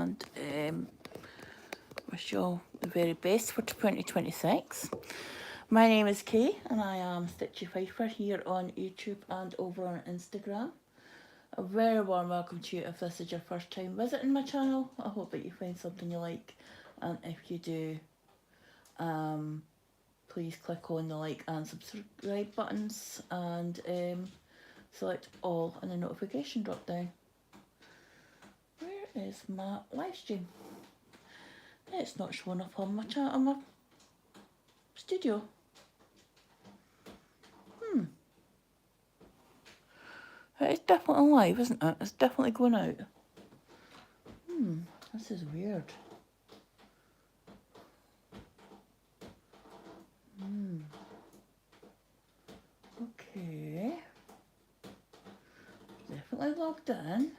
and wish you all the very best for 2026. My name is Kay and I am StitchyFifer here on YouTube and over on Instagram. A very warm welcome to you if this is your first time visiting my channel. I hope that you find something you like, and if you do, please click on the like and subscribe buttons and select all in the notification drop down. Where is my live stream? It's not showing up on my chat on my studio. It's definitely live, isn't it? It's definitely going out. This is weird. Okay. Definitely logged in.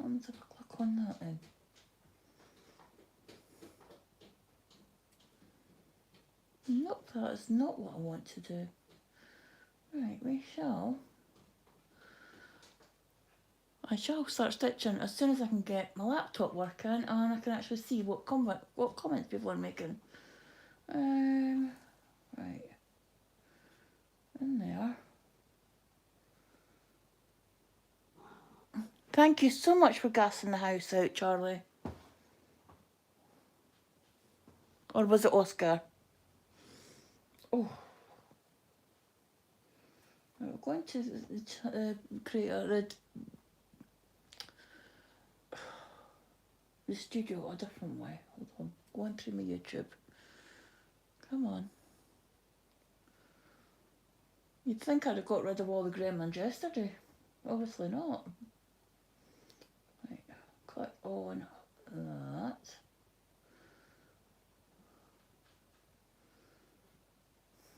Let's have a click on that then. Nope, that is not what I want to do. Right, I shall start stitching as soon as I can get my laptop working and I can actually see what comments people are making. Right. In there. Thank you so much for gassing the house out, Charlie. Or was it Oscar? Oh. We're going to create the studio a different way. Hold on. Going through my YouTube. Come on. You'd think I'd have got rid of all the gremlins yesterday. Obviously not. Right. Click on that.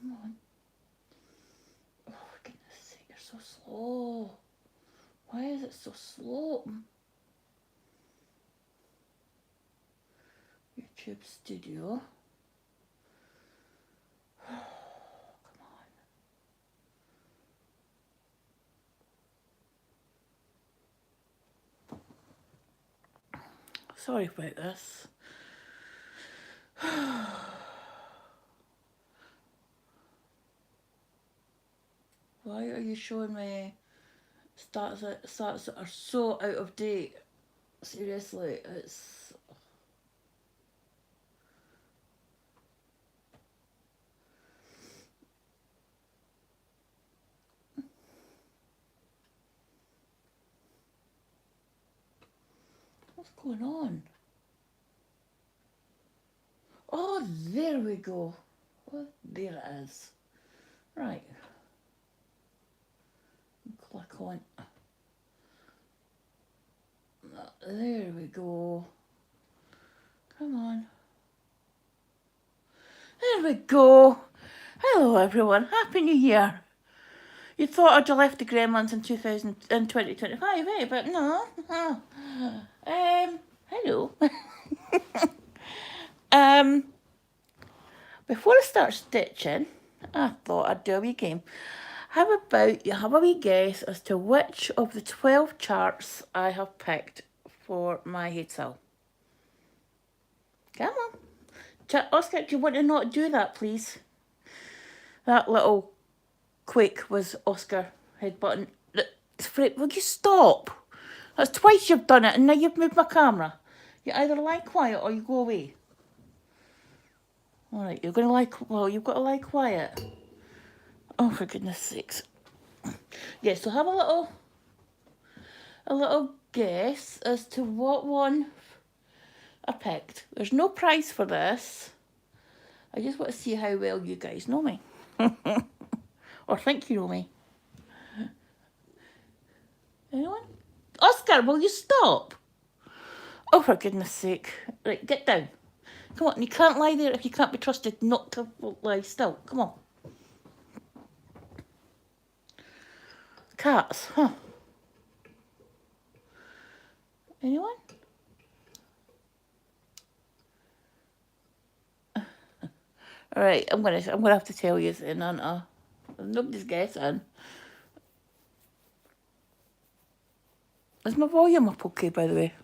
Come on. Oh, for goodness sake, you're so slow. Why is it so slow? YouTube Studio. Come on. Sorry about this. Why are you showing me stats that are so out of date? Seriously, it's... What's going on? Oh, there we go. Oh, there it is. Right. Click on. There we go. Come on. There we go. Hello everyone. Happy New Year. You thought I'd have left the gremlins in 2025, eh? But no. Hello. Before I start stitching, I thought I'd do a wee game. How about you have a wee guess as to which of the 12 charts I have picked for my head sail? Come on. Oscar, do you want to not do that, please? That little quake was Oscar head button. Will you stop? That's twice you've done it and now you've moved my camera. You either lie quiet or you go away. Alright, you're going to lie... Well, you've got to lie quiet. Oh, for goodness sakes. Yeah, so have a little guess as to what one I picked. There's no prize for this. I just want to see how well you guys know me. Or think you know me. Anyone? Oscar, will you stop? Oh, for goodness sake. Right, get down. Come on, you can't lie there if you can't be trusted not to lie still. Come on. Cats, huh? Anyone? Alright, I'm gonna have to tell you then, aren't I? Nobody's guessing. Is my volume up okay, by the way?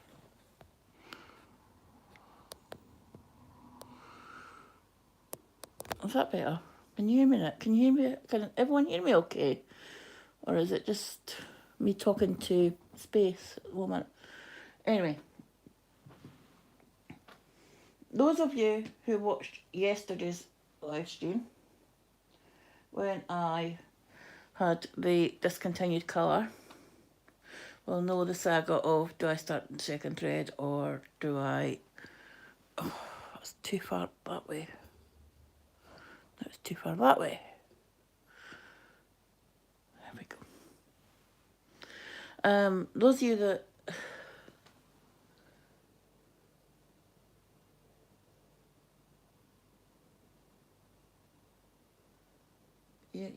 Is that better? Can you hear me? Can you hear me? Can everyone hear me okay? Or is it just me talking to space at the moment? Anyway, those of you who watched yesterday's live stream, when I had the discontinued colour, will know the saga of, do I start the second thread or do I... Oh, that's too far that way. That's too far that way. There we go. Those of you that...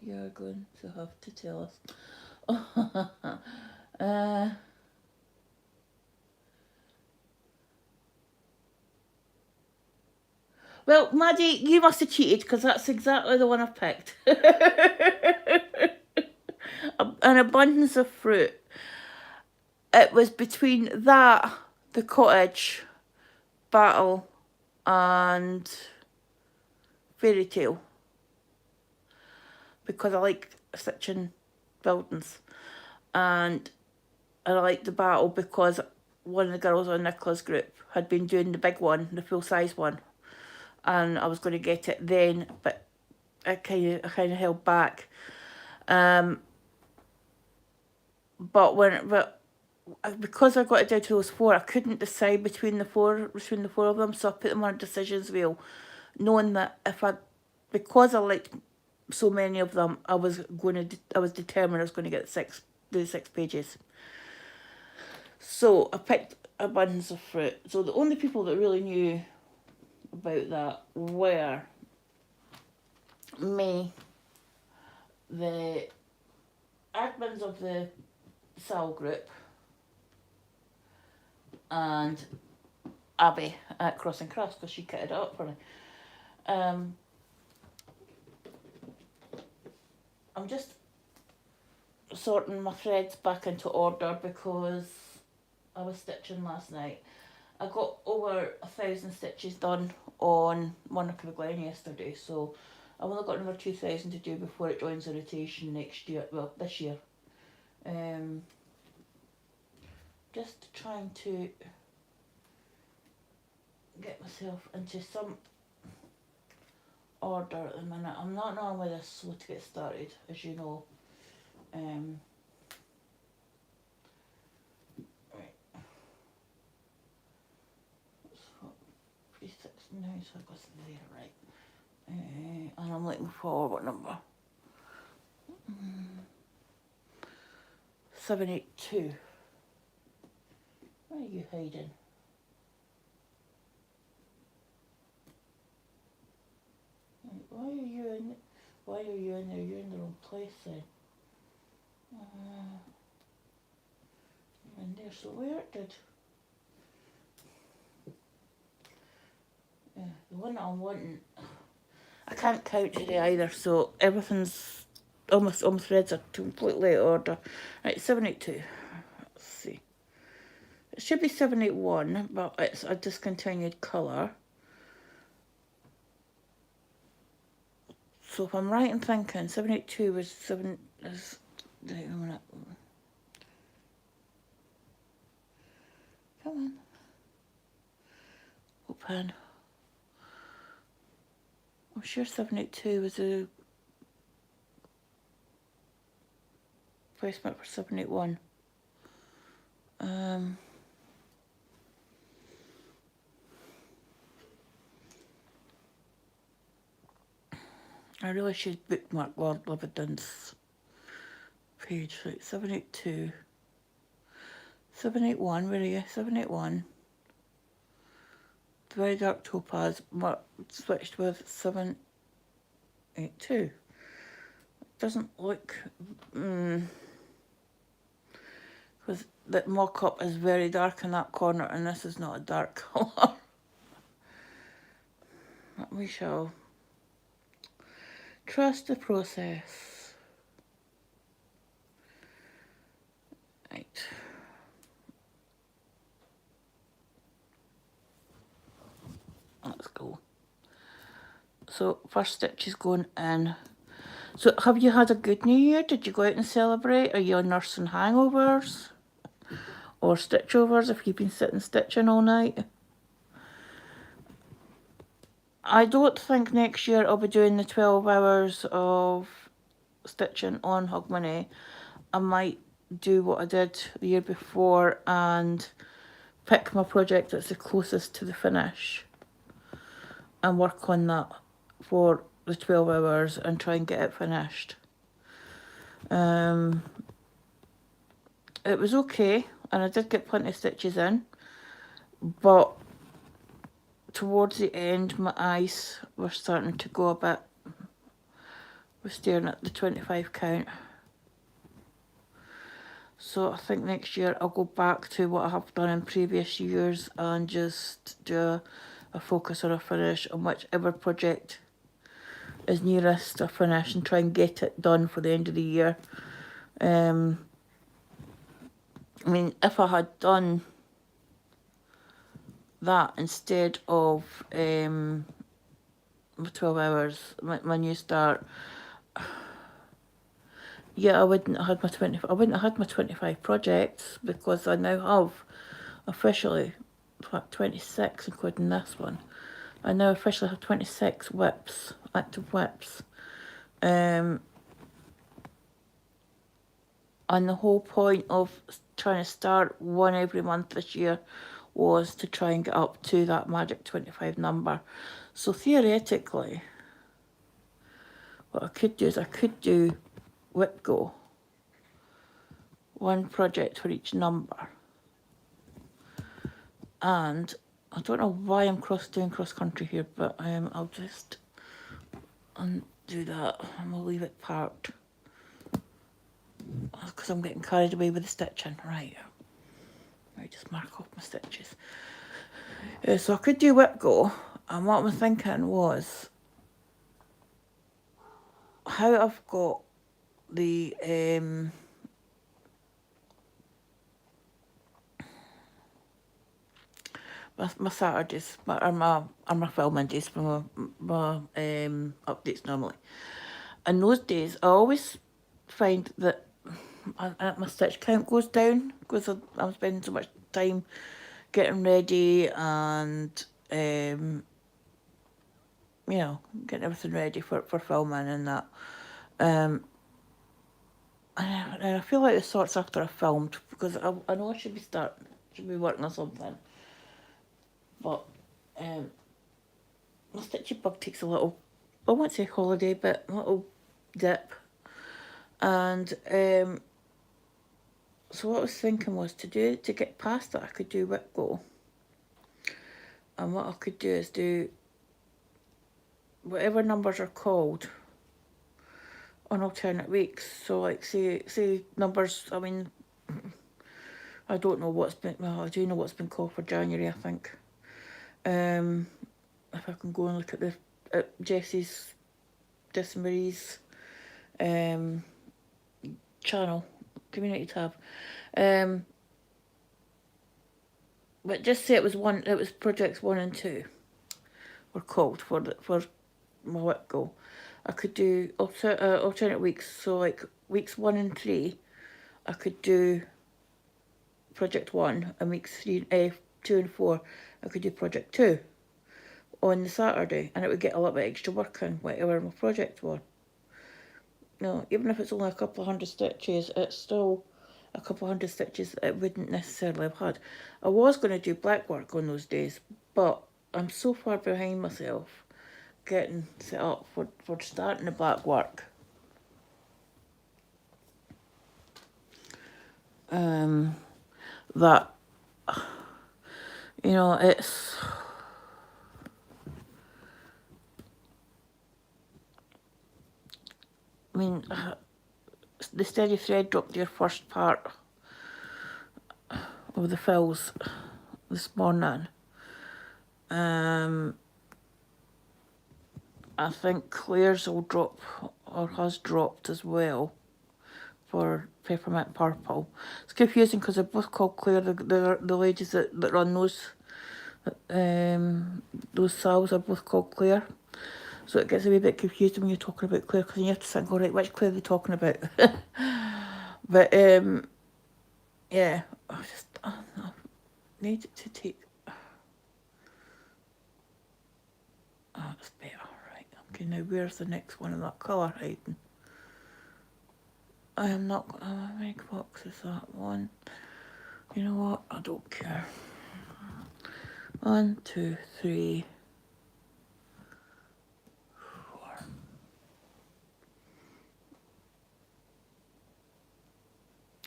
You're going to have to tell us. Well, Maddie, you must have cheated because that's exactly the one I've picked. An abundance of fruit. It was between that, the cottage, battle, and fairy tale. Because I like stitching buildings. And I like the battle because one of the girls on Nicola's group had been doing the big one, the full size one. And I was going to get it then, but I kind of held back. But because I got it down to those four, I couldn't decide between the four of them, so I put them on a decisions wheel, knowing that because I liked so many of them, I was determined I was going to get the 6 pages. So I picked Abundance of Fruit. So the only people that really knew about that were me, the admins of the Sal group, and Abby at Crossing Crafts because she kitted it up for me. I'm just sorting my threads back into order because I was stitching last night. I got over 1,000 stitches done on Monica Glen yesterday, so I've only got another 2,000 to do before it joins the rotation next year. Well, this year. Just trying to get myself into some order at the minute. I'm not normally this slow to get started, as you know. Right. So 369, so I got there, right. And I'm looking for what number? 782. Where are you hiding? Why are you in there? You're in the wrong place then. You're in there, so where did... Yeah, the one that I'm wanting... I can't count today either, so everything's... All my threads are completely out of order. Right, 782. Let's see. It should be 781, but it's a discontinued colour. So if I'm right in thinking, 782 was 7... Wait a minute. Come on. Open. I'm sure 782 was a placement for 781. I really should bookmark Lord Leviden's page. Right, 782. 781, where are you? 781. The very dark topaz switched with 782. It doesn't look... Because that mock-up is very dark in that corner, and this is not a dark colour. But we shall trust the process. Right. Let's go. So first stitch is going in. So have you had a good New Year? Did you go out and celebrate? Are you nursing hangovers? Or stitchovers if you've been sitting stitching all night? I don't think next year I'll be doing the 12 hours of stitching on Hogmanay. I might do what I did the year before and pick my project that's the closest to the finish and work on that for the 12 hours and try and get it finished. It was okay, and I did get plenty of stitches in, but towards the end my eyes were starting to go a bit. We're staring at the 25 count. So I think next year I'll go back to what I have done in previous years and just do a focus or a finish on whichever project is nearest a finish and try and get it done for the end of the year. I mean, if I had done that instead of my 12 hours, my new start, yeah, I wouldn't have had my 25 projects, because I now have officially 26, including this one. I now officially have 26 whips, active whips. And the whole point of trying to start one every month this year was to try and get up to that magic 25 number. So theoretically, what I could do is I could do whip go, one project for each number. And I don't know why I'm doing cross country here, but I'll just undo that and we'll leave it parked. Because I'm getting carried away with the stitching. Right. Right, just mark off my stitches. So I could do whip go, and what I was thinking was how I've got the my Saturdays are my filming days for my updates normally. And those days I always find that my stitch count goes down because I'm spending so much time getting ready and you know, getting everything ready for filming and that. And I feel like the sorts after I filmed, because I know I should be working on something, but my stitchy bug takes a little, I won't say holiday, but a little dip. And so what I was thinking was to get past that, I could do whip go. And what I could do is do whatever numbers are called on alternate weeks. So like say numbers, I mean, I don't know what's been, well, I do know what's been called for January, I think. If I can go and look at Jessie's, Marie's channel, community tab. But just say it was projects 1 and 2 were called for my whip go. I could do alternate weeks, so like weeks 1 and 3, I could do project 1, and weeks 2 and 4, I could do project 2 on the Saturday, and it would get a little bit extra work in whatever my project was. No, even if it's only a couple of hundred stitches, it's still a couple of hundred stitches that it wouldn't necessarily have had. I was going to do black work on those days, but I'm so far behind myself getting set up for starting the black work. That, you know, it's... I mean, the steady thread dropped your first part of the fills this morning. I think Claire's will drop, or has dropped as well, for peppermint purple. It's confusing because they're both called Claire. The ladies that run those cells are both called Claire. So it gets a wee bit confusing when you're talking about Claire, because you have to think, all right, which Claire are they talking about? But yeah, I just need it to take. Oh, it's better, right? Okay, now where's the next one in that colour hiding? I am not going to make boxes that one. You know what? I don't care. 1, 2, 3, 4.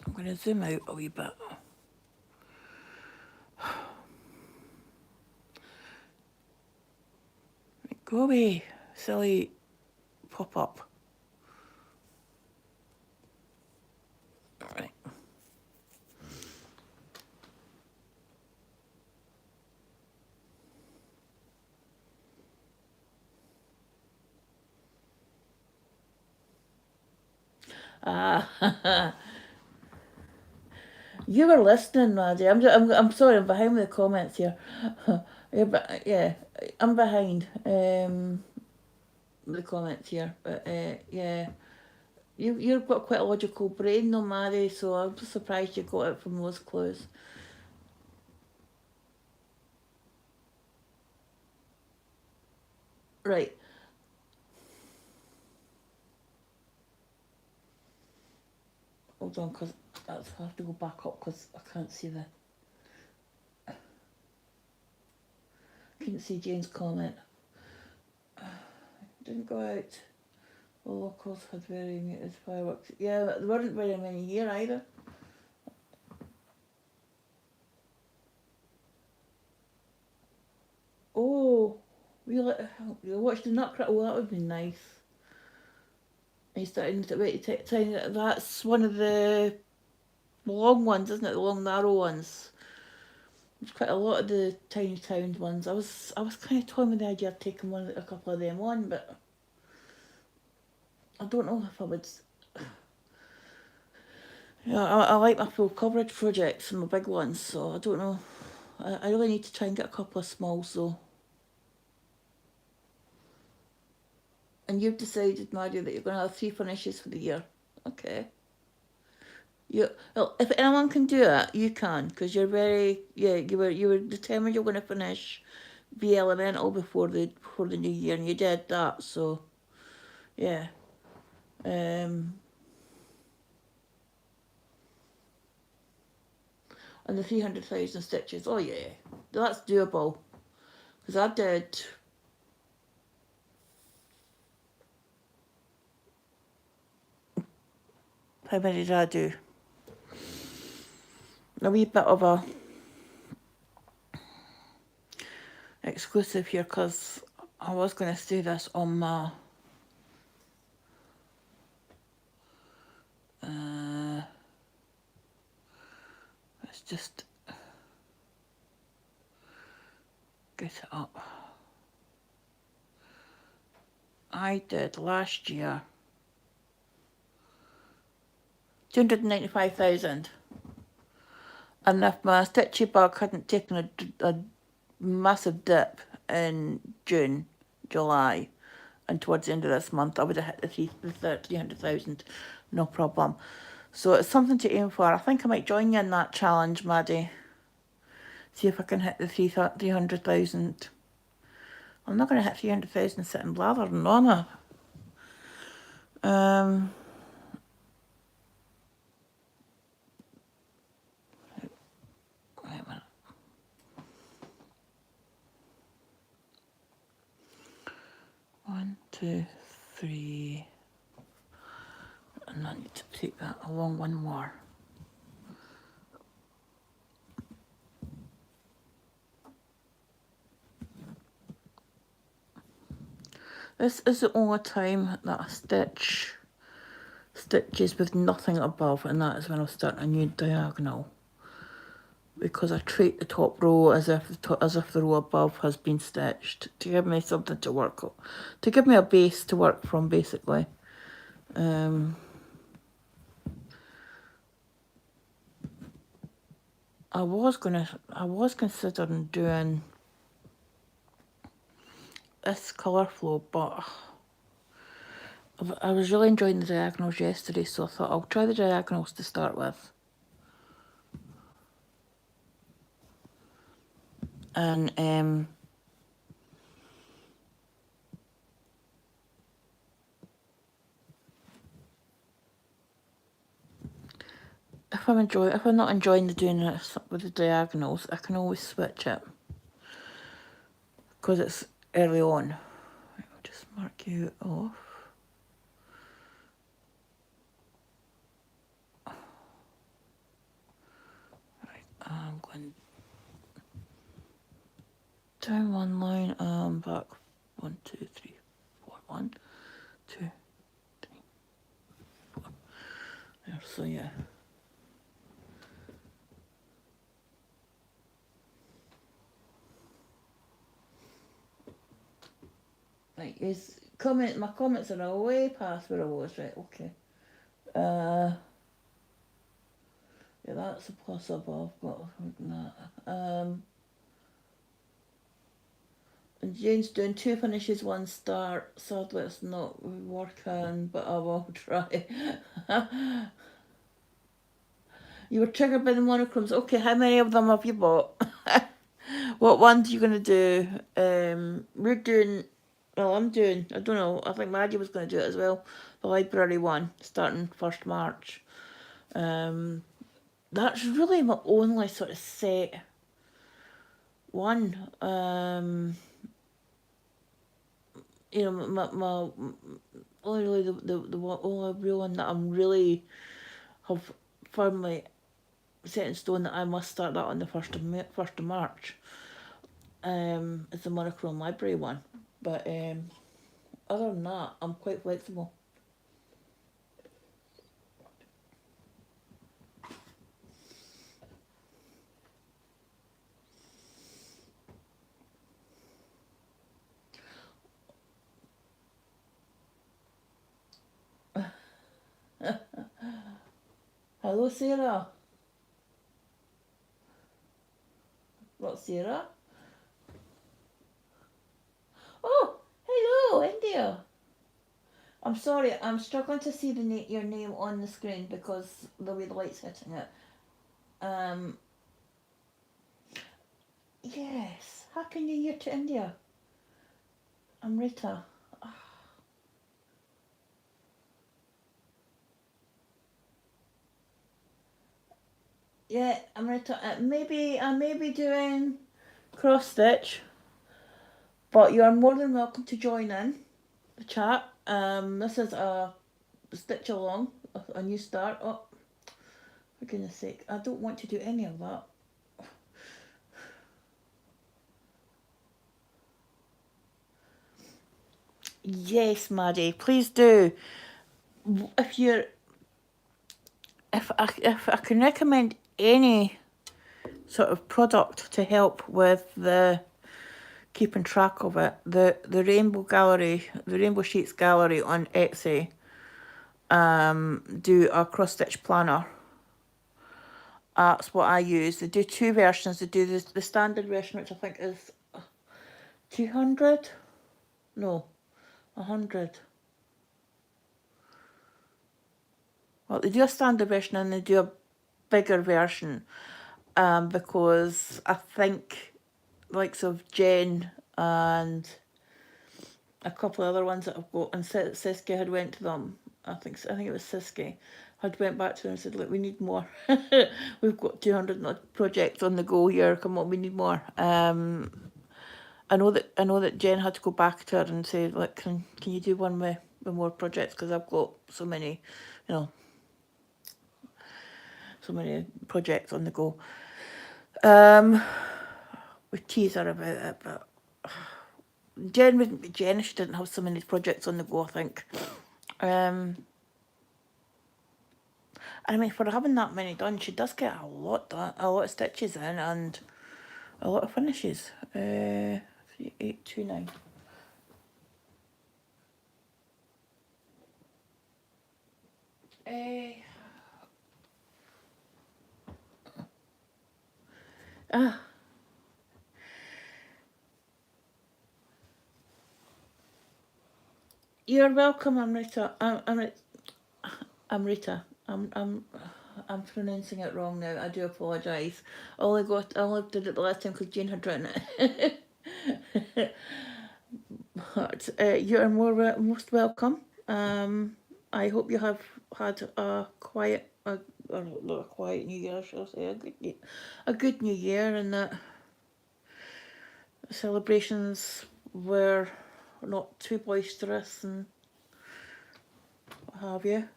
I'm going to zoom out a wee bit. Go away, silly pop-up. Right. You were listening, Maddie. I'm sorry. I'm behind the comments here. Yeah, but yeah, I'm behind the comments here. But yeah, you've got quite a logical brain, though, Maddie. So I'm just surprised you got it from those clues. Right. Hold on, because I have to go back up because I can't see the. Couldn't see Jane's comment. Didn't go out. The locals had very muted fireworks. Yeah, there weren't very many here either. Oh, you watched the Nutcracker? Oh, that would be nice. Are starting to wait to tiny? That's one of the long ones, isn't it? The long narrow ones. There's quite a lot of the tiny town ones. I was kind of toying with the idea of taking a couple of them on, but I don't know if I would. Yeah, I like my full coverage projects and my big ones, so I don't know. I really need to try and get a couple of smalls though. And you've decided, Mario, that you're going to have 3 finishes for the year. Okay. Well, if anyone can do it, you can, because you're very, you were determined you're going to finish Be Elemental before the new year, and you did that. So, yeah. And the 300,000 stitches. Oh yeah, that's doable. Because I did. How many did I do? A wee bit of a exclusive here, because I was going to do this on my let's just get it up. I did last year 295,000, and if my stitchy bug hadn't taken a massive dip in June, July, and towards the end of this month, I would have hit the 300,000, no problem. So it's something to aim for. I think I might join you in that challenge, Maddie. See if I can hit the 300,000. I'm not going to hit 300,000 sitting blathering, am I? Wait a minute. One, 2, 3. And I need to take that along one more. This is the only time that I stitches with nothing above, and that is when I'll start a new diagonal. because I treat the top row as if the row above has been stitched to give me something to work on, to give me a base to work from, basically. I was considering doing this colour flow, but I was really enjoying the diagonals yesterday, so I thought I'll try the diagonals to start with. And if I'm not enjoying doing it with the diagonals, I can always switch it because it's early on. I'll just mark you off. Right, I'm going down one line and back 1, 2, 3, 4. 1, 2, 3, 4. There, so yeah. Right, my comments are way past where I was, right, okay. Yeah, that's a plus above, got that. And Jane's doing 2 finishes, 1 start. Sadly it's not working, but I will try. You were triggered by the monochromes. Okay, how many of them have you bought? What ones are you going to do? We're doing, well, I'm doing, I don't know, I think Maddie was going to do it as well. The library one, starting 1st March. That's really my only sort of set one. You know, my only really the only real one that I'm really have firmly set in stone that I must start that on the 1st of March. Is the monochrome library one, but other than that, I'm quite flexible. Hello, Sarah. What, Sarah? Oh, hello, India. I'm sorry, I'm struggling to see your name on the screen because the way the light's hitting it. Yes. Happy New Year to India. I'm Rita. Yeah, I'm Rita. Maybe I may be doing cross stitch, but you are more than welcome to join in the chat. This is a stitch along, a new start. Oh, for goodness sake, I don't want to do any of that. Yes, Maddie, please do. If I can recommend any sort of product to help with the keeping track of it, the Rainbow Sheets Gallery on Etsy, do a cross stitch planner. That's what I use. They do 2 versions. They do the standard version, which I think is 200. No, 100. Well, they do a standard version and they do a bigger version, because I think the likes of Jen and a couple of other ones that I've got, and Siski had went to them. I think it was Siski had went back to them and said, look, we need more. We've got 200 projects on the go here. Come on, we need more. I know that Jen had to go back to her and say, like, can you do one with more projects, because I've got so many, so many projects on the go. We tease her about it, but Jen wouldn't be Jen if she didn't have so many projects on the go, I think. I mean, for having that many done, she does get a lot done, a lot of stitches in, and a lot of finishes. 3829. Ah, you're welcome, Amrita. I'm Rita. I'm pronouncing it wrong now. I do apologise. I only did it the last time because Jane had written it. But you are most welcome. I hope you have had a quiet, or not a quiet New Year, shall I say, a good New Year, and that celebrations were not too boisterous and what have you.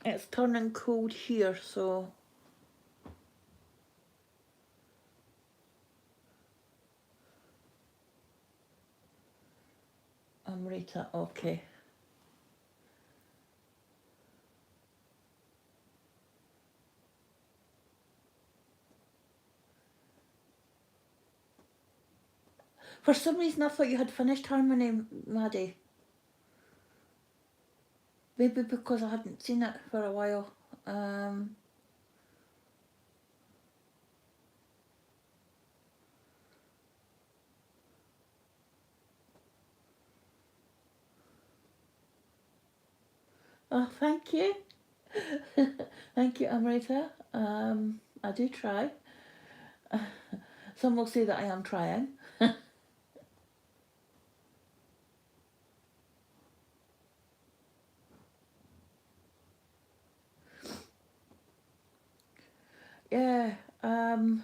It's turning cold here, so I'm Rita. Okay. For some reason, I thought you had finished Harmony, Maddie. Maybe because I hadn't seen it for a while. Oh, thank you. Thank you, Amrita. I do try. Some will say that I am trying. Yeah, I'm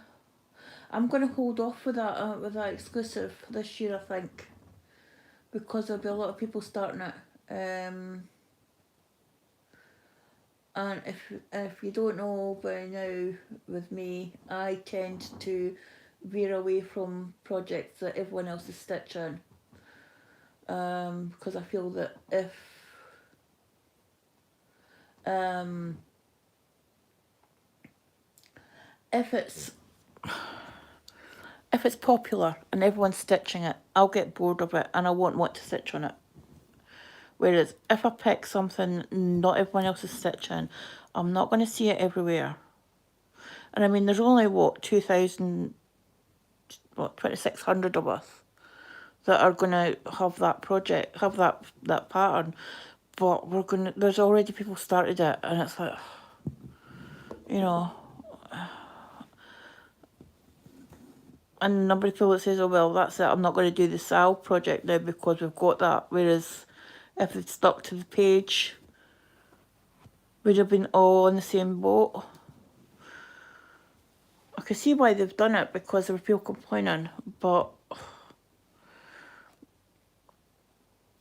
going to hold off with that exclusive this year, I think, because there'll be a lot of people starting it. And if you don't know by now, with me, I tend to veer away from projects that everyone else is stitching. Because I feel that um, if it's if it's popular and everyone's stitching it, I'll get bored of it and I won't want to stitch on it. Whereas if I pick something not everyone else is stitching, I'm not going to see it everywhere. And I mean, there's only, what, 2,600 of us that are going to have that project, have that pattern. But there's already people started it, and it's like, you know, and a number of people that says, oh, well, that's it, I'm not going to do the Sal project now because we've got that. Whereas if they'd stuck to the page, we'd have been all in the same boat. I can see why they've done it, because there were people complaining, but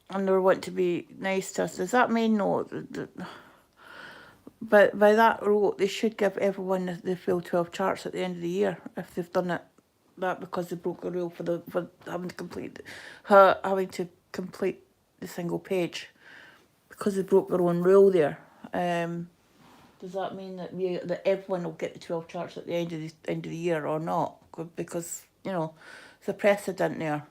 and they were wanting to be nice to us. Does that mean no? But by that rule, they should give everyone the full 12 charts at the end of the year if they've done it. That because they broke the rule for having to complete the single page, because they broke their own rule there. Does that mean that everyone will get the 12 charts at the end of the year or not? Because you know, it's a precedent there.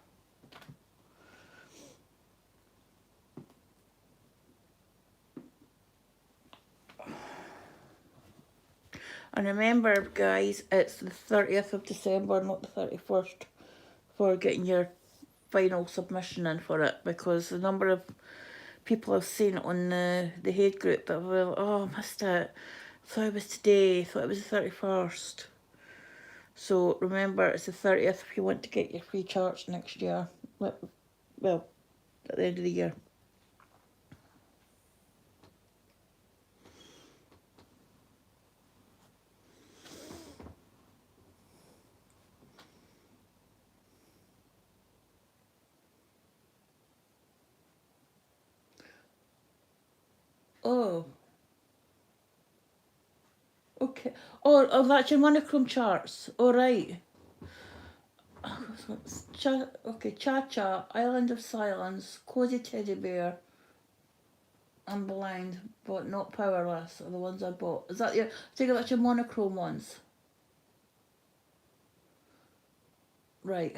And remember, guys, it's the 30th of December, not the 31st, for getting your final submission in for it, because the number of people I've seen on the head group that will, oh, I missed it, thought it was today, thought it was the 31st. So remember, it's the 30th if you want to get your free charts next year. Well, at the end of the year. Oh, okay. Oh, that's your monochrome charts. All right. Okay, Cha-Cha, Island of Silence, Cozy Teddy Bear, and Blind, but not Powerless are the ones I bought. Is that your, I think that's your monochrome ones? Right.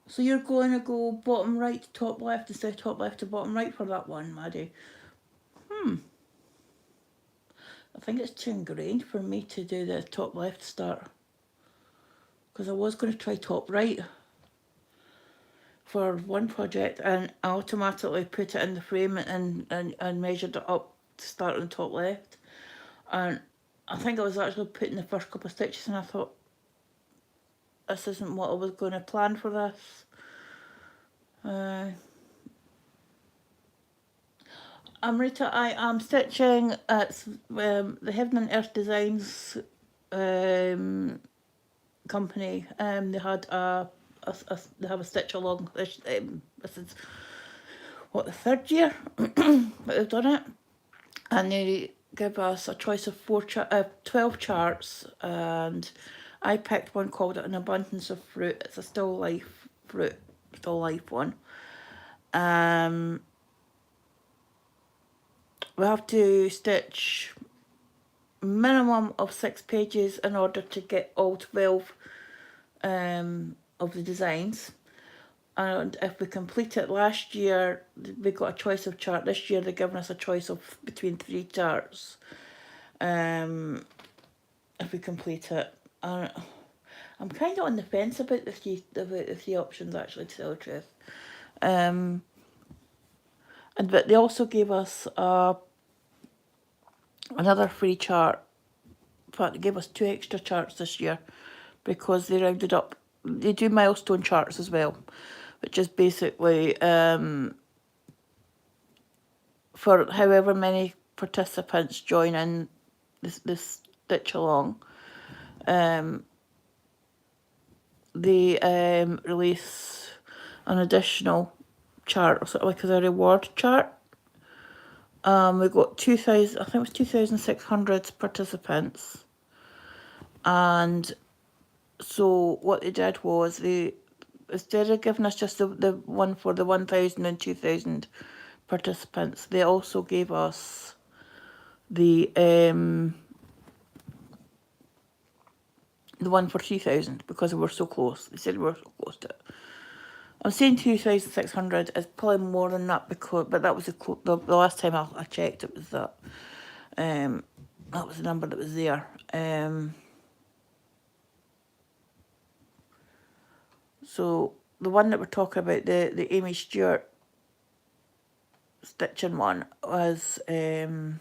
So you're going to go bottom right to top left instead of top left to bottom right for that one, Maddie? I think it's too ingrained for me to do the top left start. Because I was going to try top right for one project and I automatically put it in the frame and measured it up to start on the top left. And I think I was actually putting the first couple of stitches and I thought, this isn't what I was going to plan for this. I am stitching at the Heaven and Earth Designs company. They had they have a stitch along. This is what, the third year that they've done it, and they give us a choice of 12 charts, and I picked one called An Abundance of Fruit. It's a still life fruit, still life one. We have to stitch minimum of 6 pages in order to get all 12 of the designs. And if we complete it, last year we got a choice of chart. This year they're giving us a choice of between 3 charts. If we complete it, I'm kind of on the fence about the three options, actually, to tell the truth. But they also gave us another free chart. In fact, they gave us 2 extra charts this year because they rounded up. They do milestone charts as well, which is basically for however many participants join in this stitch along. They release an additional chart, sort of like as a reward chart. We got 2,000, I think it was 2,600 participants, and so what they did was they, instead of giving us just the one for the 1,000 and 2,000 participants, they also gave us the one for 3,000 because we were so close. They said we were so close to it. I'm saying 2,600 is probably more than that because, but that was the last time I checked. It was that. That was the number that was there. So the one that we're talking about, the Amy Stewart stitching one, was it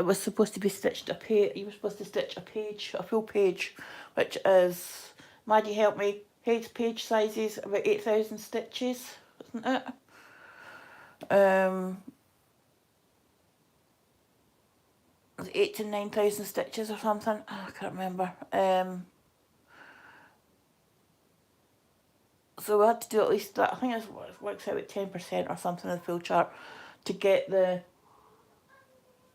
was supposed to be stitched a page. You were supposed to stitch a page, a full page, which is, Maddie, help me. Page sizes about 8,000 stitches, isn't it? 8 to 9,000 stitches or something. I can't remember. So we had to do at least that. I think it works out at 10% or something of the full chart to get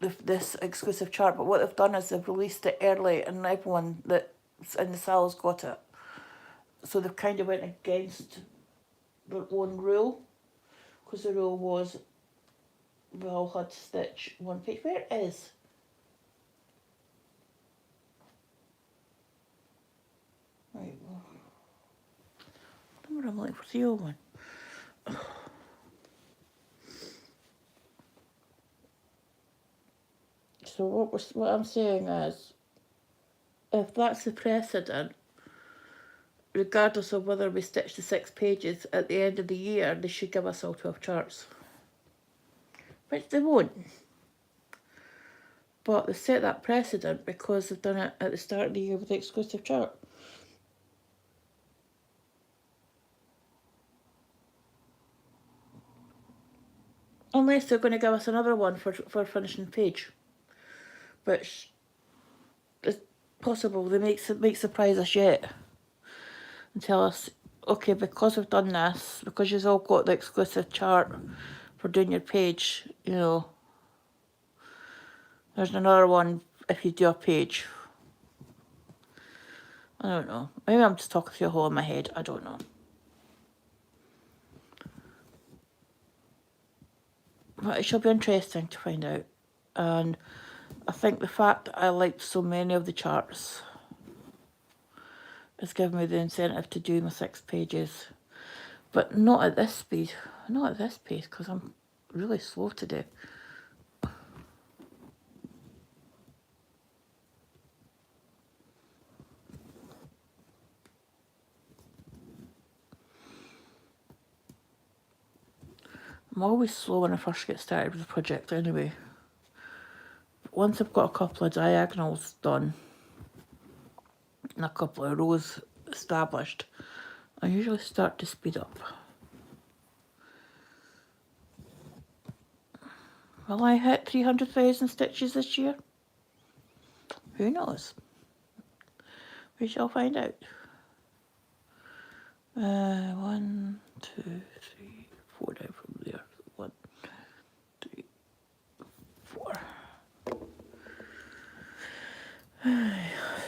this exclusive chart. But what they've done is they've released it early and everyone that's in the sal's got it. So they've kind of went against their own rule, because the rule was we all had to stitch one page. Where it is? Right, well, I don't know, I'm looking for the old one. So what I'm saying is, if that's the precedent, regardless of whether we stitch the 6 pages at the end of the year, they should give us all 12 charts. Which they won't. But they set that precedent because they've done it at the start of the year with the exclusive chart. Unless they're going to give us another one for finishing page. Which possible they might surprise us yet and tell us, okay, because we've done this, because you've all got the exclusive chart for doing your page, you know, there's another one if you do a page. I don't know. Maybe I'm just talking through a hole in my head. I don't know. But it shall be interesting to find out. And I think the fact that I liked so many of the charts has given me the incentive to do my 6 pages. But not at this speed. Not at this pace, because I'm really slow today. I'm always slow when I first get started with a project anyway. But once I've got a couple of diagonals done and a couple of rows established, I usually start to speed up. Will I hit 300,000 stitches this year? Who knows? We shall find out. 1, 2, 3, 4 down from there. 1, 3, 4.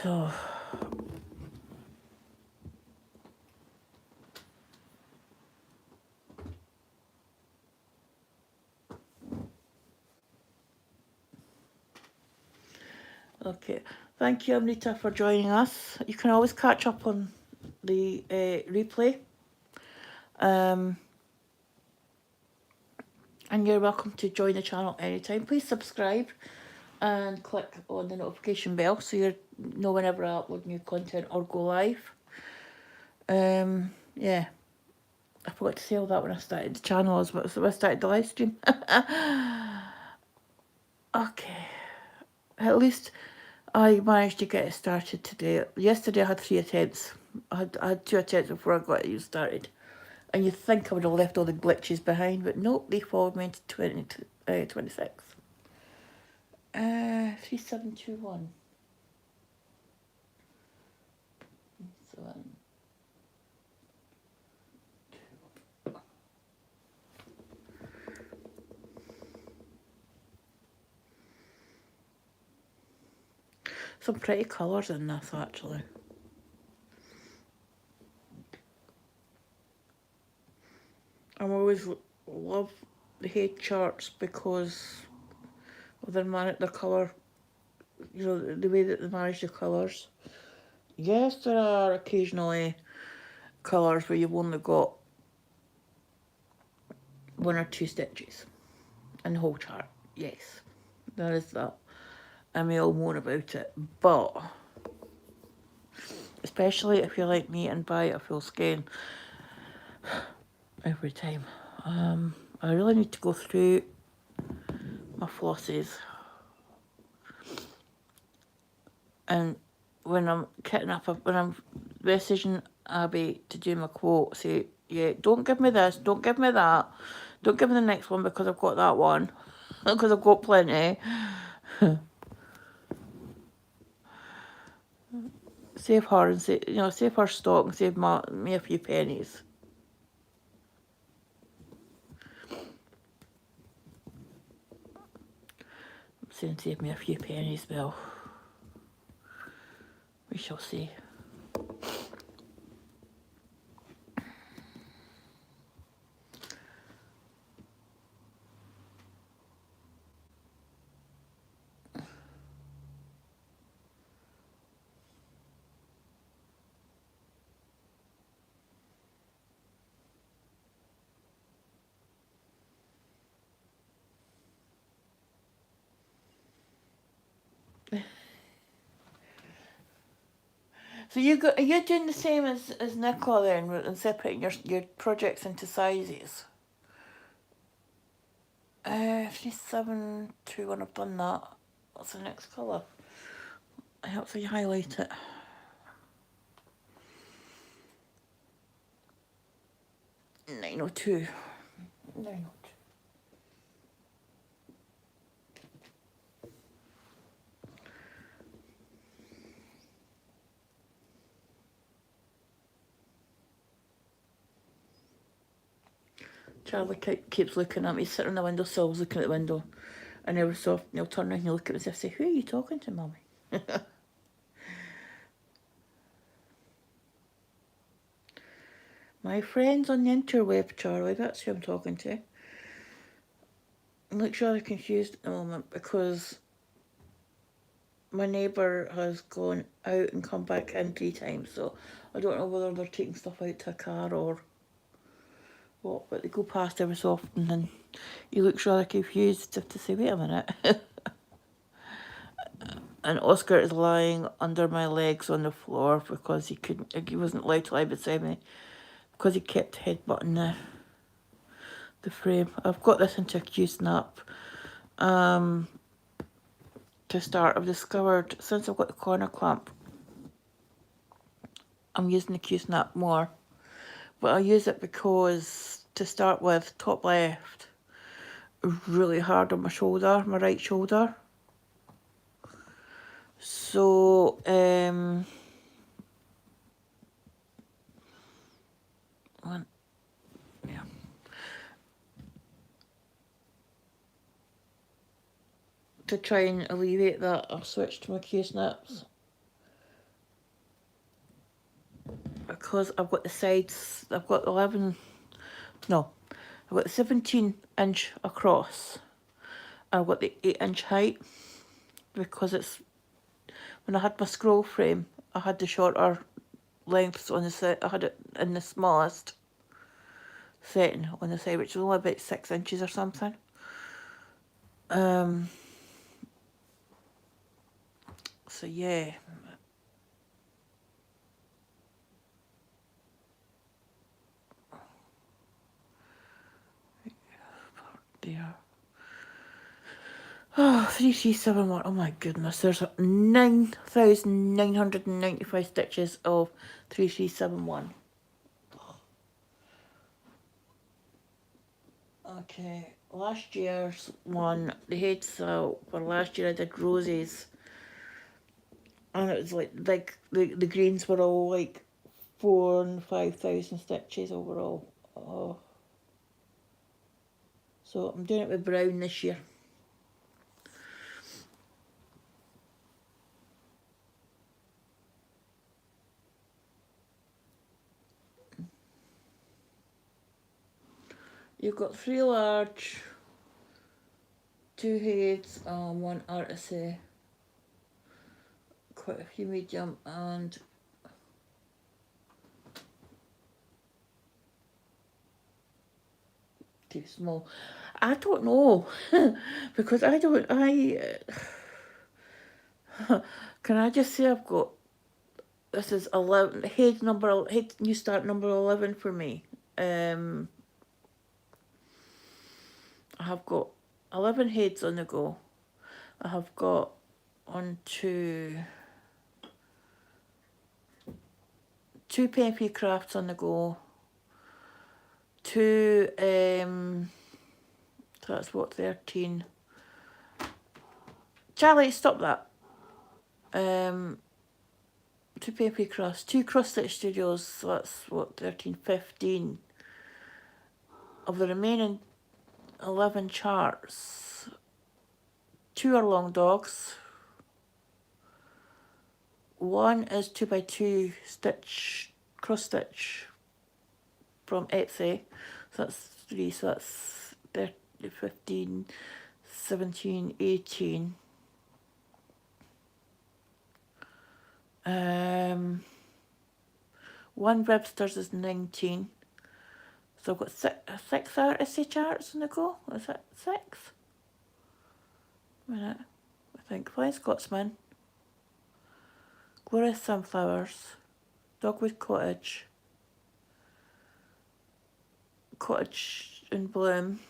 So okay, thank you Amrita for joining us. You can always catch up on the replay. And you're welcome to join the channel anytime. Please subscribe and click on the notification bell so you know whenever I upload new content or go live. Yeah, I forgot to say all that when I started the channel as well, so I started the live stream. Okay, at least I managed to get it started today. Yesterday I had 3 attempts. I had 2 attempts before I got it started. And you'd think I would have left all the glitches behind, but nope, they followed me into 26. 3721. So, some pretty colours in this actually. I always love the head charts because of the colour, you know, the way that they manage the colours. Yes, there are occasionally colours where you've only got 1 or 2 stitches in the whole chart. Yes, there is that. I may all moan about it, but especially if you're like me and buy a full skein every time. I really need to go through my flosses, and when I'm messaging Abby to do my quote, say, yeah, don't give me this, don't give me that, don't give me the next one because I've got that one, because I've got plenty. Save her and save her stock and save me a few pennies. I'm saying save me a few pennies, well, we shall see. So are you doing the same as Nicola then, and separating your projects into sizes? 3721, I've done that. What's the next colour? Hopefully you highlight it. 902. 902. Charlie keeps looking at me. He's sitting on the windowsill, looking at the window. And every so often he'll turn around and look at me and say, who are you talking to, Mummy? My friends on the interweb, Charlie, that's who I'm talking to. I'm like rather confused at the moment because my neighbour has gone out and come back in 3 times, so I don't know whether they're taking stuff out to a car or what, but they go past every so often and he looks rather confused to say, wait a minute. And Oscar is lying under my legs on the floor because he wasn't allowed to lie beside me because he kept headbutting the frame. I've got this into a Q-snap. To start, I've discovered since I've got the corner clamp, I'm using the Q-snap more. But I use it because, to start with, top left, really hard on my shoulder, my right shoulder. So, yeah. To try and alleviate that, I've switched to my Q-snaps. Because I've got the sides, I've got 17-inch across. I've got the 8-inch height because it's, when I had my scroll frame, I had the shorter lengths on the side. I had it in the smallest setting on the side, which was only about 6 inches or something. So yeah. There. Oh, 3371. Oh my goodness, there's 9,995 stitches of 3371. Okay, last year's one, the heads for last year I did roses. And it was like the greens were all like 4,000 and 5,000 stitches overall. Oh. So I'm doing it with brown this year. You've got 3 large, 2 heads, 1 artisan, quite a few medium, and too small. I don't know because can I just say I've got, this is 11 head new start number 11 for me. I have got 11 heads on the go. I have got on two PNP crafts on the go. 2 so that's what, 13. Charlie, stop that. 2 PNP crafts, 2 cross stitch studios, so that's what, 13, 15. Of the remaining 11 charts, 2 are long dogs. 1 is 2x2 stitch, cross stitch from Etsy. So that's 3, so that's 30, 15, 17, 18. 1 Webster's is 19. So I've got 6 artistry charts on the go. Is it 6? A minute. I think Flying Scotsman, Glorious Sunflowers, Dogwood Cottage, Cottage in Bloom.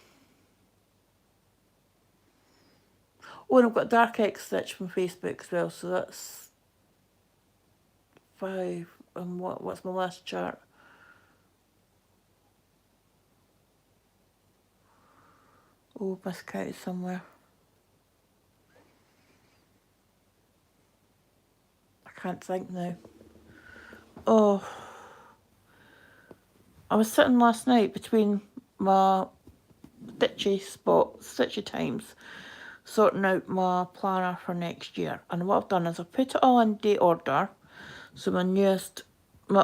Oh, and I've got Dark X Stitch from Facebook as well, so that's 5. And what's my last chart? Oh, miscounted somewhere. I can't think now. Oh. I was sitting last night between my stitchy times, sorting out my planner for next year. And what I've done is I've put it all in date order. So my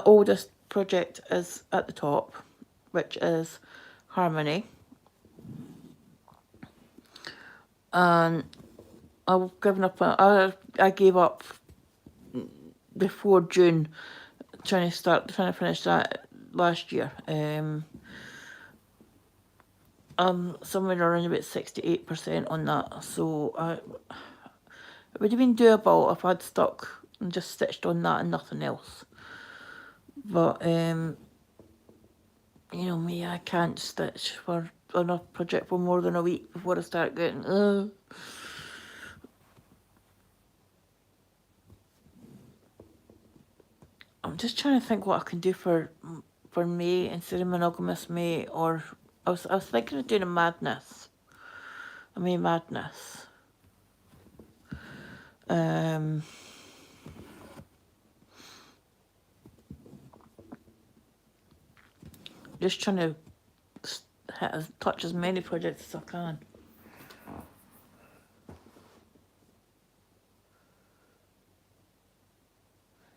oldest project is at the top, which is Harmony. And I've given up, I gave up before June, trying to finish that last year. I'm somewhere around about 68% on that, so it would have been doable if I'd stuck and just stitched on that and nothing else. But you know me, I can't stitch on a project for more than a week before I start getting I'm just trying to think what I can do for May instead of monogamous May, or I was thinking of doing a May Madness. Just trying to touch as many projects as I can.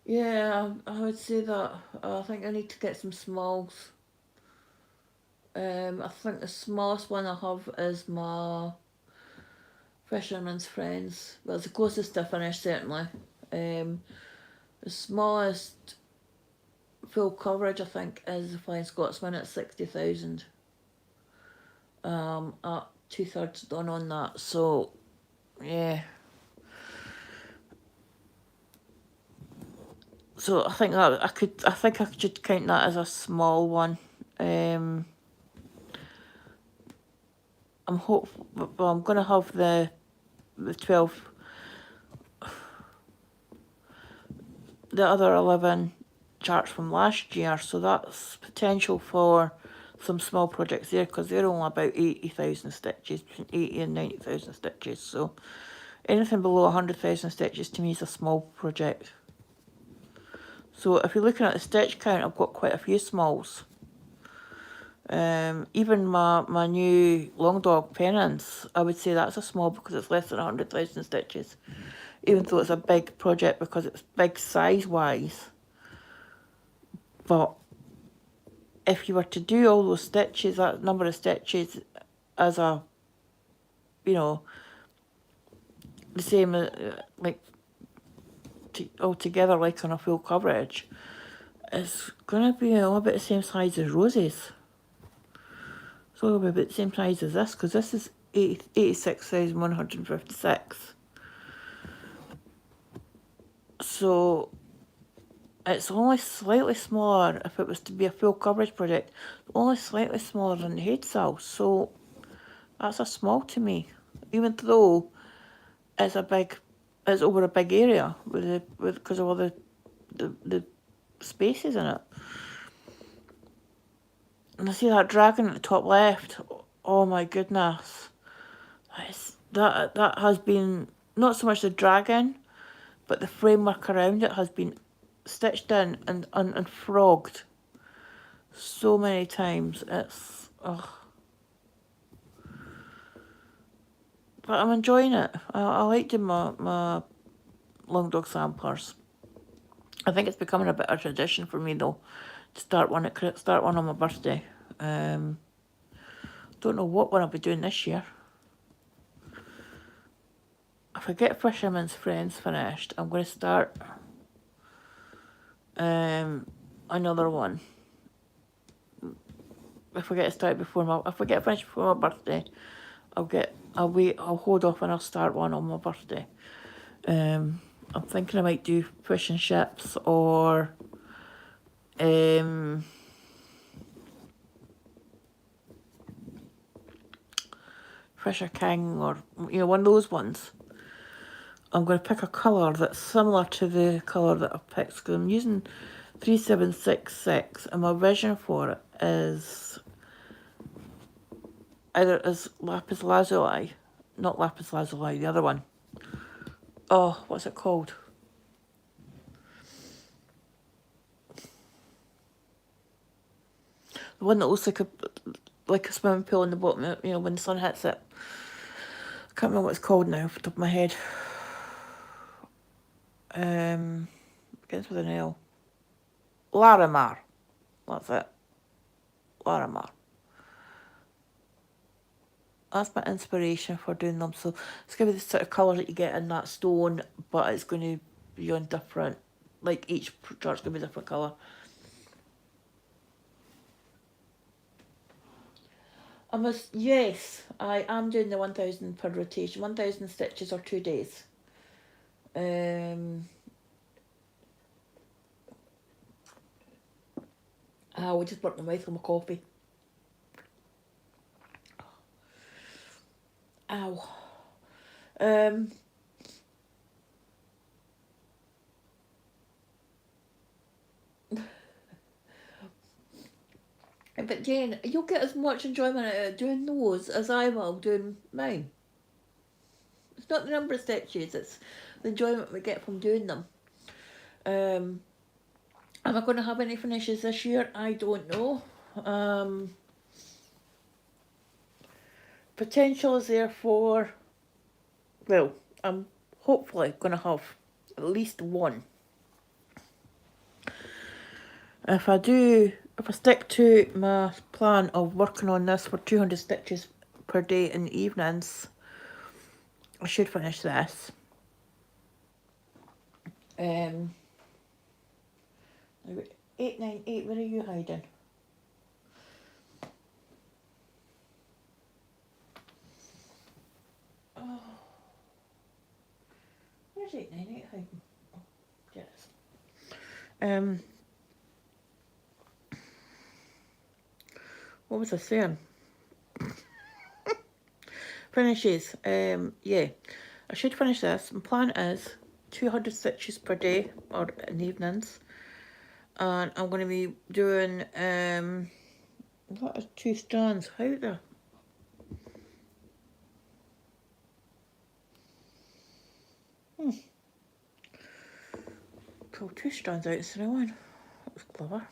Yeah, I would say that. I think I need to get some smalls. I think the smallest one I have is my Fisherman's Friends. Well, it's the closest to finish, certainly. The smallest full coverage, I think, is the Flying Scotsman at 60,000. At 2/3 done on that, so yeah. So I think that I should count that as a small one. I'm gonna have the 12, the other 11 charts from last year, so that's potential for some small projects there, because they're only about 80,000 stitches, between 80 and 90,000 stitches, so anything below 100,000 stitches to me is a small project. So if you're looking at the stitch count, I've got quite a few smalls. Even my new long dog pennants, I would say that's a small because it's less than 100,000 stitches, even though it's a big project because it's big size wise. But if you were to do all those stitches, that number of stitches, as a, you know, the same like altogether, like on a full coverage, it's gonna be a little bit the same size as Rosie's. So it'll be about the same size as this, because this is 86,156. So it's only slightly smaller if it was to be a full coverage project, only slightly smaller than the head cell. So that's a small to me, even though it's over a big area because of all the spaces in it. And I see that dragon at the top left. Oh my goodness, that has been not so much the dragon, but the framework around it has been stitched in and frogged so many times. It's but I'm enjoying it. I like doing my long dog samplers. I think it's becoming a bit of a tradition for me though, to start one on my birthday. Don't know what one I'll be doing this year. If I get Fisherman's Friends finished, I'm going to start another one. If I get finished before my birthday, I'll hold off and I'll start one on my birthday. I'm thinking I might do Fish and Chips or Fisher King, or one of those ones. I'm going to pick a colour that's similar to the colour that I've picked, because I'm using 3766 and my vision for it is either as lapis lazuli, not lapis lazuli, the other one. Oh, what's it called? The one that looks like a swimming pool in the bottom, you know, when the sun hits it. I can't remember what it's called now off the top of my head. Begins with an L. Larimar. That's it. Larimar. That's my inspiration for doing them. So it's going to be the sort of colour that you get in that stone, but it's going to be on different, like each chart's going to be a different colour. Yes, I am doing the 1,000 per rotation. 1,000 stitches or 2 days. I will just burnt my mouth on my coffee. Ow. But Jane, you'll get as much enjoyment out of doing those as I will doing mine. It's not the number of stitches, it's the enjoyment we get from doing them. Am I going to have any finishes this year? I don't know. Potential is there for, well, I'm hopefully going to have at least one. If I stick to my plan of working on this for 200 stitches per day in the evenings, I should finish this. 898, where are you hiding? Oh, where's 898 hiding? Oh, yes. What was I saying? Finishes. Yeah, I should finish this. My plan is 200 stitches per day or in the evenings, and I'm going to be doing what are 2 strands? How the? Pull 2 strands out instead of one. That was clever.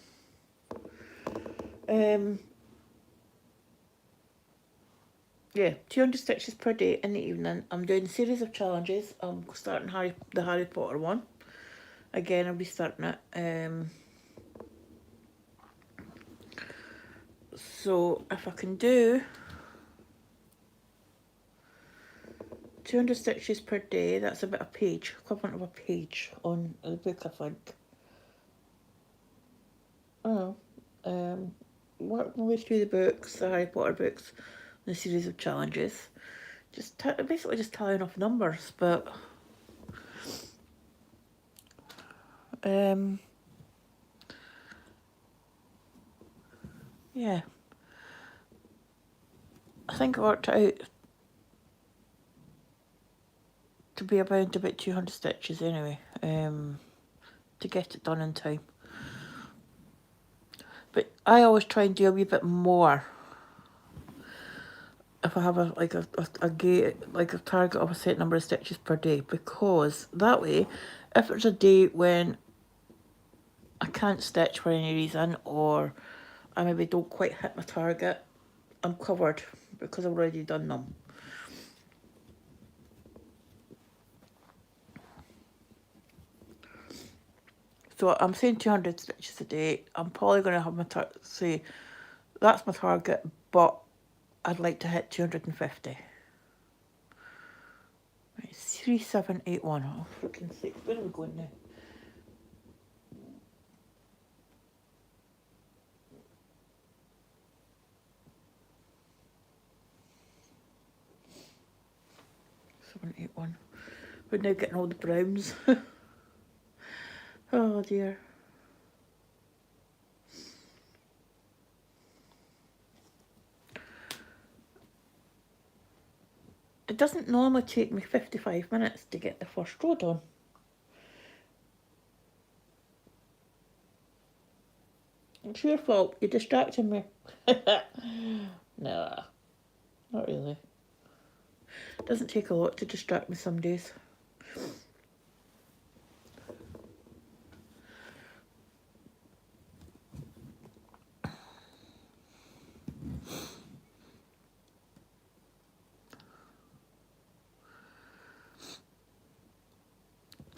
Yeah, 200 stitches per day in the evening. I'm doing a series of challenges. I'm starting the Harry Potter one. Again, I'll be starting it. So if I can do 200 stitches per day, that's about a page, equivalent of a page on the book, I think. Work my way through the books, the Harry Potter books, the series of challenges. Just basically just tallying off numbers, but yeah, I think I worked out to be about 200 stitches anyway, to get it done in time. But I always try and do a wee bit more if I have a target of a set number of stitches per day, because that way, if there's a day when I can't stitch for any reason, or I maybe don't quite hit my target, I'm covered because I've already done them. So I'm saying 200 stitches a day. I'm probably going to have my say that's my target, but I'd like to hit 250. Right, 3781. Oh, freaking sake. Where are we going now? We're now getting all the browns. Oh dear. It doesn't normally take me 55 minutes to get the first row done. It's your fault. You're distracting me. No, not really. It doesn't take a lot to distract me some days.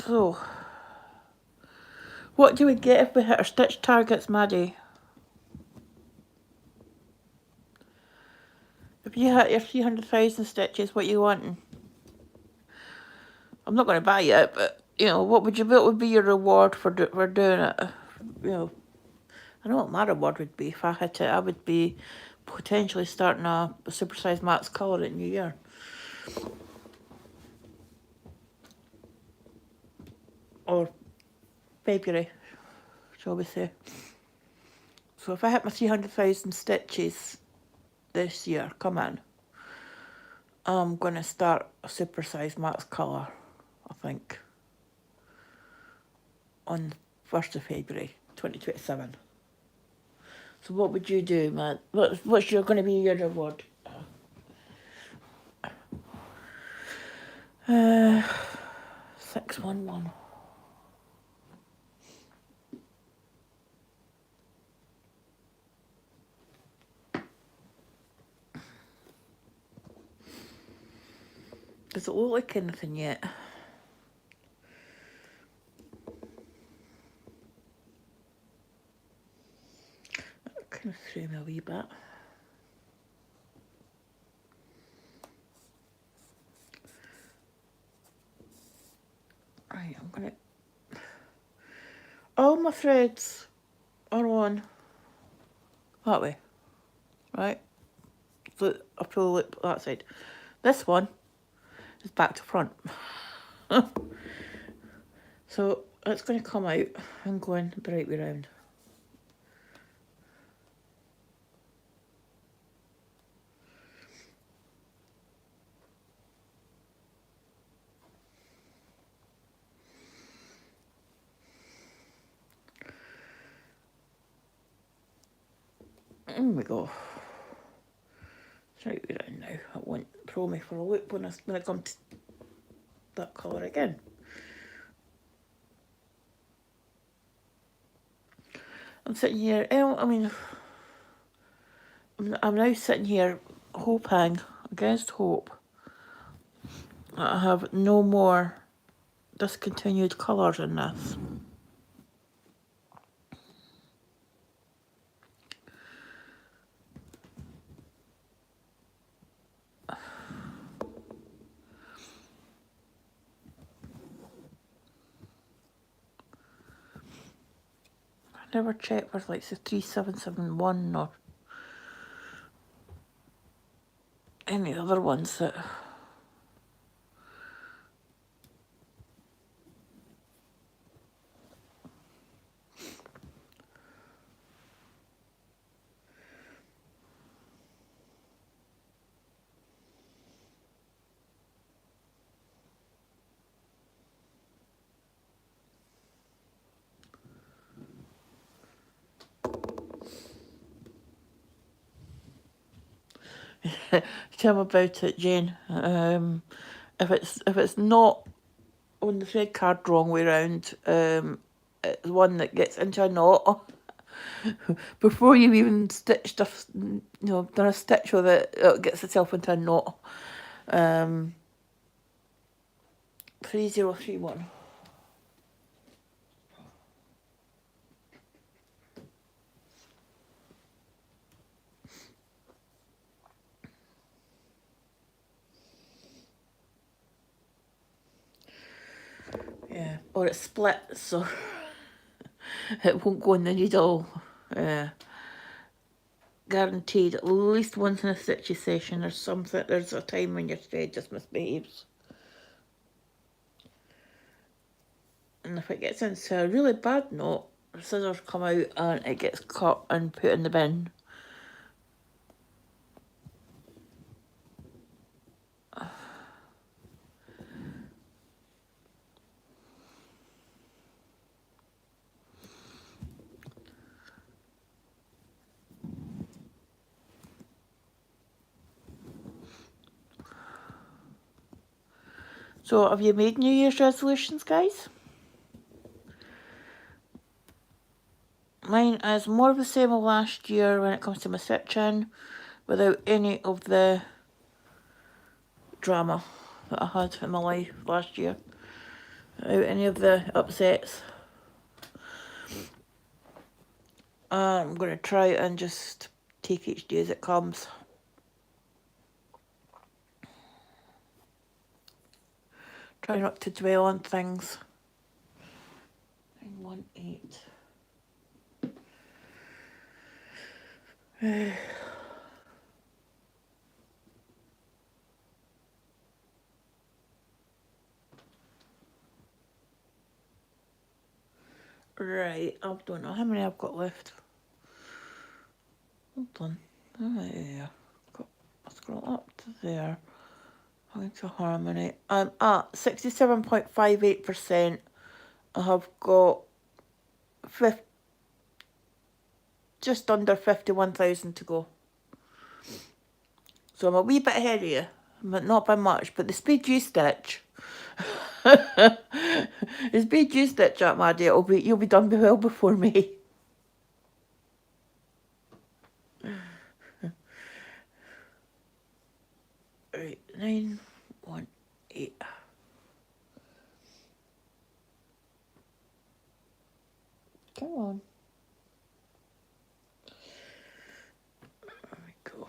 So, what do we get if we hit our stitch targets, Maddie? If you hit your 300,000 stitches, what you wanting? I'm not going to buy it, but, you know, what would be your reward for doing it? You know, I know what my reward would be if I hit it. I would be potentially starting a supersized Max colour at New Year. Or February, shall we say. So if I hit my 300,000 stitches this year, come on, I'm going to start a supersized Max colour, I think, on 1st of February 2027. So what would you do, Matt? What's going to be your reward? 611. Does it look like anything yet? That kind of threw me a wee bit. Right, I'm gonna... All my threads are on that way, right? So I pull it that side. This one is back to front. So it's going to come out and going the right way round. There we go. It's right way round now. It won't throw me for a loop when I come to that colour again. I'm sitting here, I'm now sitting here hoping, against hope, that I have no more discontinued colours in this. I never checked for like the 3771 or any other ones that... Tell me about it, Jane. If it's not on the thread card wrong way round, it's one that gets into a knot before you've even stitched done a stitch with it. It gets itself into a knot. 3031. Yeah, or it's split, so it won't go in the needle. Guaranteed at least once in a stitchy session or something. There's a time when your thread just misbehaves. And if it gets into a really bad knot, the scissors come out and it gets cut and put in the bin. So have you made New Year's resolutions, guys? Mine is more of the same as last year when it comes to my stitching, without any of the drama that I had in my life last year. out any of the upsets. I'm going to try and just take each day as it comes. Try not to dwell on things. 918. Right, I don't know how many I've got left. Hold on. There. Scroll up to there. Into harmony. I'm at 67.58%. I have got just under 51,000 to go. So I'm a wee bit ahead of you, but not by much. But the speed you stitch, the speed you stitch up, Maddie, you'll be done well before me. Right, 918. Come on. There we go.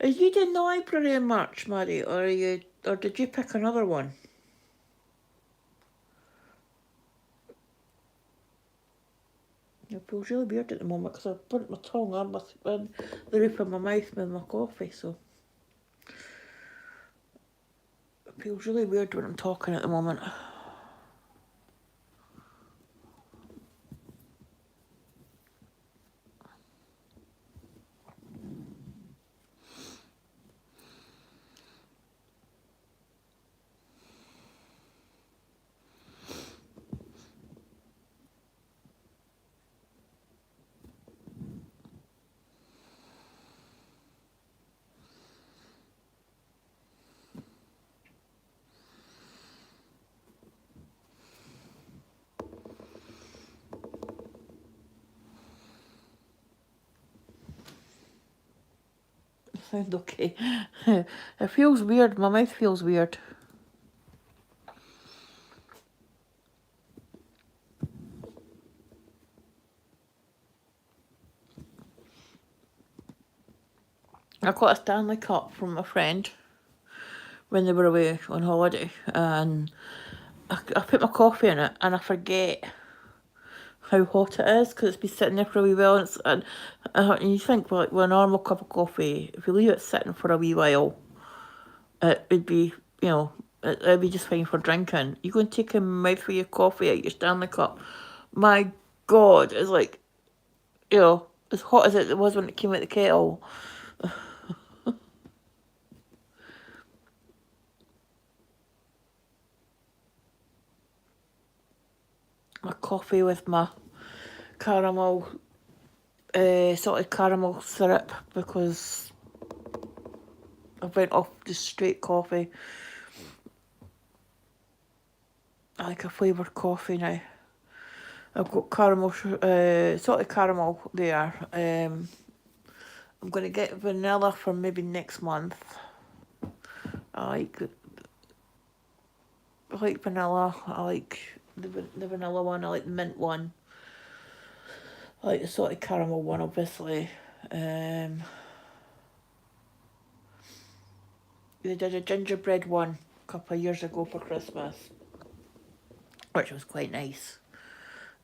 Are you doing the library in March, Maddie, or did you pick another one? It feels really weird at the moment because I've burnt my tongue on the roof of my mouth with my coffee, so it feels really weird when I'm talking at the moment. Sound okay. It feels weird. My mouth feels weird. I got a Stanley Cup from a friend when they were away on holiday, and I put my coffee in it, and I forget how hot it is because it's been sitting there for a wee while. And you think, well, like, with a normal cup of coffee, if you leave it sitting for a wee while, it would be, it'd be just fine for drinking. You go and take a mouthful of your coffee out your Stanley Cup. My God, it's like, as hot as it was when it came out the kettle. My coffee with my caramel, salted caramel syrup, because I went off just straight coffee. I like a flavoured coffee now. I've got caramel, salted caramel there. I'm going to get vanilla for maybe next month. I like vanilla. I like the vanilla one. I like the mint one. I like the salted caramel one, obviously. They did a gingerbread one a couple of years ago for Christmas, which was quite nice.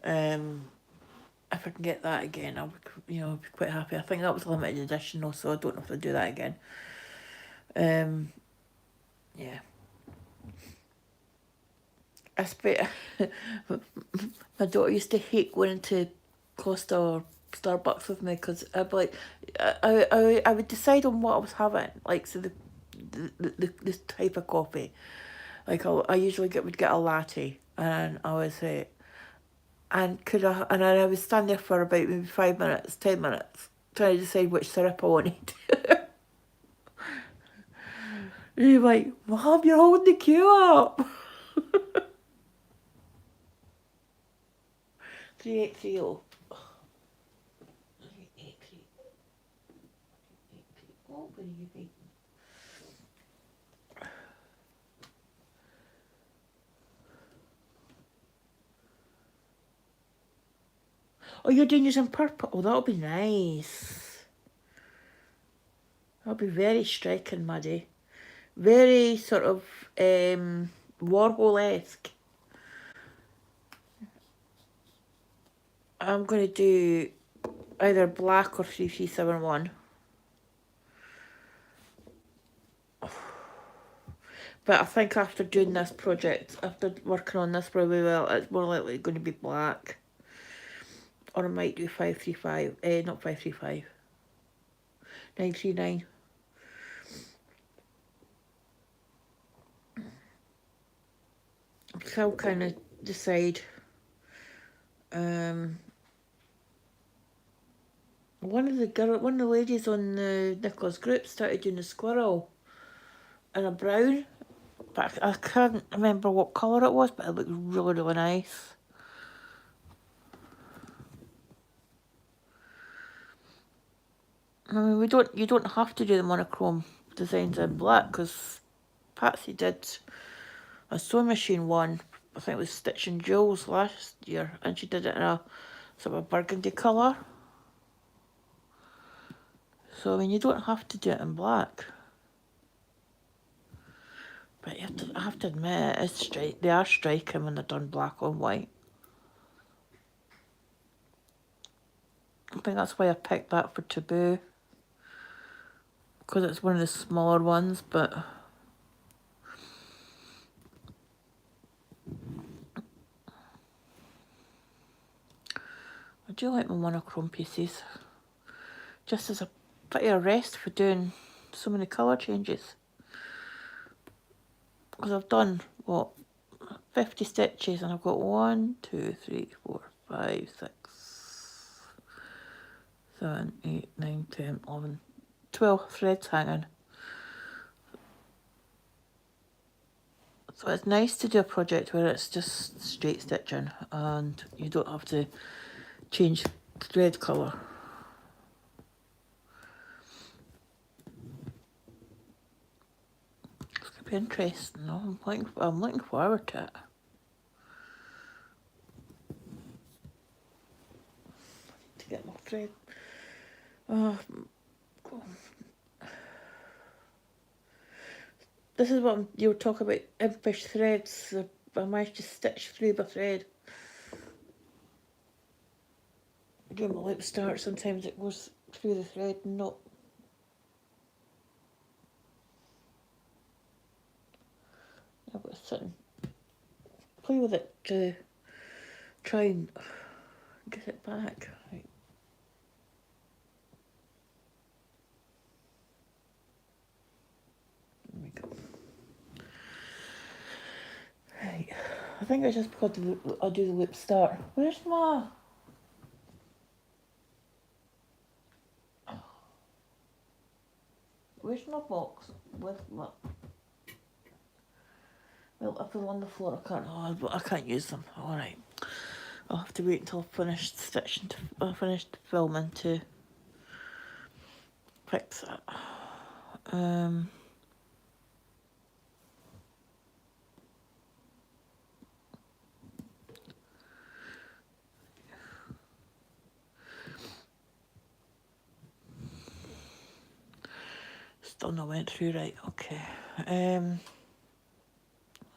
If I can get that again, I'll be quite happy. I think that was a limited edition though, so I don't know if I'll do that again. Yeah. My daughter used to hate going into Costa or Starbucks with me because I'd be like, I would decide on what I was having, like, so the type of coffee. Like, I usually would get a latte, and I would say, and I would stand there for about maybe 5 minutes, 10 minutes, trying to decide which syrup I wanted. And you're like, Mom, you're holding the queue up. 3830. What were you thinking? Oh, you're doing yours in purple. Oh, that'll be nice. That'll be very striking, Maddie. Very sort of Warhol-esque. I'm going to do either black or 3371. But I think after doing this project, after working on this really well, it's more likely going to be black. Or I might do 535, not 535, 939. So I'll kind of decide. One of the ladies on the Nicholas group started doing a squirrel in a brown, but I can't remember what colour it was, but it looked really, really nice. I mean, you don't have to do the monochrome designs in black, because Patsy did a sewing machine one, I think it was Stitch and Jewels last year, and she did it in a sort of burgundy colour. So, I mean, you don't have to do it in black. But I have to admit, they are striking when they're done black on white. I think that's why I picked that for Taboo. Because it's one of the smaller ones, but... I do like my monochrome pieces. Just as a bit of a rest for doing so many colour changes. Because I've done, what, 50 stitches, and I've got 1, 2, 3, 4, 5, 6, 7, 8, 9, 10, 11, 12 threads hanging. So it's nice to do a project where it's just straight stitching and you don't have to change thread colour. It's going to be interesting. No, I'm looking forward to it. To get my thread. This is what you were talking about, impish threads. I managed to stitch through my thread. Doing my loop start, sometimes it goes through the thread and not. I've got to sit and play with it to try and get it back. Right. There we go. Right. I think I just got to I'll do the loop start. Where's my... Where's my box with my... Well, if they're on the floor, I can't use them. Alright. I'll have to wait until I've finished stitching, finished filming to fix that. Still not went through right, okay.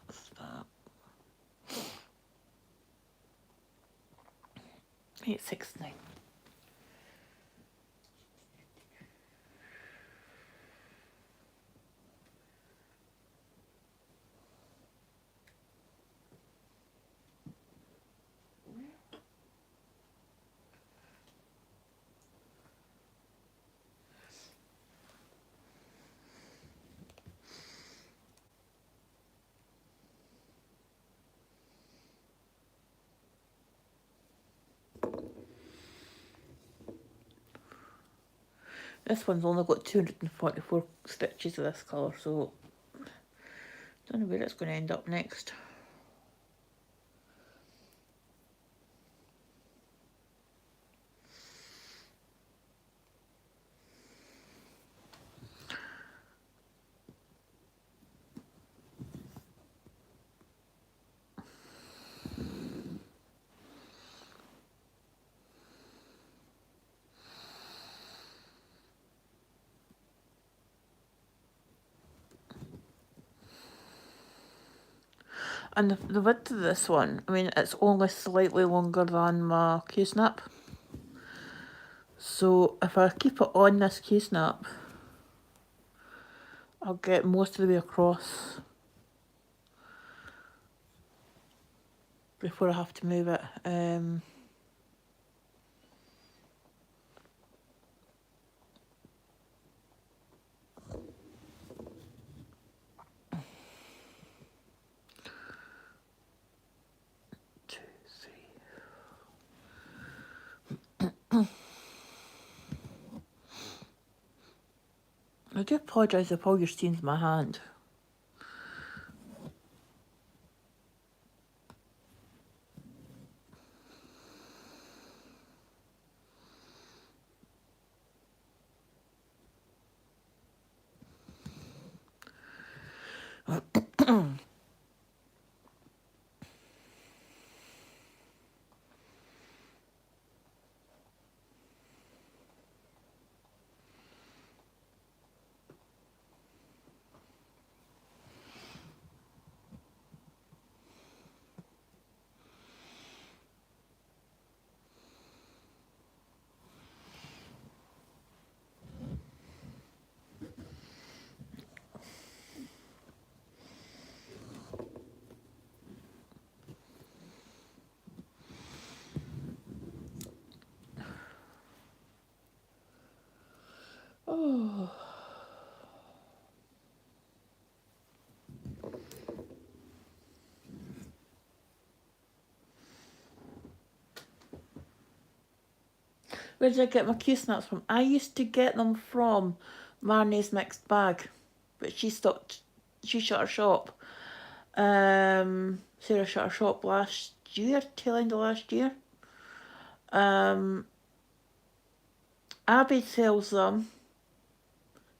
What's that? 869. This one's only got 244 stitches of this colour, so I don't know where it's going to end up next. And the width of this one, I mean, it's only slightly longer than my Q-snap. So if I keep it on this Q-snap, I'll get most of the way across before I have to move it. 2, 3. I do apologise if all you're seeing is my hand. Oh. Where did I get my Q-snaps from? I used to get them from Marnie's Mixed Bag, but she shut her shop. Sarah shut her shop last year, tail end of last year. Abby sells them.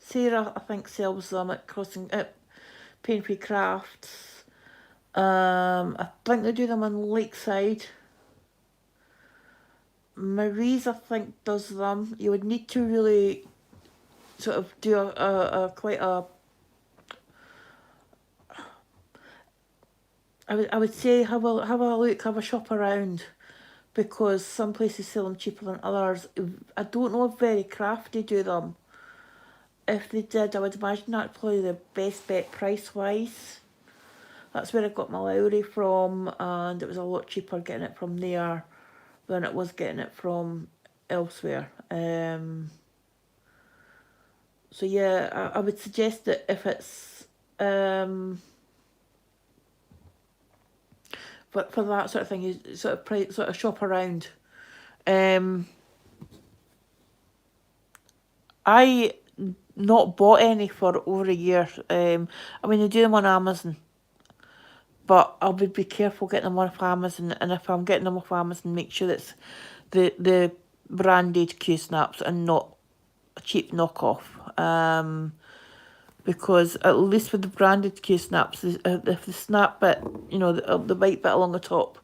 Sarah, I think, sells them at Painfree Crafts. I think they do them on Lakeside. Marie's, I think, does them. You would need to really sort of do I would say have a look, have a shop around, because some places sell them cheaper than others. I don't know if Very Crafty do them. If they did, I would imagine that's probably the best bet price-wise. That's where I got my Lowry from, and it was a lot cheaper getting it from there than it was getting it from elsewhere. So yeah, I would suggest that if it's for that sort of thing, you sort of shop around. I not bought any for over a year. I mean, they do them on Amazon, but I would be careful getting them off Amazon. And if I'm getting them off Amazon, make sure it's the branded Q-snaps and not a cheap knockoff. Because at least with the branded Q-snaps, if the snap bit, you know, the white bit along the top,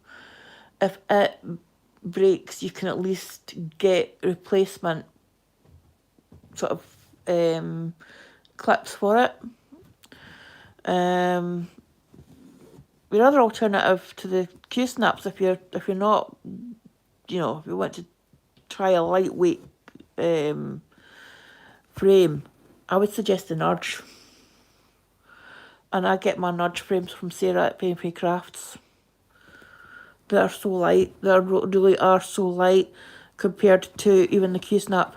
if it breaks, you can at least get replacement sort of clips for it. Your other alternative to the Q-snaps, if you're not, you know, if you want to try a lightweight frame, I would suggest the Nudge. And I get my Nudge frames from Sarah at Painfree Crafts. They are so light. They really are so light compared to even the Q-snap.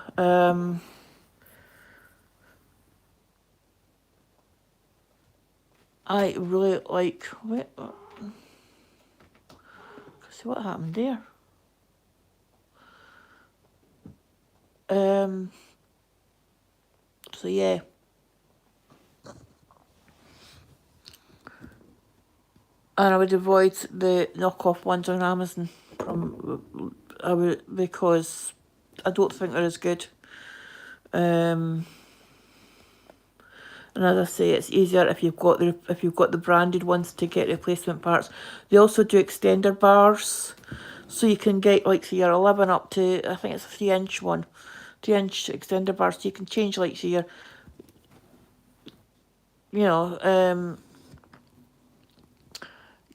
I really like... Wait, see what happened there. So yeah. And I would avoid the knockoff ones on Amazon because I don't think they're as good. And as I say, it's easier if you've got the branded ones to get replacement parts. They also do extender bars, so you can get like say your 11 up to, I think it's a 3-inch one, 3-inch extender bars. So you can change like say your,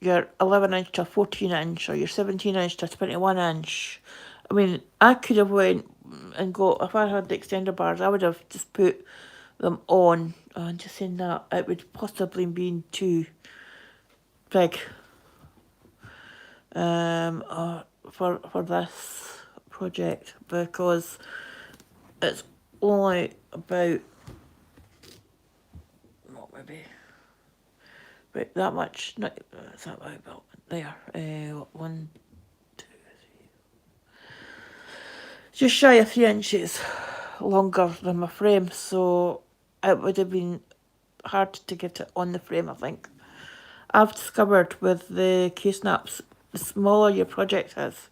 your 11 inch to a 14 inch or your 17 inch to a 21 inch. I mean, I could have went and got, if I had the extender bars, I would have just put them on. And just saying that, it would possibly been too big for this project, because it's only about, what maybe, right, that much, not, is that right, about there, 1, 2, 3, just shy of 3 inches longer than my frame, so it would have been hard to get it on the frame, I think. I've discovered with the Q-snaps, the smaller your project is,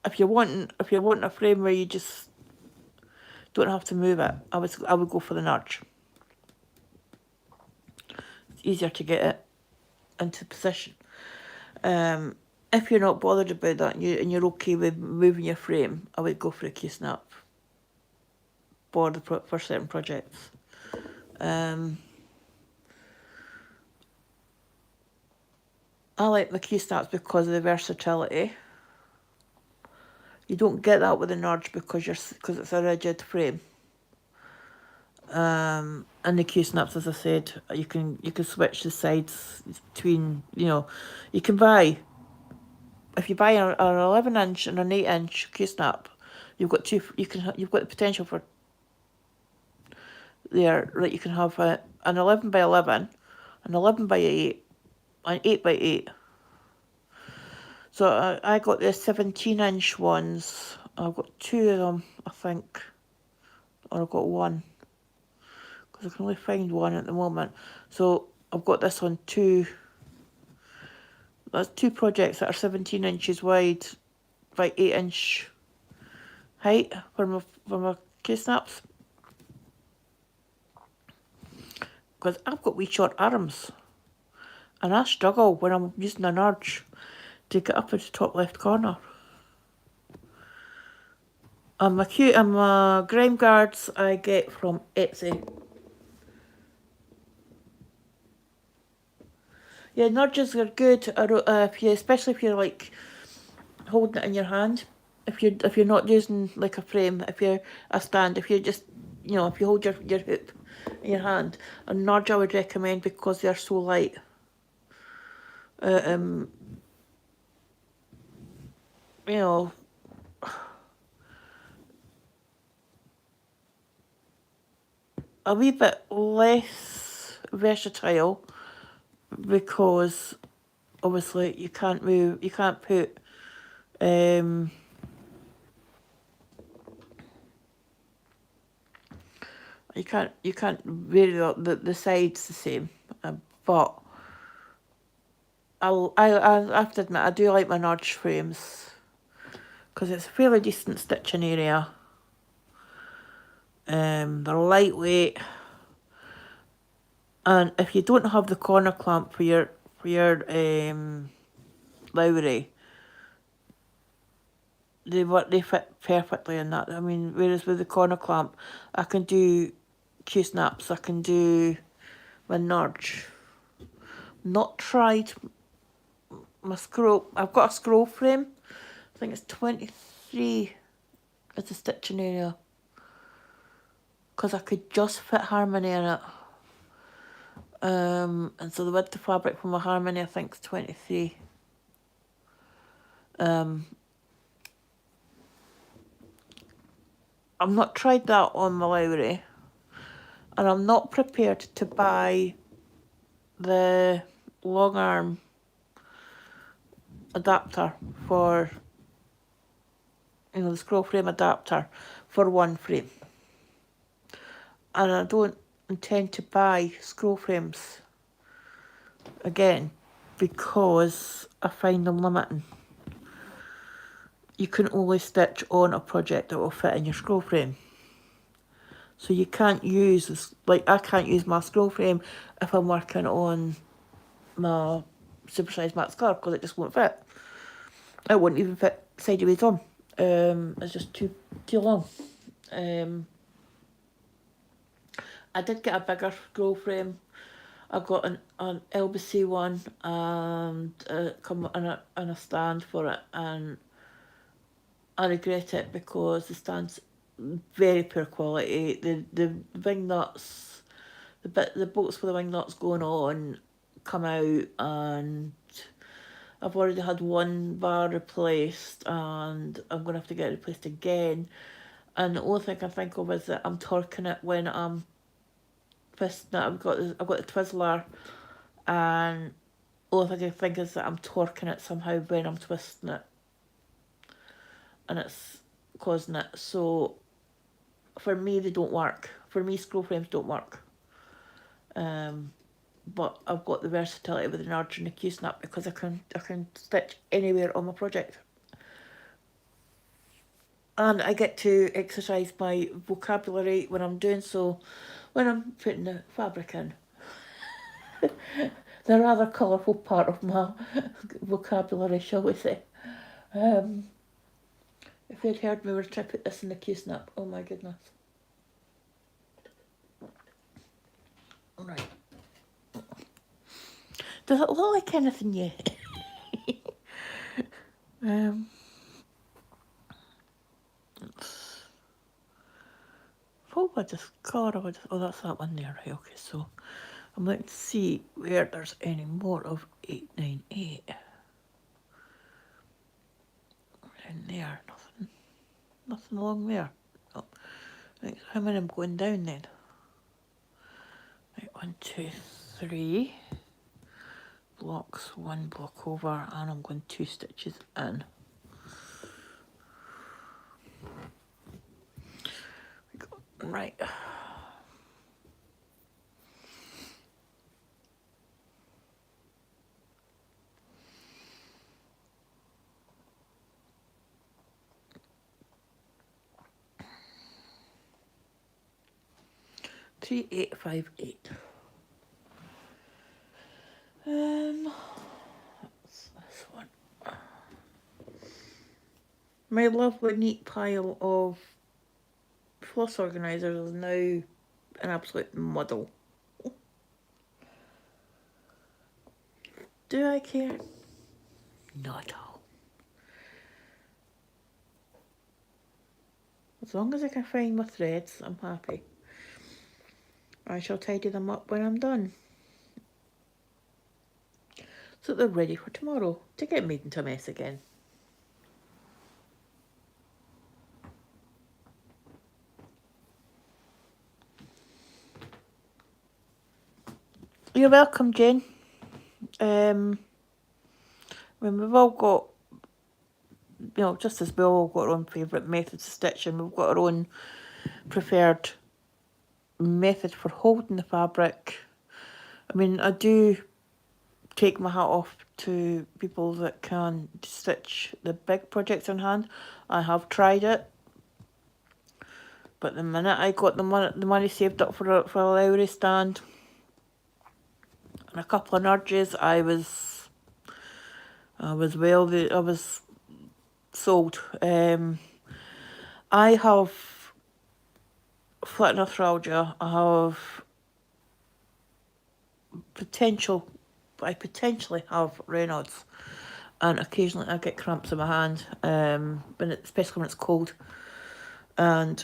if you're wanting a frame where you just don't have to move it, I would go for the nudge. It's easier to get it into position. If you're not bothered about that and you're okay with moving your frame, I would go for a Q-snap for certain projects. I like the Q-snaps because of the versatility. You don't get that with the nudge because it's a rigid frame. And the Q-snaps, as I said, you can switch the sides between, you can buy, if you buy an 11 inch and an 8 inch Q-snap, you've got you've got the potential for there, like you can have an 11 by 11, an 11 by 8, an 8 by 8. So I got the 17 inch ones. I've got 2 of them, I think, or I've got 1, because I can only find 1 at the moment. So I've got this one 2. That's 2 projects that are 17 inches wide by 8 inch height for my Q-snaps. Because I've got wee short arms, and I struggle when I'm using an urge to get up into the top left corner. And my grime guards I get from Etsy. Yeah, nudges are good, especially if you're like holding it in your hand. If you're not using like a frame, if you're a stand, if you're just, if you hold your hoop in your hand, a nudge I would recommend because they're so light. A wee bit less versatile because obviously you can't put you can't vary the sides the same, but I have to admit I do like my nudge frames because it's a fairly decent stitching area. They're lightweight, and if you don't have the corner clamp for your Lowry, they fit perfectly in that. I mean, whereas with the corner clamp, I can do Q-snaps, I can do my nudge. Not tried my scroll. I've got a scroll frame. I think it's 23 as the stitching area, because I could just fit harmony in it. And so the width of fabric for my harmony I think is 23. I've not tried that on my Lowry, and I'm not prepared to buy the long arm adapter for, the scroll frame adapter for one frame. And I don't intend to buy scroll frames again because I find them limiting. You can only stitch on a project that will fit in your scroll frame. So you can't use this, like I can't use my scroll frame if I'm working on my supersized mat scarf because it just won't fit. It wouldn't even fit sideways on. It's just too long. I did get a bigger scroll frame. I got an LBC one and come on a stand for it, and I regret it because the stand's very poor quality. The wing nuts, the bolts for the wing nuts going on come out, and I've already had one bar replaced, and I'm gonna have to get it replaced again. And the only thing I can think of is that I'm torquing it when I'm twisting it. I've got the Twizzler, and all I can think is that I'm torquing it somehow when I'm twisting it, and it's causing it. So for me, they don't work. For me, scroll frames don't work. But I've got the versatility with the Nudge and the Q-snap because I can stitch anywhere on my project. And I get to exercise my vocabulary when I'm doing so, when I'm putting the fabric in. The rather colourful part of my vocabulary, shall we say. If you'd heard me, we were trying to put this in the Q-snap. Oh my goodness. Right. Does it look like anything yet? Probably just colour. Oh, that's that one there. Right, okay, so I'm looking to see where there's any more of 898. In there, nothing along there. Oh, right, so how many I'm going down then? Right, 1, 2, 3 blocks, 1 block over, and I'm going 2 stitches in. Right. Three, 8, 5, 8. That's this one. My lovely neat pile of floss organisers is now an absolute muddle. Do I care? Not at all. As long as I can find my threads, I'm happy. I shall tidy them up when I'm done, so they're ready for tomorrow to get made into a mess again. You're welcome, Jane. When we've all got, just as we've all got our own favourite methods of stitching, we've got our own preferred method for holding the fabric. I mean, I do take my hat off to people that can stitch the big projects in hand. I have tried it, but the minute I got the money saved up for a Lowry stand and a couple of nudges, I was sold. I have flat arthralgia. I have I potentially have Raynaud's, and occasionally I get cramps in my hand, especially when it's cold. And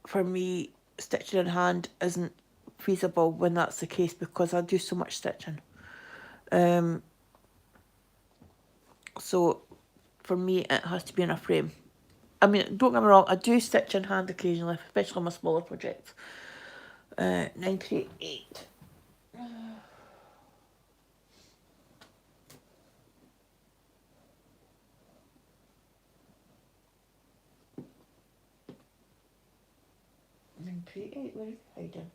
for me, stitching in hand isn't feasible when that's the case because I do so much stitching. So for me, it has to be in a frame. I mean, don't get me wrong, I do stitch in hand occasionally, especially on my smaller projects. 938. Where is it hiding?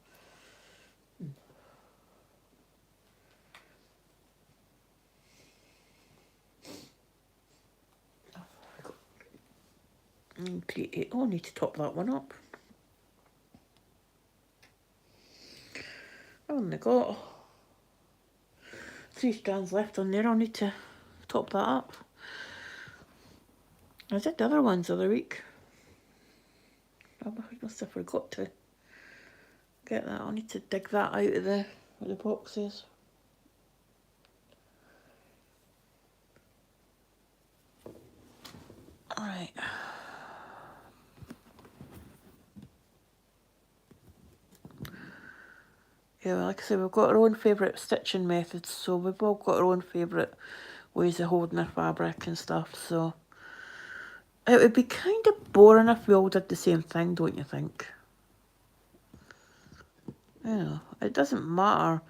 938. Oh, I need to top that one up. I've only got 3 strands left on there. I'll need to top that up. I did the other ones the other week. I must have forgot to get that. I'll need to dig that out of the what the box says. Alright. Yeah, like I said, we've got our own favourite stitching methods, so we've all got our own favourite ways of holding our fabric and stuff, so it would be kind of boring if we all did the same thing, don't you think? You know, it doesn't matter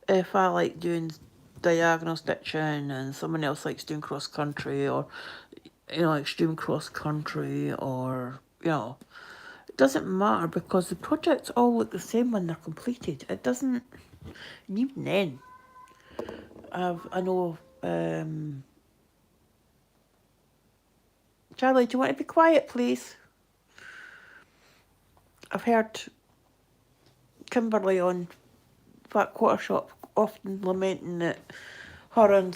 if I like doing diagonal stitching and someone else likes doing cross country, or, you know, extreme cross country, or, you know, it doesn't matter because the projects all look the same when they're completed. It doesn't, even then, I know, Charlie, do you want to be quiet, please? I've heard Kimberly on Fat Quarter Shop often lamenting that her and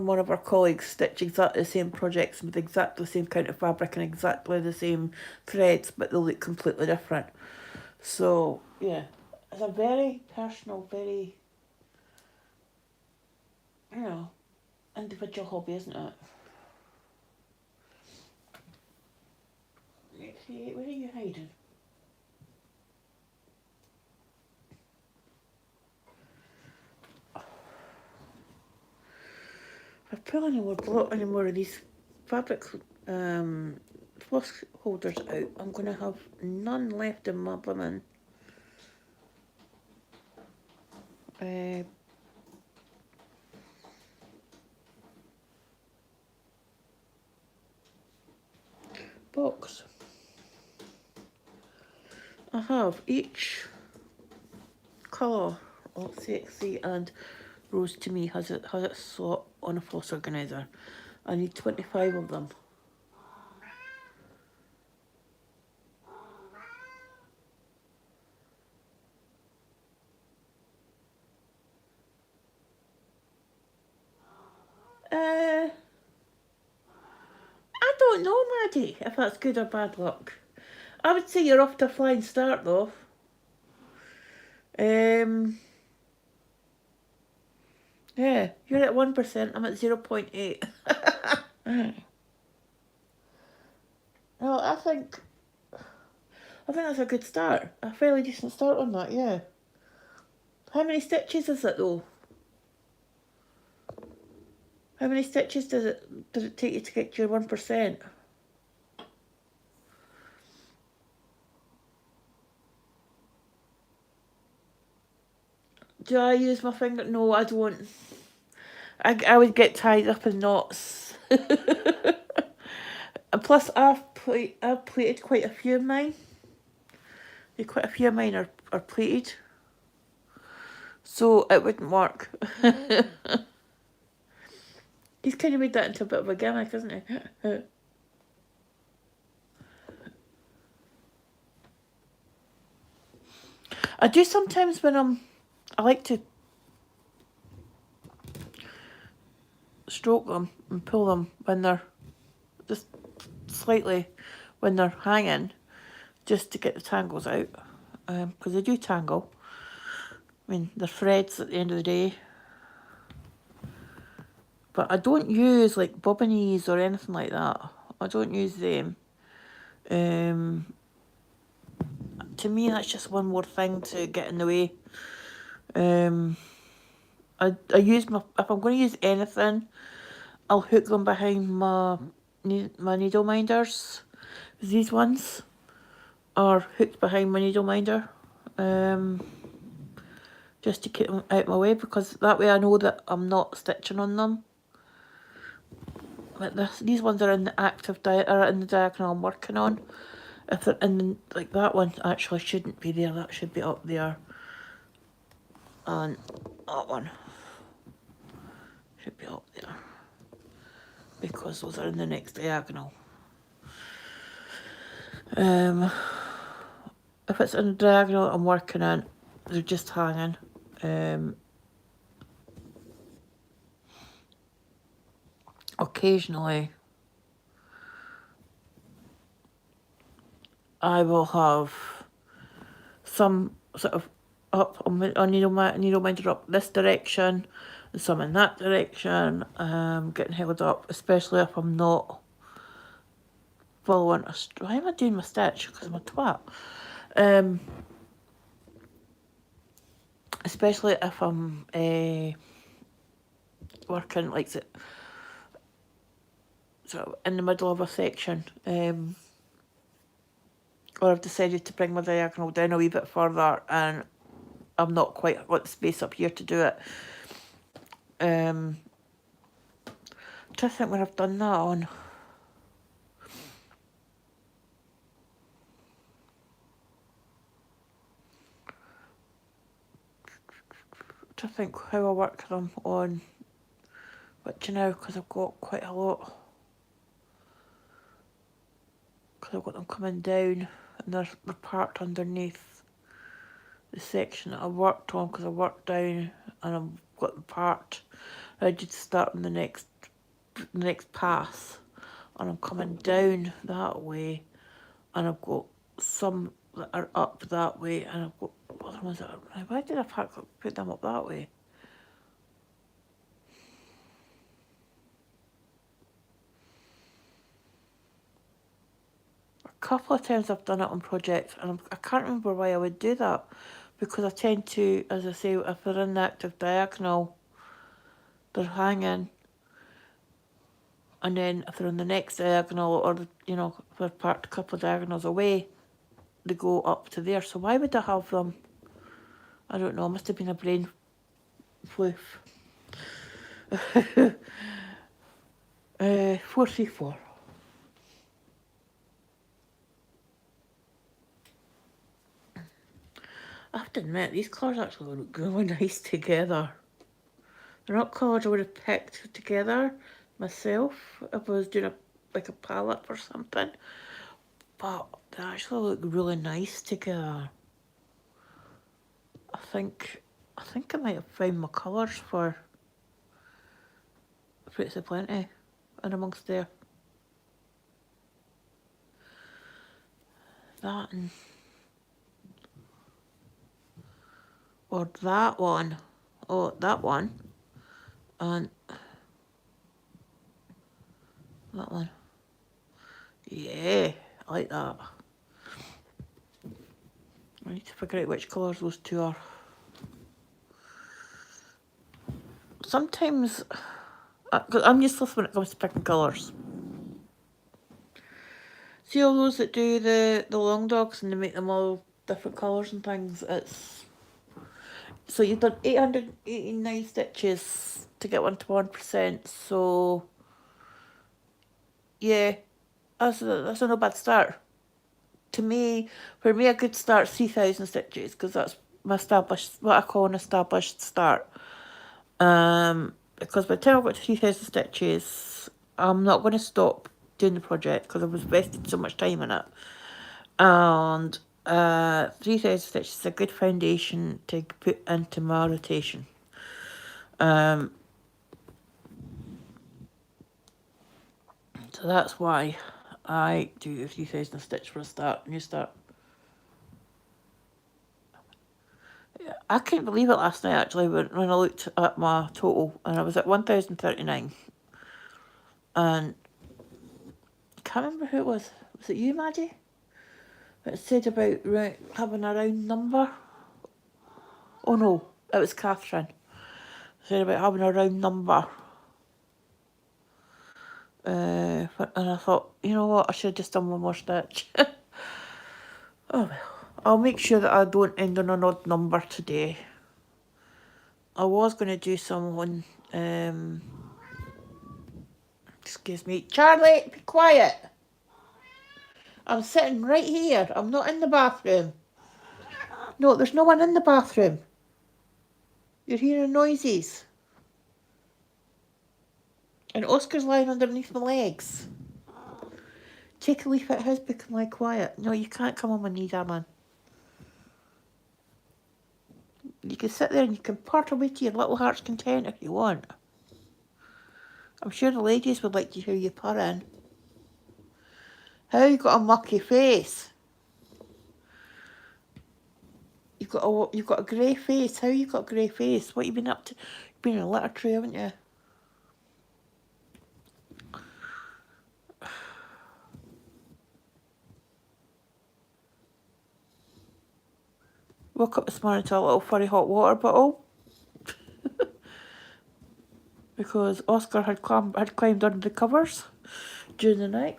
one of her colleagues stitch exactly the same projects with exactly the same kind of fabric and exactly the same threads, but they look completely different. So yeah, it's a very personal, very, you know, individual hobby, isn't it? Where are you hiding? If I pull any more of these fabric floss holders out, I'm going to have none left in my blooming box. I have each colour of Sexy and Rose to Me has its slot on a floss organiser. I need 25 of them. I don't know, Maddie, if that's good or bad luck. I would say you're off to a flying start, though. Yeah, you're at 1%, I'm at 0.8. Well, I think that's a good start. A fairly decent start on that, yeah. How many stitches is it, though? How many stitches does it take you to get to your 1%? Do I use my finger? No, I don't. I would get tied up in knots. And plus, I've pleated quite a few of mine. Quite a few of mine are pleated. So it wouldn't work. He's kind of made that into a bit of a gimmick, hasn't he? I do sometimes when I like to stroke them and pull them when they're just slightly when they're hanging, just to get the tangles out, because they do tangle. I mean, they're threads at the end of the day. But I don't use like bobbinies or anything like that. I don't use them. To me, that's just one more thing to get in the way. I use if I'm going to use anything, I'll hook them behind my needle minders. These ones are hooked behind my needle minder, just to keep them out of my way, because that way I know that I'm not stitching on them. Like these ones are in the in the diagonal I'm working on. If they're in, like that one actually shouldn't be there, that should be up there. And that one should be up there, because those are in the next diagonal. If it's in the diagonal I'm working on, they're just hanging. Occasionally I will have some sort of up on needle minder up this direction, and some in that direction. Getting held up, especially if I'm not following a why am I doing my stitch? Because I'm a twat. Especially if I'm working like sort of in the middle of a section, or I've decided to bring my diagonal down a wee bit further and I'm not quite got the space up here to do it. Trying to think when I've done that on. To think how I work them on, but you know, because I've got quite a lot, because I've got them coming down and they're parked underneath the section that I worked on, because I worked down and I've got them parked ready to start on the next pass, and I'm coming down that way, and I've got some that are up that way, and I've got other ones that are, why did I put them up that way? A couple of times I've done it on projects, and I can't remember why I would do that, because I tend to, as I say, if they're in the active diagonal, they're hanging, and then if they're in the next diagonal, or you know, if they're parked a couple of diagonals away, they go up to there. So why would I have them? I don't know, it must have been a brain floof. 434. I have to admit, these colours actually look really nice together. They're not colours I would have picked together myself if I was doing like a palette or something, but they actually look really nice together. I think I might have found my colours for Fruits of Plenty in amongst there. That and or that one. Oh, that one. And that one. Yeah, I like that. I need to figure out which colours those two are. Sometimes, because I'm useless when it comes to picking colours. See all those that do the long dogs and they make them all different colours and things, it's... So you've done 889 stitches to get 1 to 1%, so... Yeah, that's a no bad start. For me, a good start is 3,000 stitches, because that's my established, what I call an established start. Because by the time I've got to 3,000 stitches, I'm not going to stop doing the project, because I've invested so much time in it. And 3,000 stitches is a good foundation to put into my rotation. So that's why I do a 3,000 stitch for a new start. I couldn't believe it last night actually when I looked at my total, and I was at 1,039. And I can't remember who it was. Was it you, Maddie? It said about having a round number. Oh no, it was Catherine. It said about having a round number. And I thought, you know what, I should have just done one more stitch. Oh well, I'll make sure that I don't end on an odd number today. I was going to do someone, excuse me, Charlie, be quiet. I'm sitting right here, I'm not in the bathroom. No, there's no one in the bathroom. You're hearing noises. And Oscar's lying underneath my legs. Take a leaf out of his book and lie quiet. No, you can't come on my knee, darling. You can sit there and you can part away to your little heart's content if you want. I'm sure the ladies would like to hear you purring. How you got a mucky face? You've got a grey face. How you got a grey face? What you been up to? You've been in a litter tray, haven't you? Woke up this morning to a little furry hot water bottle because Oscar had climbed under the covers during the night.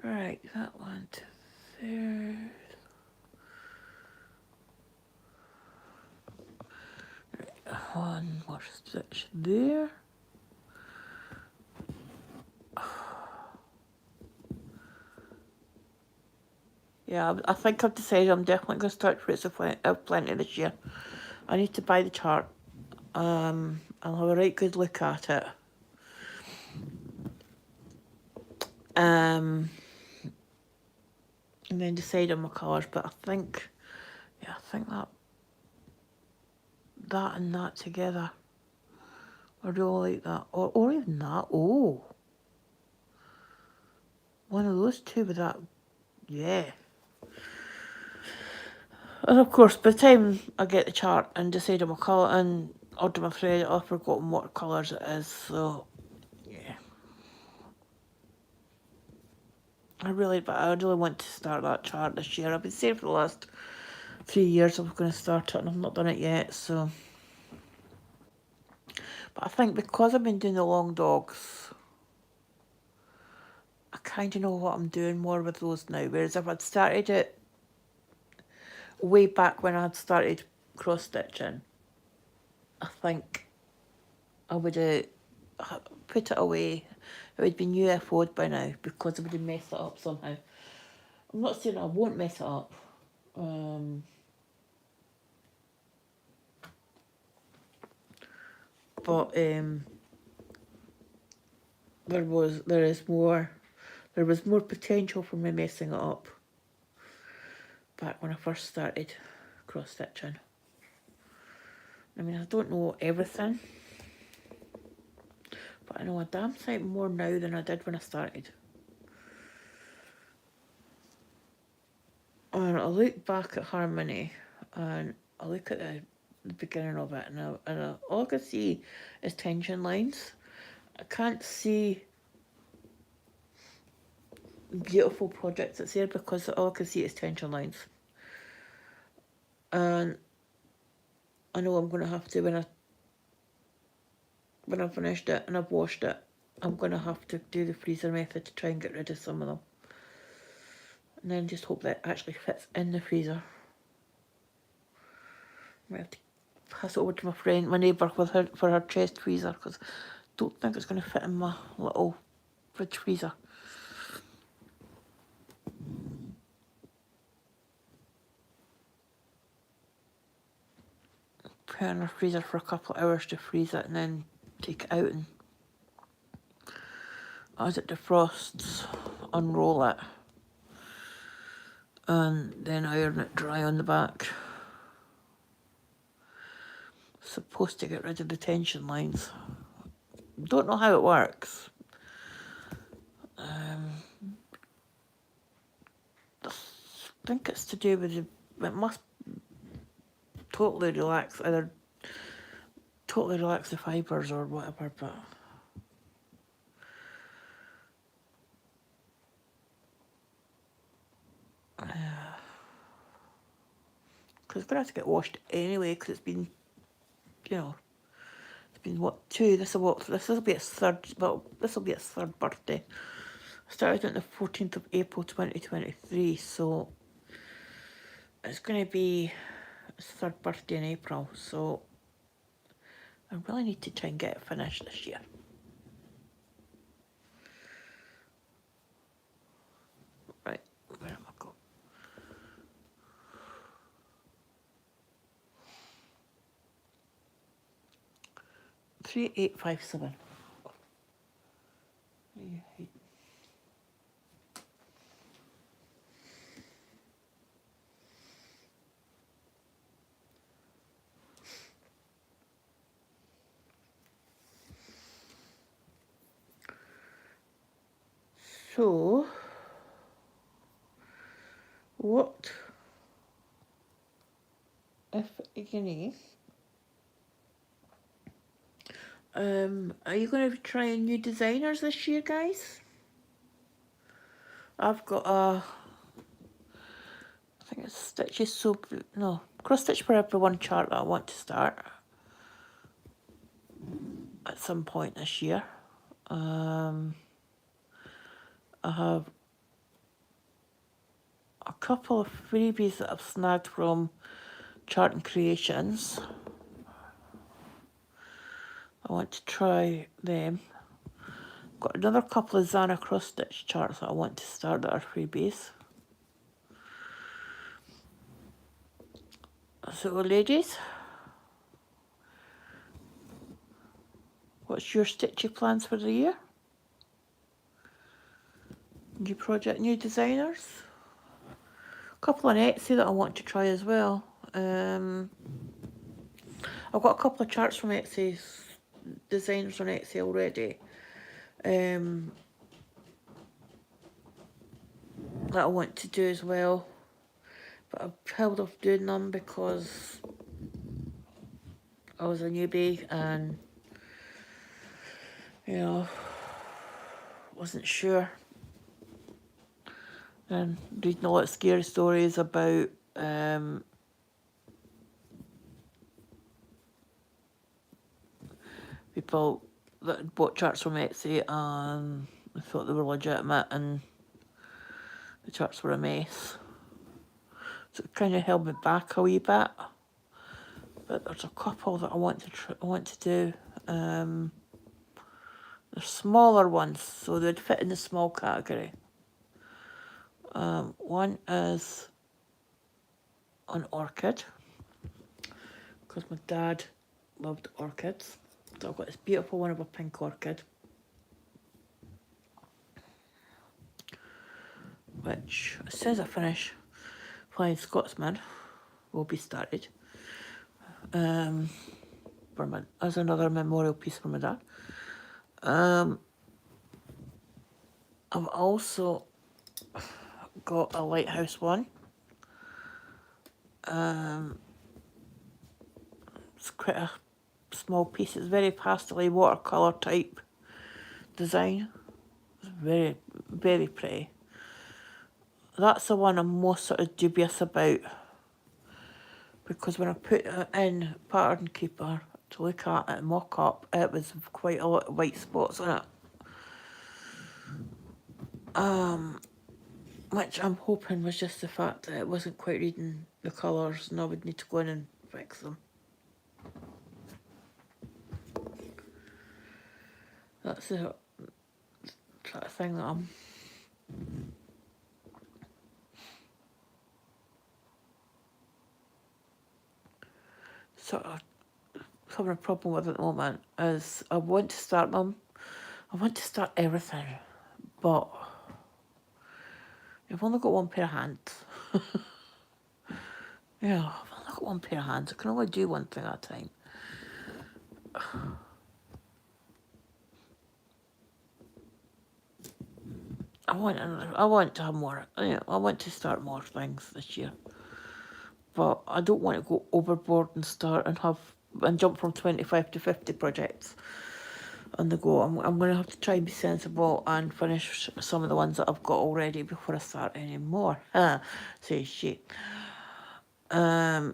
Right, that one to there. One more stitch there. Yeah, I think I've decided I'm definitely going to start Fruits of Plenty this year. I need to buy the chart. I'll have a right good look at it. And then decide on my colours. But I think, yeah, I think that and that together. I really like that. Or even that. Oh. One of those two with that. Yeah. And of course, by the time I get the chart and decide on my colour and order my thread, I've forgotten what colours it is. So, yeah. I really want to start that chart this year. I've been saying for the last 3 years I was going to start it and I've not done it yet, so. But I think because I've been doing the long dogs, I kind of know what I'm doing more with those now. Whereas if I'd started it way back when I had started cross stitching, I think I would have put it away. It would have been UFO'd by now because I would have messed it up somehow. I'm not saying I won't mess it up. But there was more potential for me messing it up back when I first started cross stitching. I mean, I don't know everything, but I know a damn sight more now than I did when I started. And I look back at Harmony and I look at the beginning of it and all I can see is tension lines. I can't see beautiful projects that's there because all I can see is tension lines. And I know I'm going to have to, when I've finished it and I've washed it, I'm going to have to do the freezer method to try and get rid of some of them. And then just hope that it actually fits in the freezer. I might have to pass it over to my neighbour for her chest freezer because I don't think it's going to fit in my little fridge freezer. Put it in the freezer for a couple of hours to freeze it and then take it out and as it defrosts, unroll it and then iron it dry on the back. Supposed to get rid of the tension lines. Don't know how it works. I think it's to do with it must totally relax the fibres or whatever, but because it's going to have to get washed anyway because it's been, it's been what, this will be its third birthday. I started on the 14th of April 2023, so it's going to be its third birthday in April, so I really need to try and get it finished this year. Right, where am I going? 3857. So, what if you are you going to be trying new designers this year, guys? I've got a, I think it's Cross Stitch for Everyone chart that I want to start at some point this year. I have a couple of freebies that I've snagged from Chart and Creations. I want to try them. Got another couple of Zana cross stitch charts that I want to start that are freebies. So ladies, what's your stitchy plans for the year? New project, new designers? A couple on Etsy that I want to try as well. I've got a couple of charts from Etsy, designers on Etsy already. That I want to do as well. But I've held off doing them because I was a newbie and, you know, wasn't sure. And reading a lot of scary stories about people that had bought charts from Etsy and thought they were legitimate and the charts were a mess. So it kind of held me back a wee bit. But there's a couple that I want to do. They're smaller ones, so they'd fit in the small category. One is an orchid, because my dad loved orchids. So I've got this beautiful one of a pink orchid, which as soon as I finish Flying Scotsman will be started. As another memorial piece for my dad. I've also got a lighthouse one. It's quite a small piece. It's very pastel watercolour type design. It's very, very pretty. That's the one I'm most sort of dubious about, because when I put it in Pattern Keeper to look at it and mock up, it was quite a lot of white spots on it. Which I'm hoping was just the fact that it wasn't quite reading the colours and I would need to go in and fix them. That's the sort of thing that I'm sort of having a problem with at the moment. Is I want to start them. I want to start everything, but I've only got one pair of hands. Yeah, I've only got one pair of hands. I can only do one thing at a time. I want to have more. You know, I want to start more things this year, but I don't want to go overboard and start and jump from 25 to 50 projects on the go. I'm going to have to try and be sensible and finish some of the ones that I've got already before I start any more. Say shit. Because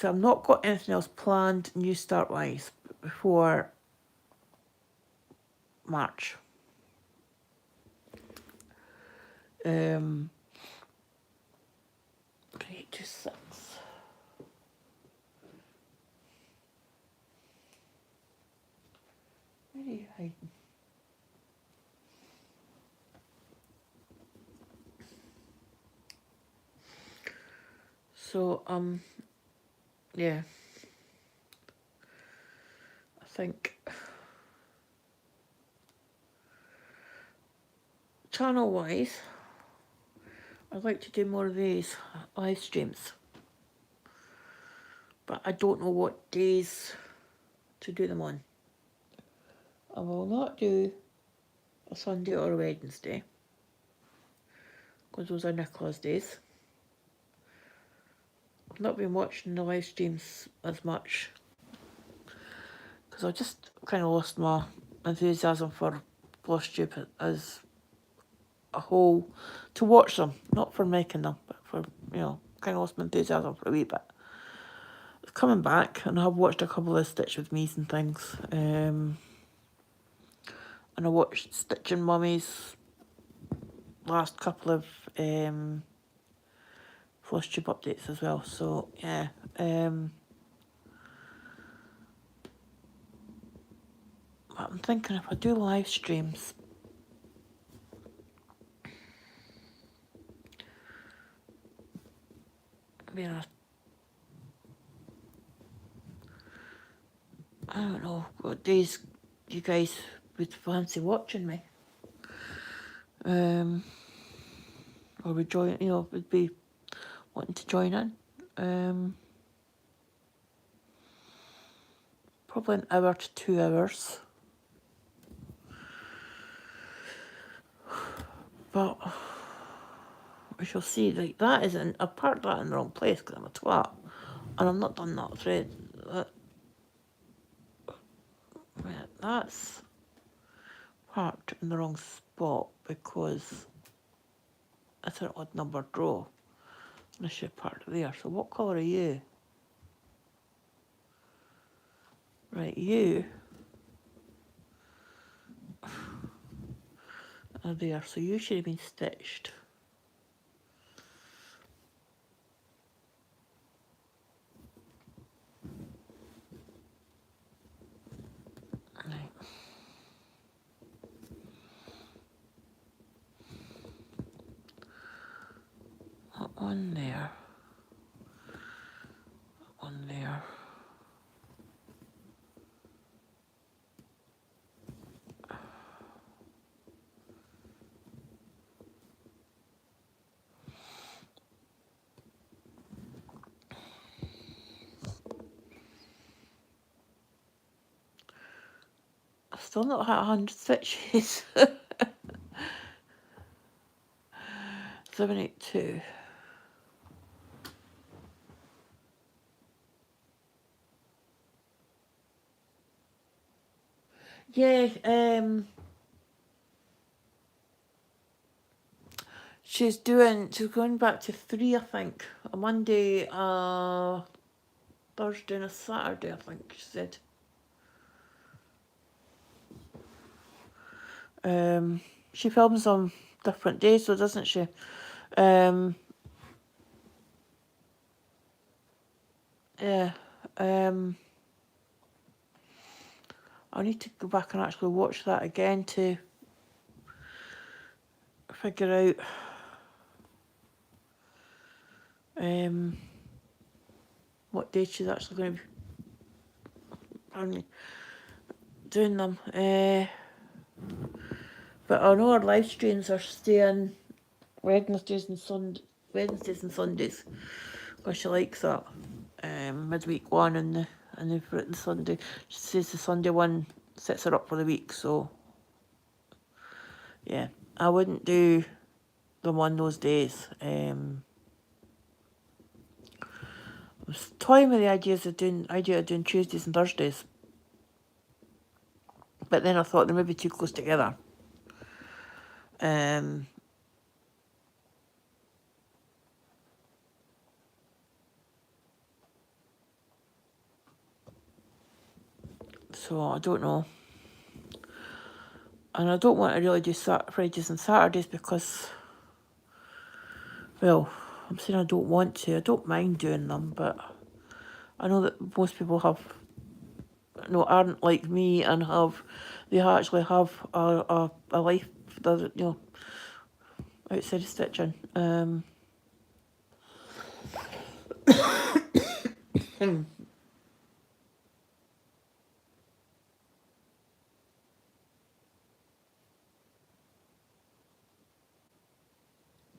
I've not got anything else planned new start wise before March. 8 to 6. Where are you hiding? So, yeah. I think channel-wise, I'd like to do more of these live streams. But I don't know what days to do them on. I will not do a Sunday or a Wednesday. because those are Nicola's days. I've not been watching the live streams as much because I just kind of lost my enthusiasm for FlossTube as a whole to watch them, not for making them, but for, you know, kind of lost my enthusiasm for a wee bit. It's coming back, and I've watched a couple of Stitch with Me's and things, and I watched Stitch and Mummy's last couple of FlossTube updates as well, so yeah. I'm thinking if I do live streams, I don't know what days you guys would fancy watching me. Or would join, you know, would be wanting to join in. Probably an hour to 2 hours. But we shall see. Like, that isn't, I parked that in the wrong place because I'm a twat. And I've not done that thread. That's parked in the wrong spot because it's an odd number draw. And I should have parked it there. So what colour are you? Right, you are there. So you should have been stitched. Right. One there. One there. I've still not had 100 stitches. 782. Yeah, she's going back to 3, I think. A Monday, Thursday and a Saturday, I think she said. She films on different days, so doesn't she? Yeah. I need to go back and actually watch that again to figure out what day she's actually going to be doing them. But I know our live streams are staying Wednesdays and Sundays, because she likes that. Midweek one and the Sunday. She says the Sunday one sets her up for the week, so yeah. I wouldn't do them on those days. I was toying with the idea of doing Tuesdays and Thursdays. But then I thought they may be too close together. So I don't know. And I don't want to really do Fridays and Saturdays because, well, I'm saying I don't want to. I don't mind doing them, but I know that most people aren't like me and they actually have a life that, outside of stitching.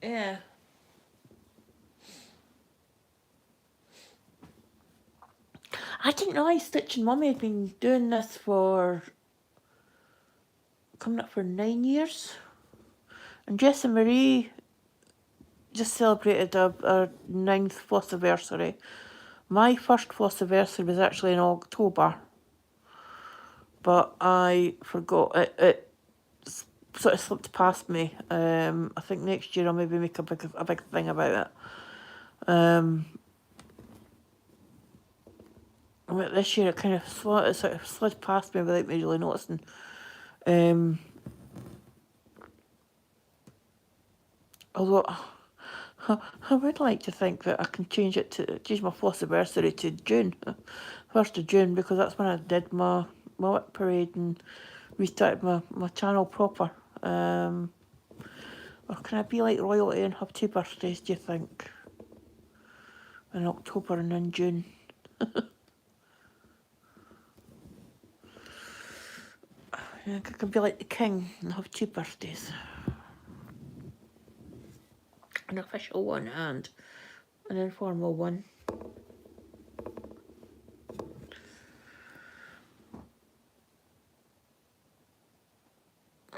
Yeah. I didn't realise Stitch and Mummy had been doing this for coming up for 9 years. And Jess and Marie just celebrated our 9th flossiversary. My first flossiversary was actually in October, but I forgot it sort of slipped past me. I think next year I'll maybe make a big thing about it. But this year it kind of sort of slid past me without me really noticing. Although I would like to think that I can change my flossiversary to June, 1st of June, because that's when I did my WIC parade and restarted my channel proper. Or can I be like royalty and have 2 birthdays, do you think? In October and in June. I can be like the king and have 2 birthdays. An official one and an informal one.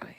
Right.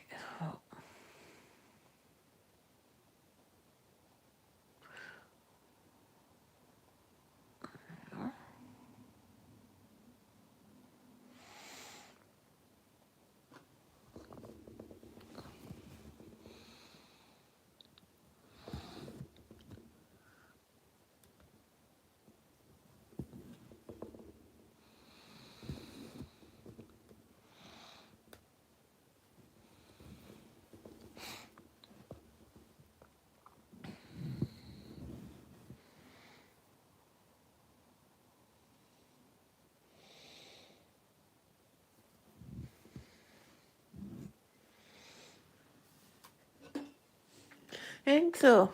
I think so.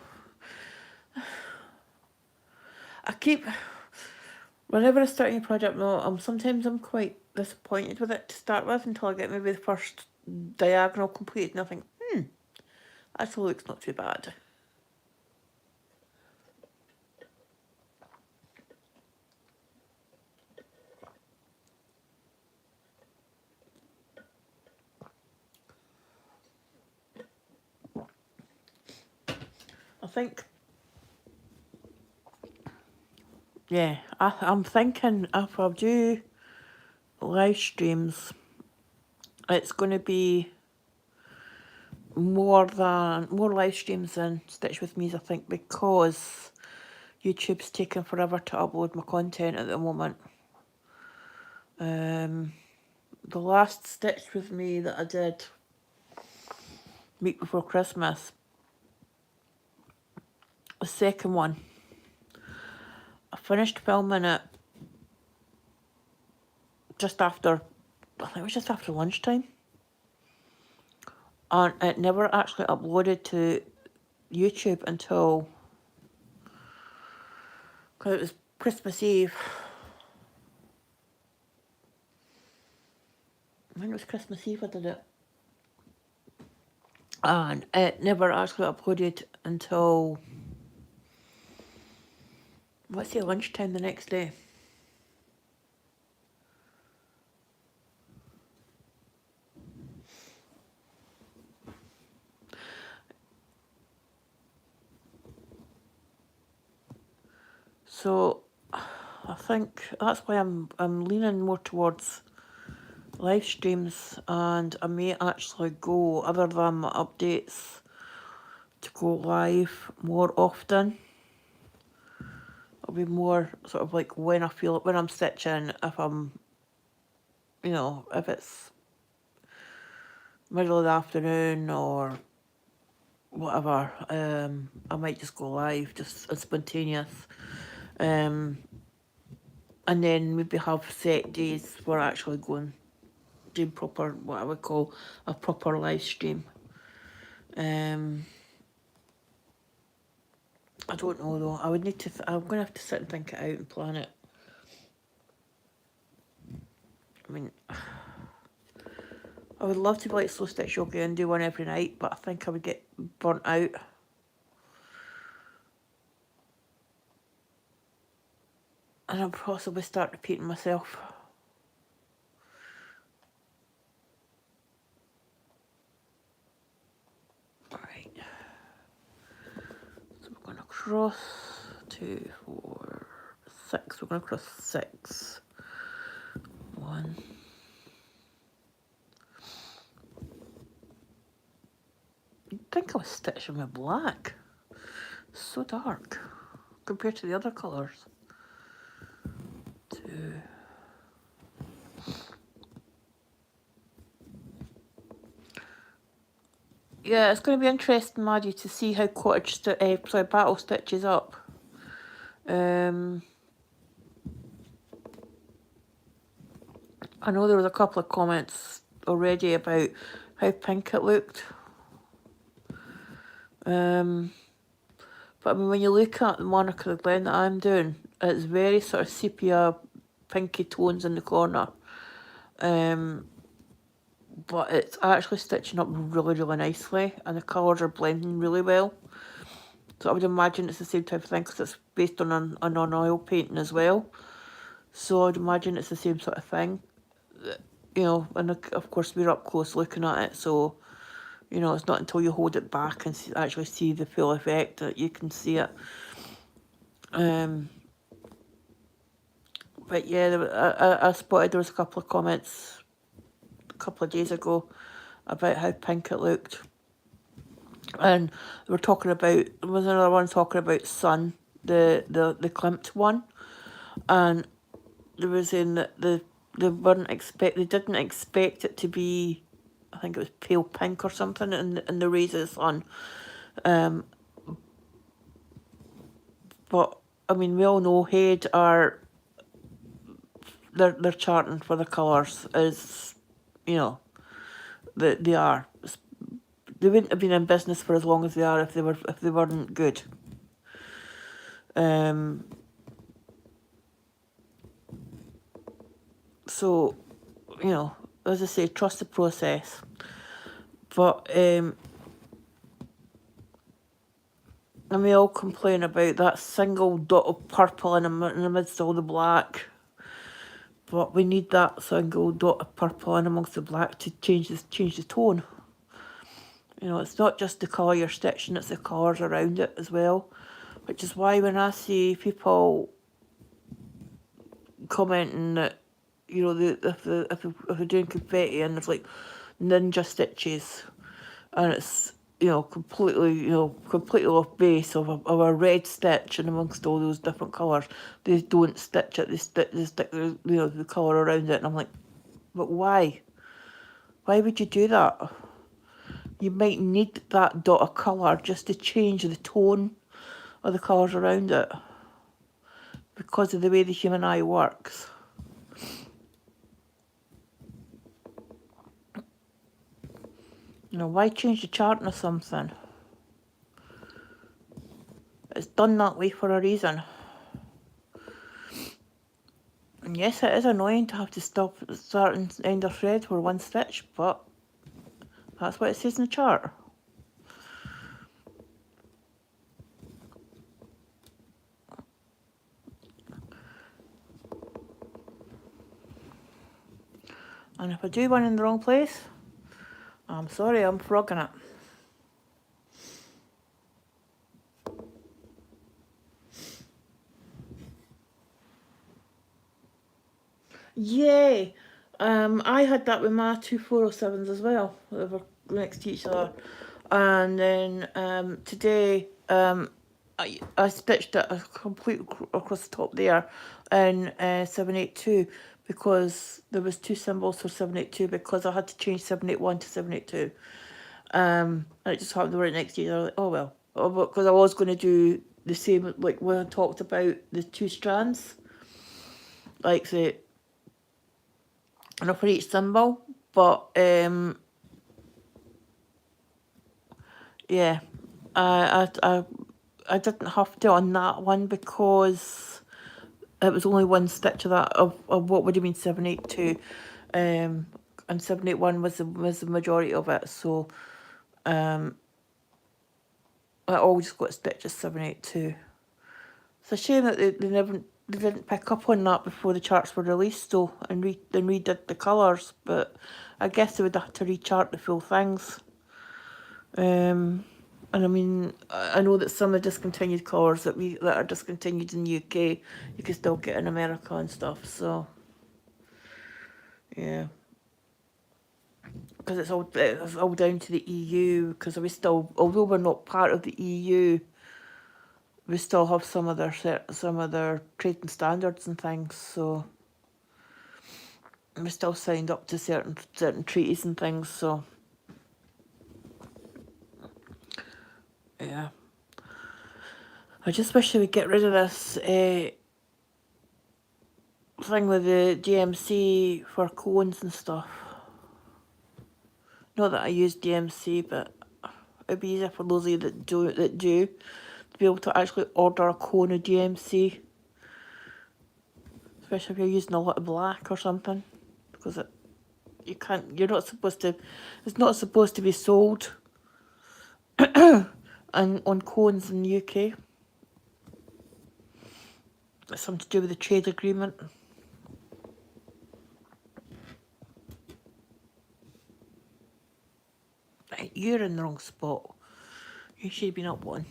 Whenever I start a new project, sometimes I'm quite disappointed with it to start with until I get maybe the first diagonal completed and I think, actually looks not too bad. I think, yeah, I'm thinking if I do live streams, it's going to be more live streams than Stitch With Me's, I think, because YouTube's taking forever to upload my content at the moment. The last Stitch With Me that I did week before Christmas, the second one, I finished filming it just after, I think it was just after lunchtime, and it never actually uploaded to YouTube until, because it was Christmas Eve. I think it was Christmas Eve I did it. And it never actually uploaded until, let's say, lunchtime the next day. So I think that's why I'm leaning more towards live streams, and I may actually go, other than my updates, to go live more often. It'll be more sort of like when I feel it, when I'm stitching, if I'm, if it's middle of the afternoon or whatever, I might just go live, just spontaneous. And then maybe have set days where I actually go and do proper, what I would call a proper live stream. I don't know though. I would need to. I'm going to have to sit and think it out and plan it. I mean, I would love to be like Slow Stitch Yoga and do one every night, but I think I would get burnt out. And I'll possibly start repeating myself. Alright. So we're cross 2, 4, 6. We're going to cross 6. 1. You'd think I was stitching with black. So dark compared to the other colours. 2. Yeah, it's going to be interesting, Maddie, to see how battle stitches up. I know there was a couple of comments already about how pink it looked. But I mean, when you look at the monochromatic blend that I'm doing, it's very sort of sepia, pinky tones in the corner. But it's actually stitching up really, really nicely, and the colours are blending really well. So I would imagine it's the same type of thing, because it's based on a non-oil painting as well. So I would imagine it's the same sort of thing. You know, and of course we're up close looking at it, so, you know, it's not until you hold it back and actually see the full effect that you can see it. But yeah, I spotted there was a couple of comments a couple of days ago about how pink it looked. And they were talking about, there was another one talking about Sun, the Klimt one. And they were saying that they didn't expect it to be, I think it was pale pink or something in the rays of the sun. But I mean, we all know Head are they're charting for the colours is, you know, they are. They wouldn't have been in business for as long as they are if they weren't good. So, you know, as I say, trust the process. But and we all complain about that single dot of purple in the midst of all the black. But we need that single dot of purple in amongst the black to change the tone. You know, it's not just the colour you're stitching, it's the colours around it as well. Which is why when I see people commenting that, you know, if they're doing confetti and there's like ninja stitches and it's, you know, completely off base of a red stitch and amongst all those different colours, they don't stitch it, they stick the, you know, the colour around it, and I'm like, but why? Why would you do that? You might need that dot of colour just to change the tone of the colours around it because of the way the human eye works. You know, why change the charting of something? It's done that way for a reason. And yes, it is annoying to have to stop, start and end a thread for one stitch, but that's what it says in the chart. And if I do one in the wrong place, I'm sorry, I'm frogging it. Yay! I had that with my two 407s as well. They were next to each other. And then today I stitched it complete across the top there in 782 because there was two symbols for 782 because I had to change 781 to 782. And it just happened they were right next to each other. Like, oh well. Because I was going to do the same, like when I talked about the two strands. Like say, for each symbol, but yeah, I didn't have to on that one because it was only one stitch of that of what would have been 782, and 781 was the majority of it. So I always got stitched as 782. It's a shame that they didn't pick up on that before the charts were released, though, and redid the colours. But I guess they would have to rechart the full things. And I mean, I know that some of the discontinued colours that are discontinued in the UK, you can still get in America and stuff. So yeah, because it's all down to the EU. Because we still, although we're not part of the EU, we still have some of their trade and standards and things. So we're still signed up to certain treaties and things. So yeah, I just wish they would get rid of this thing with the DMC for cones and stuff. Not that I use DMC, but it'd be easier for those of you that do to be able to actually order a cone of DMC, especially if you're using a lot of black or something, because you're not supposed to. It's not supposed to be sold and on cones in the UK. It's something to do with the trade agreement. Right, you're in the wrong spot. You should have been up one.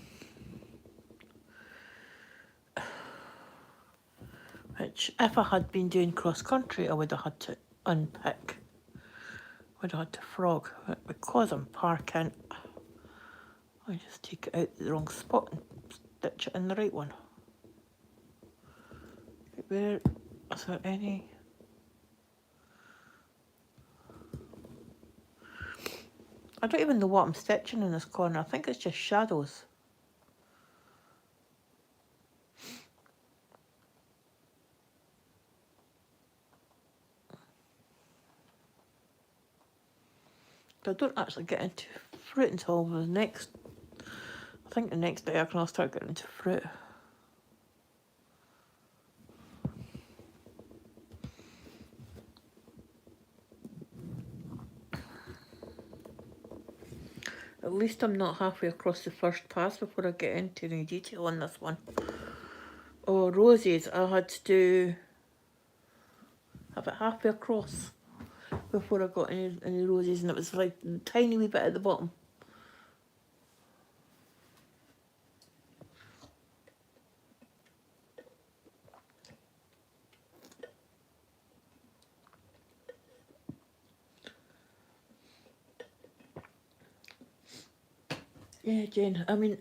Which, if I had been doing cross country, I would have had to unpick. Would have had to frog. But because I'm parking, I just take it out the wrong spot and stitch it in the right one. Where is there any? I don't even know what I'm stitching in this corner. I think it's just shadows. But I don't actually get into fruit until the next. I think the next day I can start getting into fruit. At least I'm not halfway across the first pass before I get into any detail on this one. Oh, roses, I had to have it halfway across before I got any roses, and it was like a tiny wee bit at the bottom. Yeah, Jane, I mean,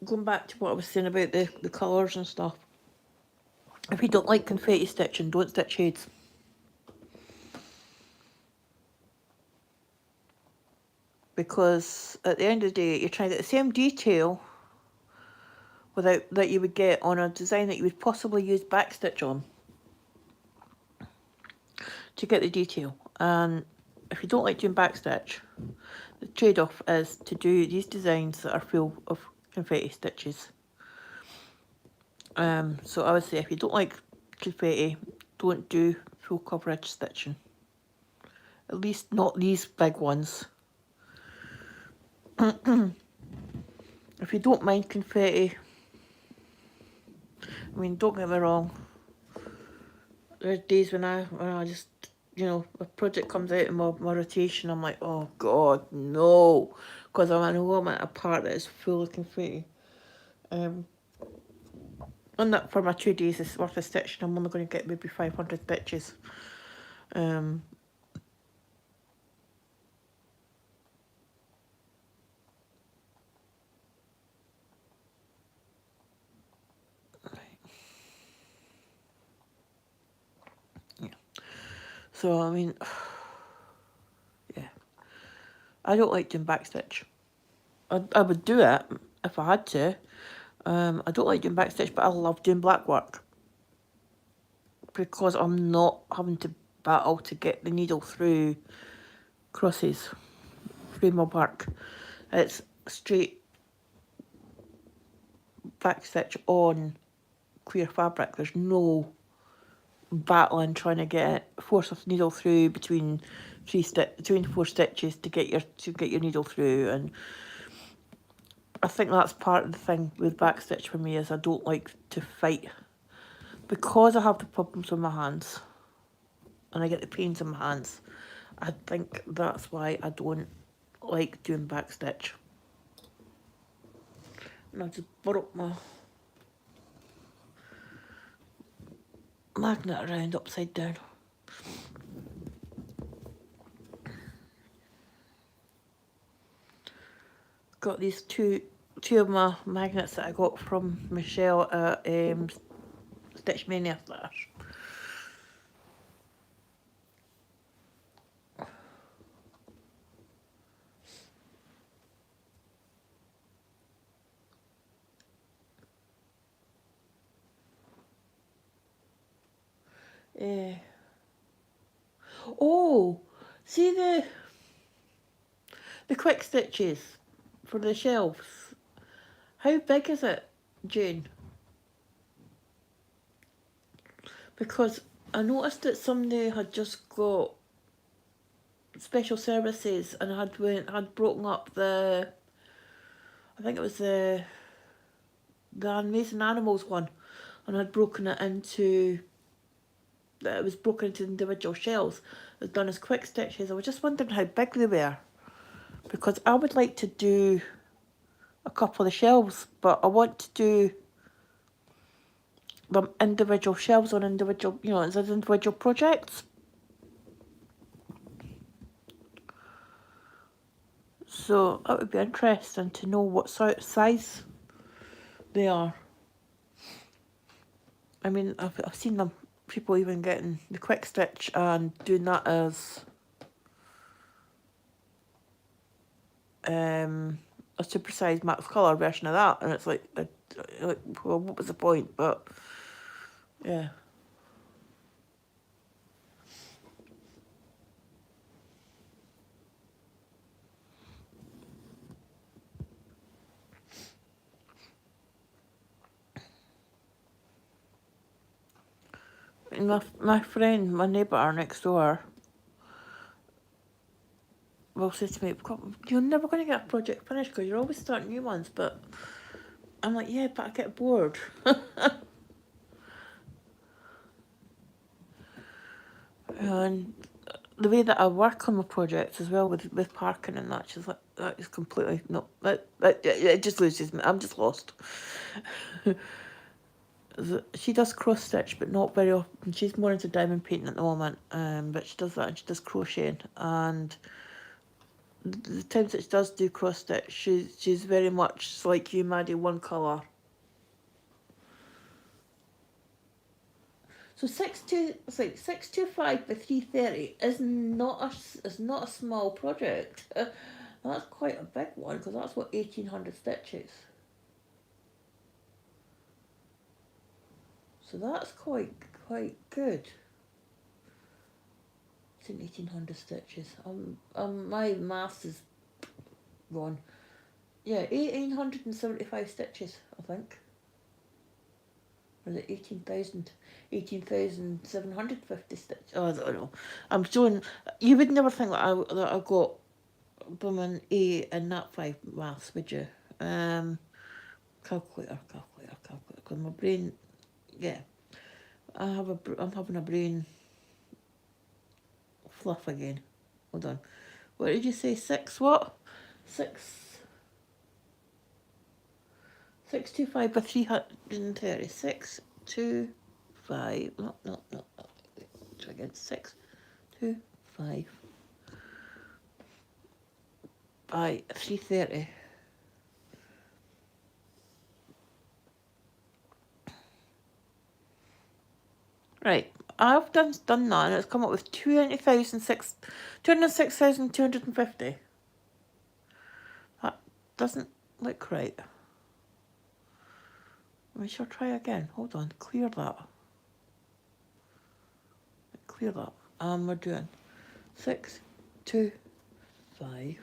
going back to what I was saying about the colours and stuff, if you don't like confetti stitching, don't stitch shades. Because at the end of the day, you're trying to get the same detail without that you would get on a design that you would possibly use backstitch on to get the detail. And if you don't like doing backstitch, the trade-off is to do these designs that are full of confetti stitches. So I would say if you don't like confetti, don't do full coverage stitching. At least not these big ones. If you don't mind confetti, I mean, don't get me wrong, there's days when I just, you know, a project comes out in my rotation, I'm like, oh God, no, because I know I'm at a part that is full of confetti. And that for my 2 days is worth of stitching, I'm only going to get maybe 500 stitches. Yeah. So I mean, yeah, I don't like doing backstitch. I would do it if I had to. I don't like doing backstitch, but I love doing black work because I'm not having to battle to get the needle through crosses, through my work. It's straight backstitch on clear fabric. There's no battling trying to force a needle through between 4 stitches to get your needle through. And I think that's part of the thing with backstitch for me, is I don't like to fight because I have the problems with my hands and I get the pains in my hands. I think that's why I don't like doing backstitch. And I just broke my magnet around upside down. Got these two of my magnets that I got from Michelle at Stitch Mania Flash. Oh, see the quick stitches for the shelves. How big is it, June? Because I noticed that somebody had just got special services and had broken up the, I think it was the Amazing Animals one, and had broken it into, it was broken into individual shells. It was done as quick stitches. I was just wondering how big they were, because I would like to do a couple of shelves, but I want to do them individual shelves on individual, you know, as individual projects. So that would be interesting to know what sort of size they are. I mean, I've seen them, people even getting the quick stitch and doing that as a supersized max colour version of that, and it's like, well, what was the point? But yeah. My friend, my neighbour next door, will say to me, "You're never going to get a project finished because you're always starting new ones." But I'm like, yeah, but I get bored. And the way that I work on my projects as well with parking and that, she's like, that is completely no. It just loses me. I'm just lost. She does cross stitch, but not very often. She's more into diamond painting at the moment, but she does that and she does crocheting. And the times that she does do cross stitch, she's very much like you, Maddie, one colour. So 625 by 330 is not a small project. That's quite a big one because that's what 1800 stitches. So that's quite good. It's in 1800 stitches. My maths is wrong. Yeah, 1875 stitches, I think. Or is it 18,000? 18,750 stitches. Oh, I don't know. I'm showing. You would never think that I got blooming A in that 5 maths, would you? Calculator. Because my brain, yeah. I'm having a brain fluff again. Hold on. What did you say? 6 what? 625 by 330. 625. No. Try again. 625 by 330. Right. I've done that and it's come up with 206,250. That doesn't look right. We shall try again. Hold on. Clear that. We're doing 625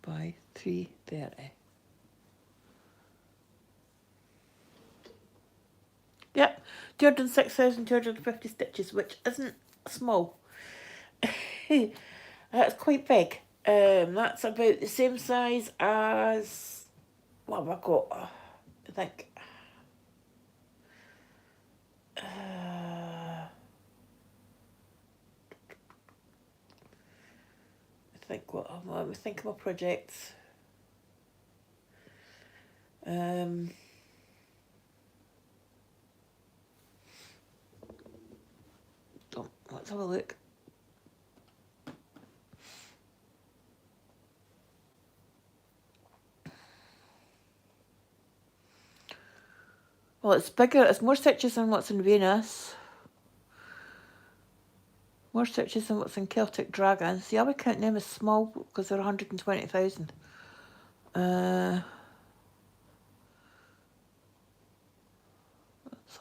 by 330. Yep, 206,250 stitches, which isn't small. That's quite big. That's about the same size as, what have I got? I think. Let me think of my projects. Um, let's have a look. Well, it's bigger. It's more stitches than what's in Venus. More stitches than what's in Celtic Dragons. See, I would count them as small because they're 120,000. It's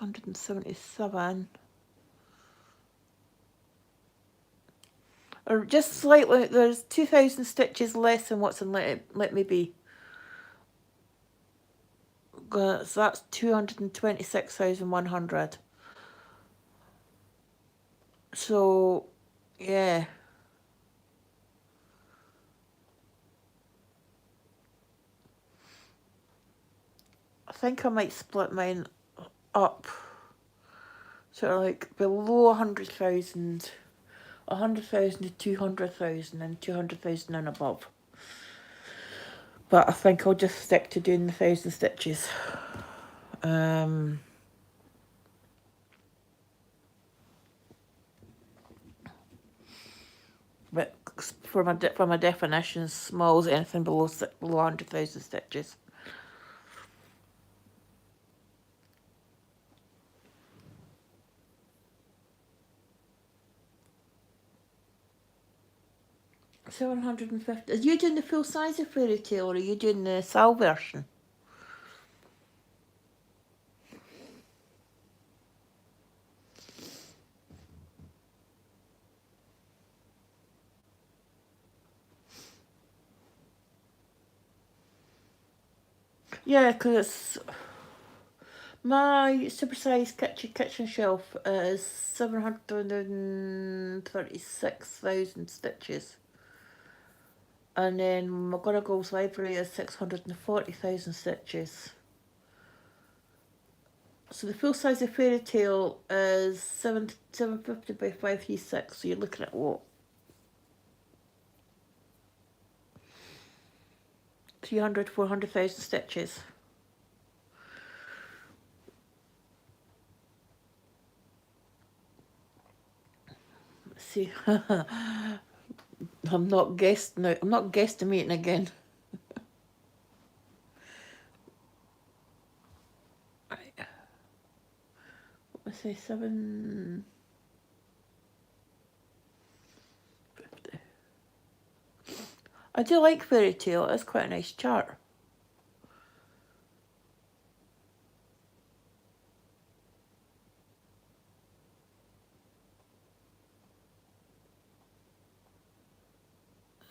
177. Or just slightly, there's 2,000 stitches less than what's in Let Me Be. So that's 226,100. So, yeah. I think I might split mine up. Sort of like below 100,000. 100,000 to 200,000 and 200,000 and above. But I think I'll just stick to doing the 1,000 stitches. But for my definitions, small is anything below 100,000 stitches. $750. Are you doing the full size of Fairy Tale or are you doing the Sal version? Yeah, because it's my supersized kitchen shelf is 736,000 stitches. And then McGonagall's library is 640,000 stitches. So the full size of Fairy Tale is 750 by 536. So you're looking at what? 300, 400,000 stitches. Let's see. I'm not guesstimating again. Right. Let's say 750. I do like Fairy Tale. It's quite a nice chart.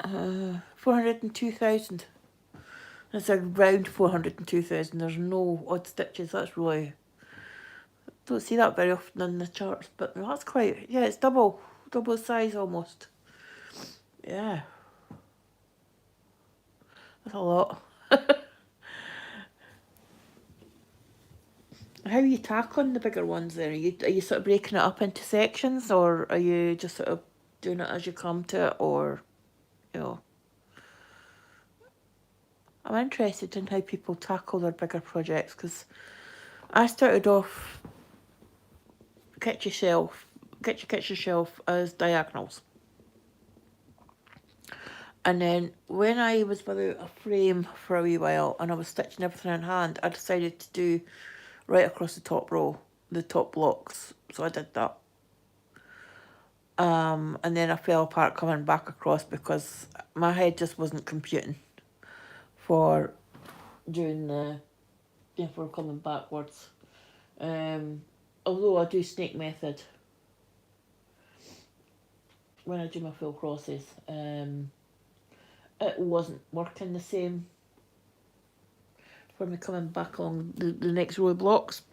Uh, 402,000. It's around 402,000. There's no odd stitches. That's really... Don't see that very often in the charts, but that's quite... Yeah, it's double the size almost. Yeah. That's a lot. How are you tackling the bigger ones then? Are you sort of breaking it up into sections, or are you just sort of doing it as you come to it, or, you know? I'm interested in how people tackle their bigger projects, because I started off kitchen shelf as diagonals. And then when I was without a frame for a wee while and I was stitching everything in hand, I decided to do right across the top row, the top blocks. So I did that. And then I fell apart coming back across because my head just wasn't computing for doing for coming backwards. Although I do snake method when I do my full crosses, it wasn't working the same for me coming back along the next row of blocks.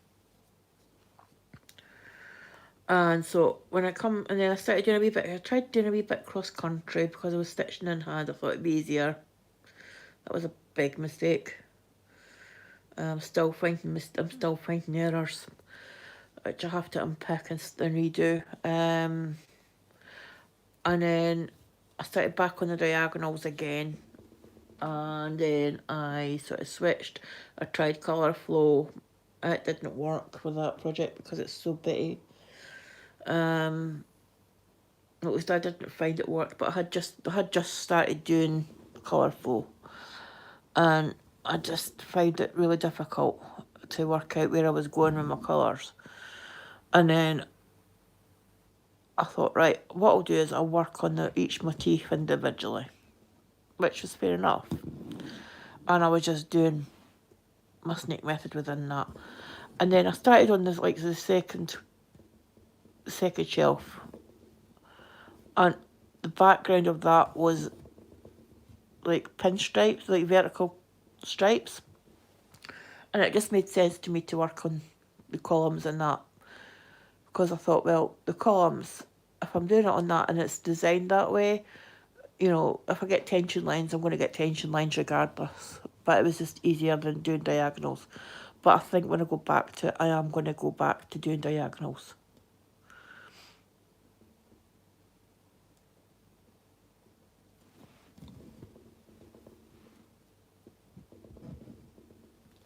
And so when I come, and then I started doing I tried doing a wee bit cross country because I was stitching in hand. I thought it'd be easier. That was a big mistake. I'm still finding errors, which I have to unpick and redo. And then I started back on the diagonals again. and then I sort of switched. I tried colour flow. It didn't work for that project because it's so bitty. At least I didn't find it worked, but I had just started doing colour flow, and I just found it really difficult to work out where I was going with my colours. And then I thought, right, what I'll do is I'll work on each motif individually, which was fair enough. And I was just doing my snake method within that. And then I started on this, like, the second shelf, and the background of that was like pinstripes, like vertical stripes, and it just made sense to me to work on the columns and that, because I thought, well, the columns, if I'm doing it on that and it's designed that way, you know, if I get tension lines, I'm going to get tension lines regardless. But it was just easier than doing diagonals. But I think when I go back to it, I am going to go back to doing diagonals.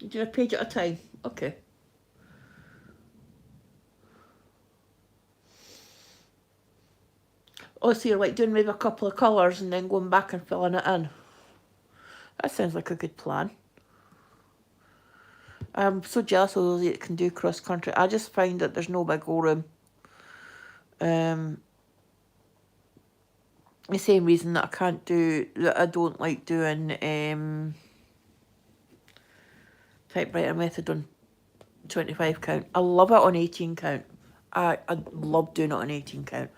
Do a page at a time. Okay. Oh, so you're like doing maybe a couple of colours and then going back and filling it in. That sounds like a good plan. I'm so jealous of those that can do cross country. I just find that there's no wiggle room. The same reason that I don't like doing typewriter method on 25 count. I love it on 18 count. I love doing it on 18 count,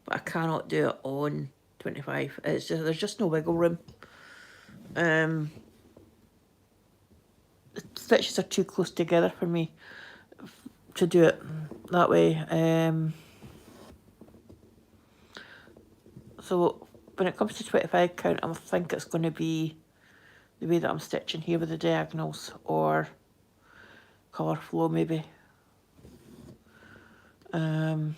but I cannot do it on 25. It's just, there's just no wiggle room. The stitches are too close together for me to do it that way. So when it comes to 25 count, I think it's going to be the way that I'm stitching here with the diagonals, or colour flow maybe. I'm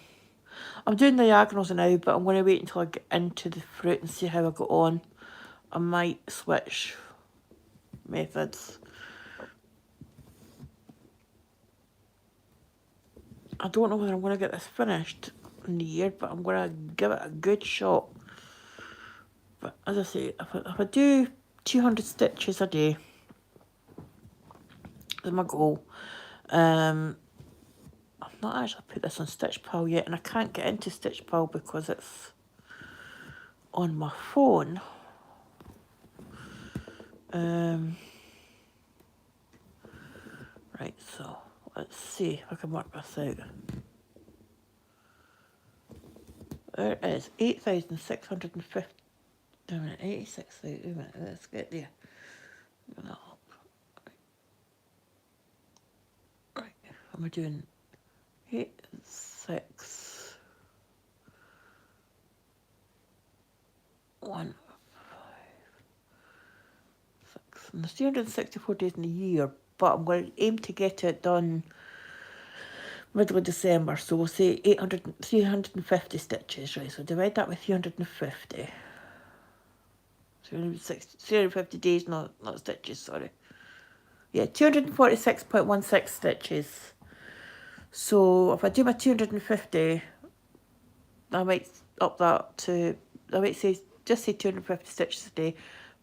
doing diagonals now, but I'm going to wait until I get into the fruit and see how I go on. I might switch methods. I don't know whether I'm going to get this finished in the year, but I'm going to give it a good shot. But as I say, if I do 200 stitches a day, is my goal. I've not actually put this on Stitch Pal yet, and I can't get into Stitch Pal because it's on my phone. Right, so let's see if I can work this out. There it is, 8,650. 86,000. Wait a minute, let's get there. Right, am I doing 8, 6, 1, 5, 6. And there's 364 days in a year, but I'm going to aim to get it done middle of December. So we'll say 350 stitches, right? So divide that with 350. 350 days, not stitches, sorry. Yeah, 246.16 stitches. So if I do my 250, I might up that to, I might say, just say 250 stitches a day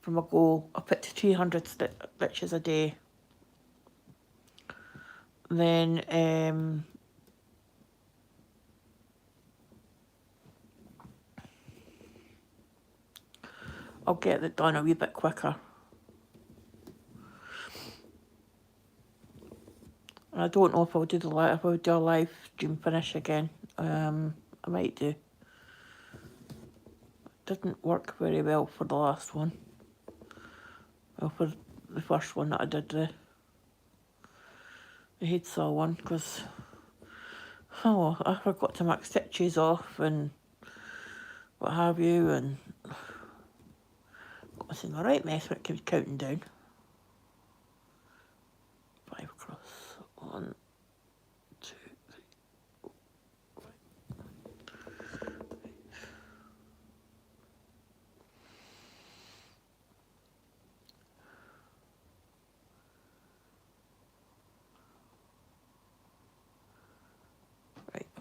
for my goal. I'll put to 300 stitches a day. Then, I'll get it done a wee bit quicker. I don't know if I'll do if I would do a live stream finish again. I might do. Didn't work very well for the last one. Well, for the first one that I did, the head saw one, because I forgot to mark stitches off and what have you, and I was in the right mess when it came counting down. 5 across. 1, 2, 3, 4, 5.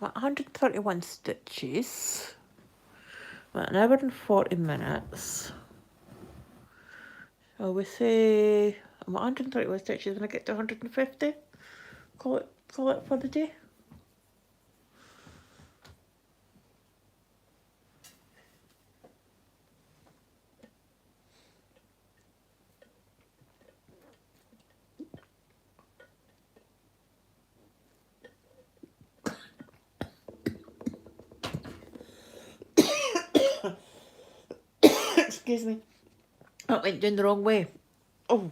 I'm at 131 stitches. I'm at an hour and 40 minutes. So we say I'm at 131 stitches when I get to 150. Call it for the day. Excuse me. That went down the wrong way. Oh.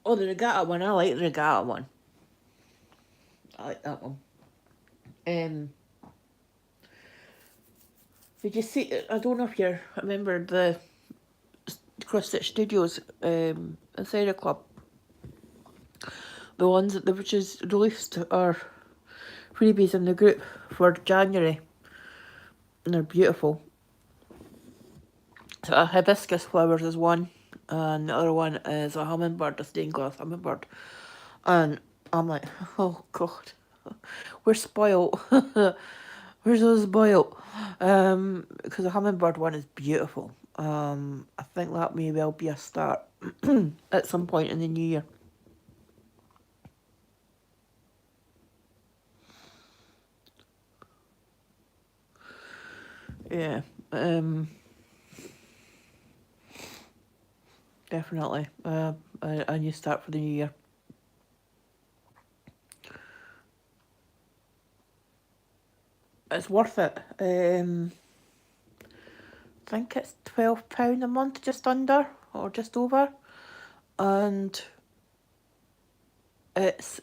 Oh, the regatta one. I like the regatta one. I like that one. Did you see? I don't know if you remember the Cross Stitch Studios Insider Club. The ones that they just released are freebies in the group for January. And they're beautiful. So a hibiscus flowers is one. And the other one is a hummingbird, a stained glass hummingbird. And I'm like, oh God, we're spoiled. We're so spoiled. Because the hummingbird one is beautiful. I think that may well be a start at some point in the new year. Yeah, definitely. A new start for the new year. It's worth it. I think it's £12 a month, just under, or just over. And it's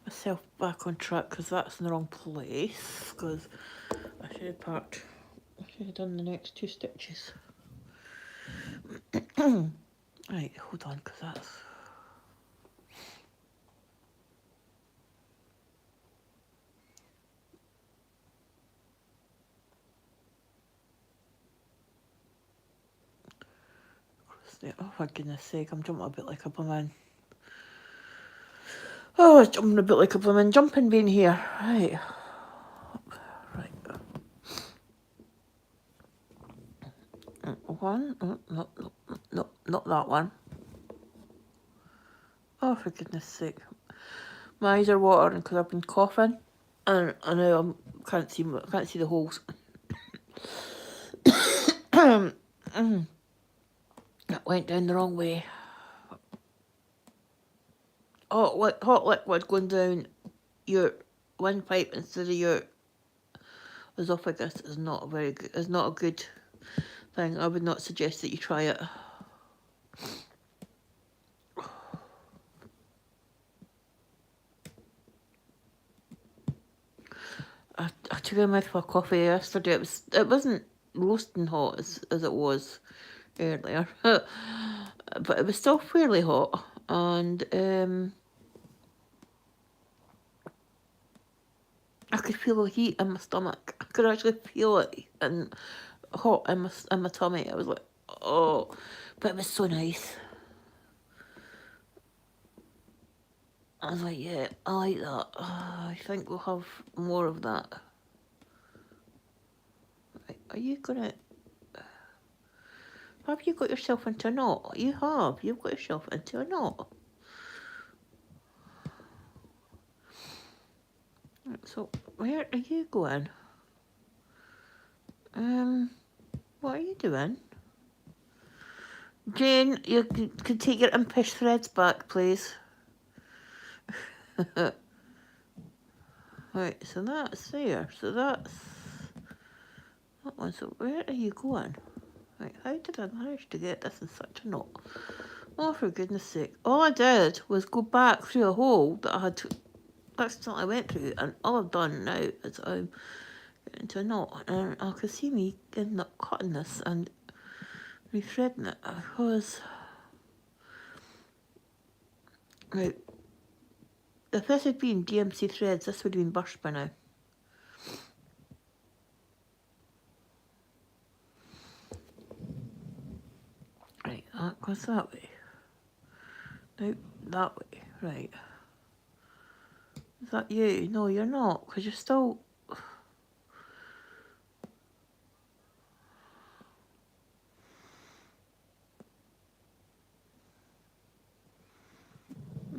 myself back on track because that's in the wrong place. Because I should have parked. I should have done the next 2 stitches. Right, hold on, because that's. Oh, for goodness sake, I'm jumping a bit like a blooming. Oh, I'm jumping a bit like a blooming jumping bean here. Right. Right. One. No, not that one. Oh, for goodness sake. My eyes are watering because I've been coughing. And I know I can't see the holes. That went down the wrong way. Oh, hot liquid going down your windpipe instead of your esophagus is not very good. Is not a good thing. I would not suggest that you try it. I took a mouthful of coffee yesterday. It wasn't roasting hot as it was earlier, but it was still fairly hot, and I could feel the heat in my stomach. I could actually feel it and hot in my tummy. I was like, oh, but it was so nice. I was like, yeah, I like that. I think we'll have more of that. Right, are you gonna? Have you got yourself into a knot? You have. You've got yourself into a knot. So where are you going? What are you doing? Jane, you can take your impish threads back, please. Right, so that's there. So that's that one. So where are you going? Right, how did I manage to get this in such a knot? Oh, for goodness sake. All I did was go back through a hole that I had to accidentally went through, and all I've done now is I'm getting into a knot, and I can see me ending up cutting this and rethreading it because right, If this had been DMC threads, this would have been burst by now. Right, that goes that way. Now, that way. Right. Is that you? No, you're not, because you're still...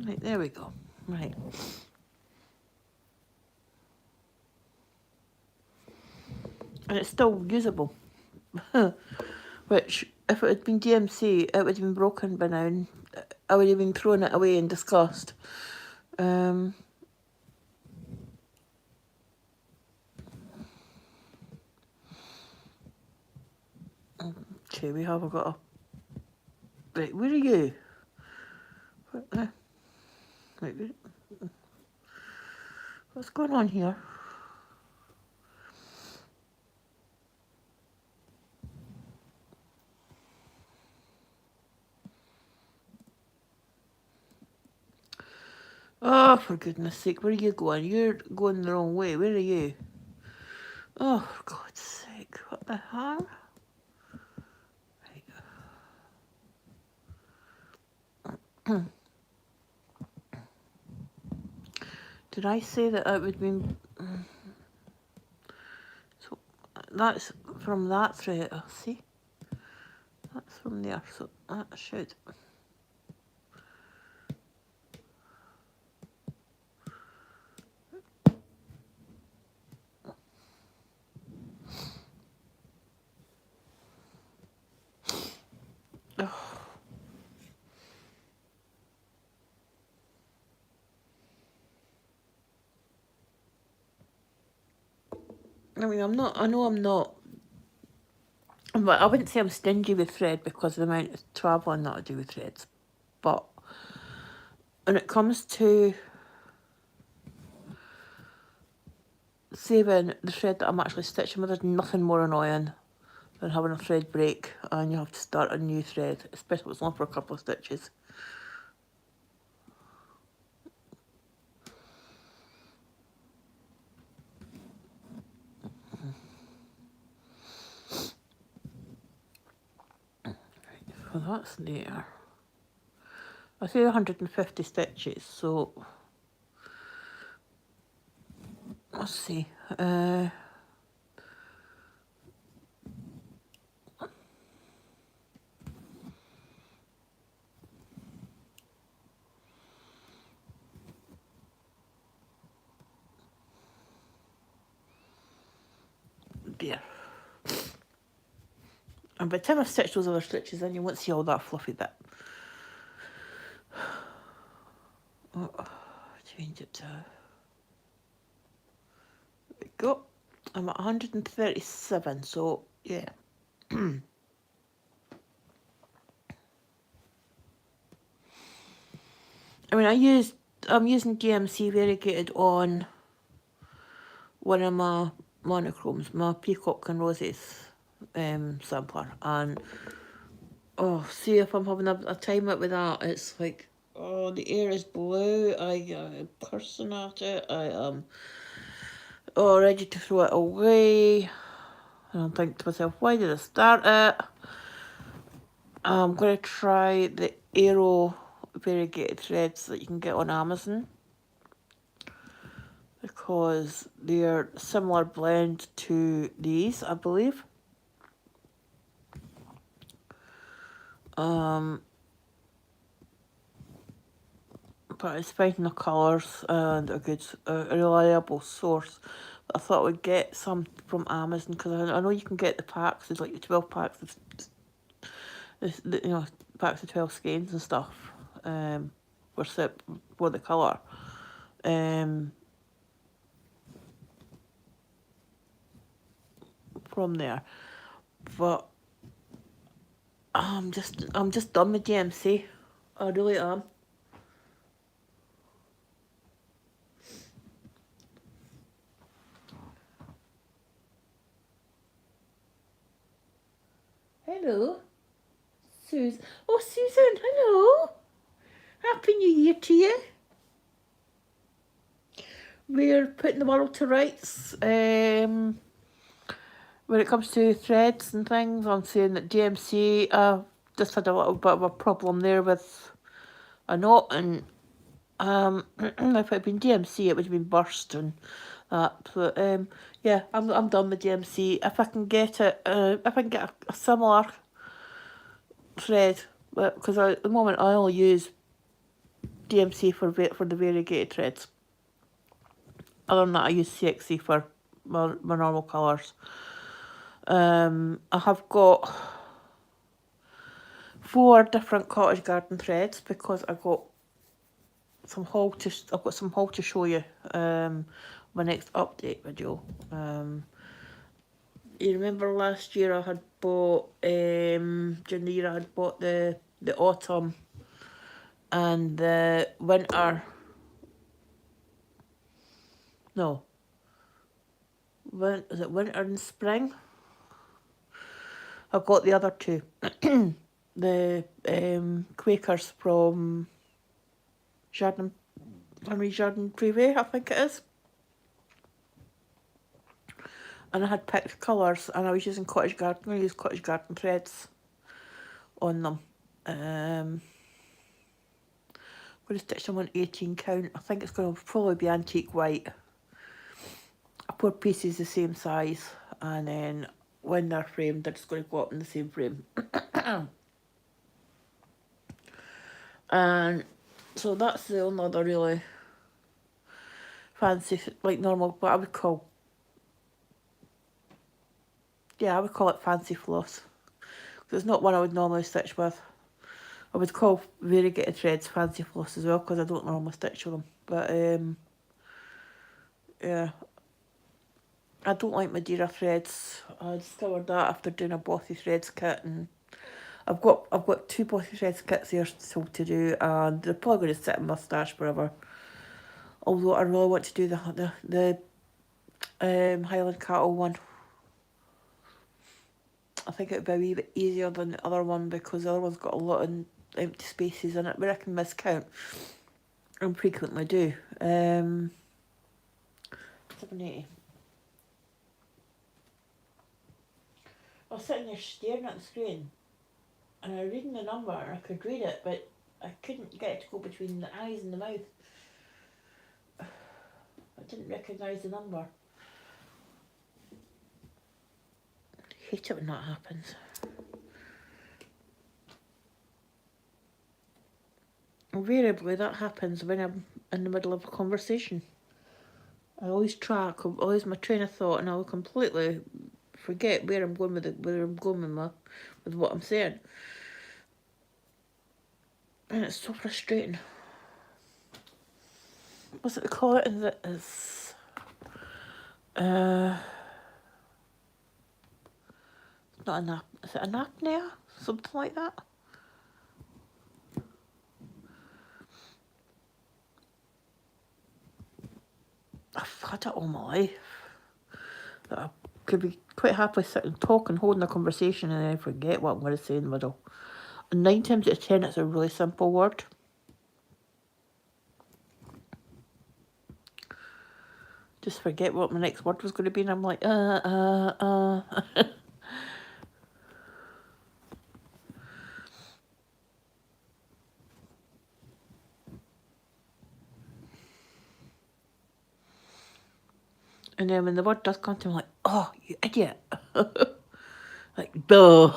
Right, there we go. Right. And it's still usable. Which, if it had been DMC, it would have been broken by now, and I would have been throwing it away in disgust. Okay, we have got a... Right, where are you? Right, what's going on here? Oh, for goodness sake, where are you going? You're going the wrong way. Where are you? Oh, for God's sake, what the hell? Right. Did I say that it would be... So, that's from that thread. Oh, see? That's from there, so that should... Oh. I mean, I'm not... I know I'm not... But I wouldn't say I'm stingy with thread because of the amount of travelling that I do with threads. But when it comes to saving the thread that I'm actually stitching with, there's nothing more annoying than having a thread break and you have to start a new thread, especially if it's only for a couple of stitches. So that's there. I say 150 stitches, so let's see. There. And by the time I've stitched those other stitches, then you won't see all that fluffy bit. Oh, change it to... There we go. I'm at 137, so yeah. I mean, I'm using DMC variegated on one of my monochromes, my Peacock and Roses sampler, and oh, see if I'm having a time out with that, it's like, oh, the air is blue, I am cursing at it, I am ready to throw it away, and I'm thinking to myself, why did I start it? I'm going to try the Aero variegated threads that you can get on Amazon, because they're similar blend to these, I believe. But it's finding the colours and a good, reliable source. But I thought I would get some from Amazon, because I know you can get the packs. There's like 12 packs of, packs of 12 skeins and stuff for the colour. From there, but I'm just done with DMC. I really am. Hello, Susan. Oh, Susan, hello. Happy New Year to you. we're putting the world to rights. When it comes to threads and things, I'm saying that DMC just had a little bit of a problem there with a knot, and if it had been DMC, it would have been burst and that. But yeah, I'm done with DMC. If I can get it, if I can get a similar thread, because at the moment I only use DMC for the variegated threads. Other than that, I use CXC for my normal colours. I have got 4 different cottage garden threads because I've got some haul to show you. My next update video. You remember last year I had bought during the year I had bought the autumn and the winter. No. Is it winter and spring? I've got the other 2. The Quakers from Henry Jardin Privé, I think it is. And I had picked colours and I was using cottage garden. I used cottage garden threads on them. I'm going to stitch them on 18 count. I think it's going to probably be antique white. I pour pieces the same size, and then when they're framed, they're just going to go up in the same frame. And so that's the only other really fancy, like normal, what I would call, yeah, I would call it fancy floss. Because it's not one I would normally stitch with. I would call variegated threads fancy floss as well, because I don't normally stitch with them. But yeah, I don't like Madeira threads. I discovered that after doing a Bothy Threads kit, and I've got 2 Bothy Threads kits here still to do, and they're probably going to sit in my stash forever. Although I really want to do the Highland Cattle one. I think it would be a wee bit easier than the other one because the other one's got a lot of empty spaces in it where I can miscount and frequently do. 780. I was sitting there staring at the screen and I was reading the number and I could read it, but I couldn't get it to go between the eyes and the mouth. I didn't recognise the number. I hate it when that happens. Invariably that happens when I'm in the middle of a conversation. I always my train of thought, and I'll completely forget where I'm going with what I'm saying. And it's so frustrating. What's it they call it? It's not is it an apnea? Something like that? I've had it all my life. That I could be quite happily sitting talking, holding a conversation, and then forget what I'm going to say in the middle. And 9 times out of 10, it's a really simple word. Just forget what my next word was going to be, and I'm like, And then when the word does come to me, I'm like, oh, you idiot. Like, duh.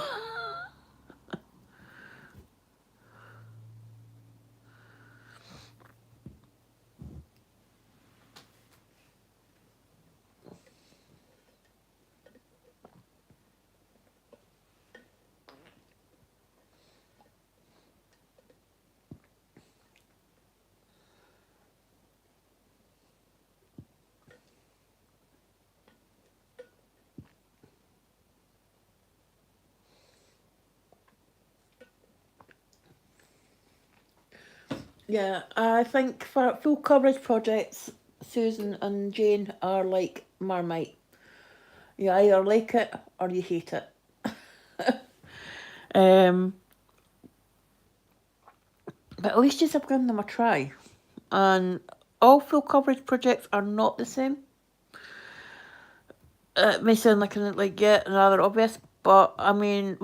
Yeah, I think for full coverage projects, Susan and Jane are like Marmite. You either like it or you hate it. But at least just have given them a try. And all full coverage projects are not the same. It may sound like rather obvious, but I mean,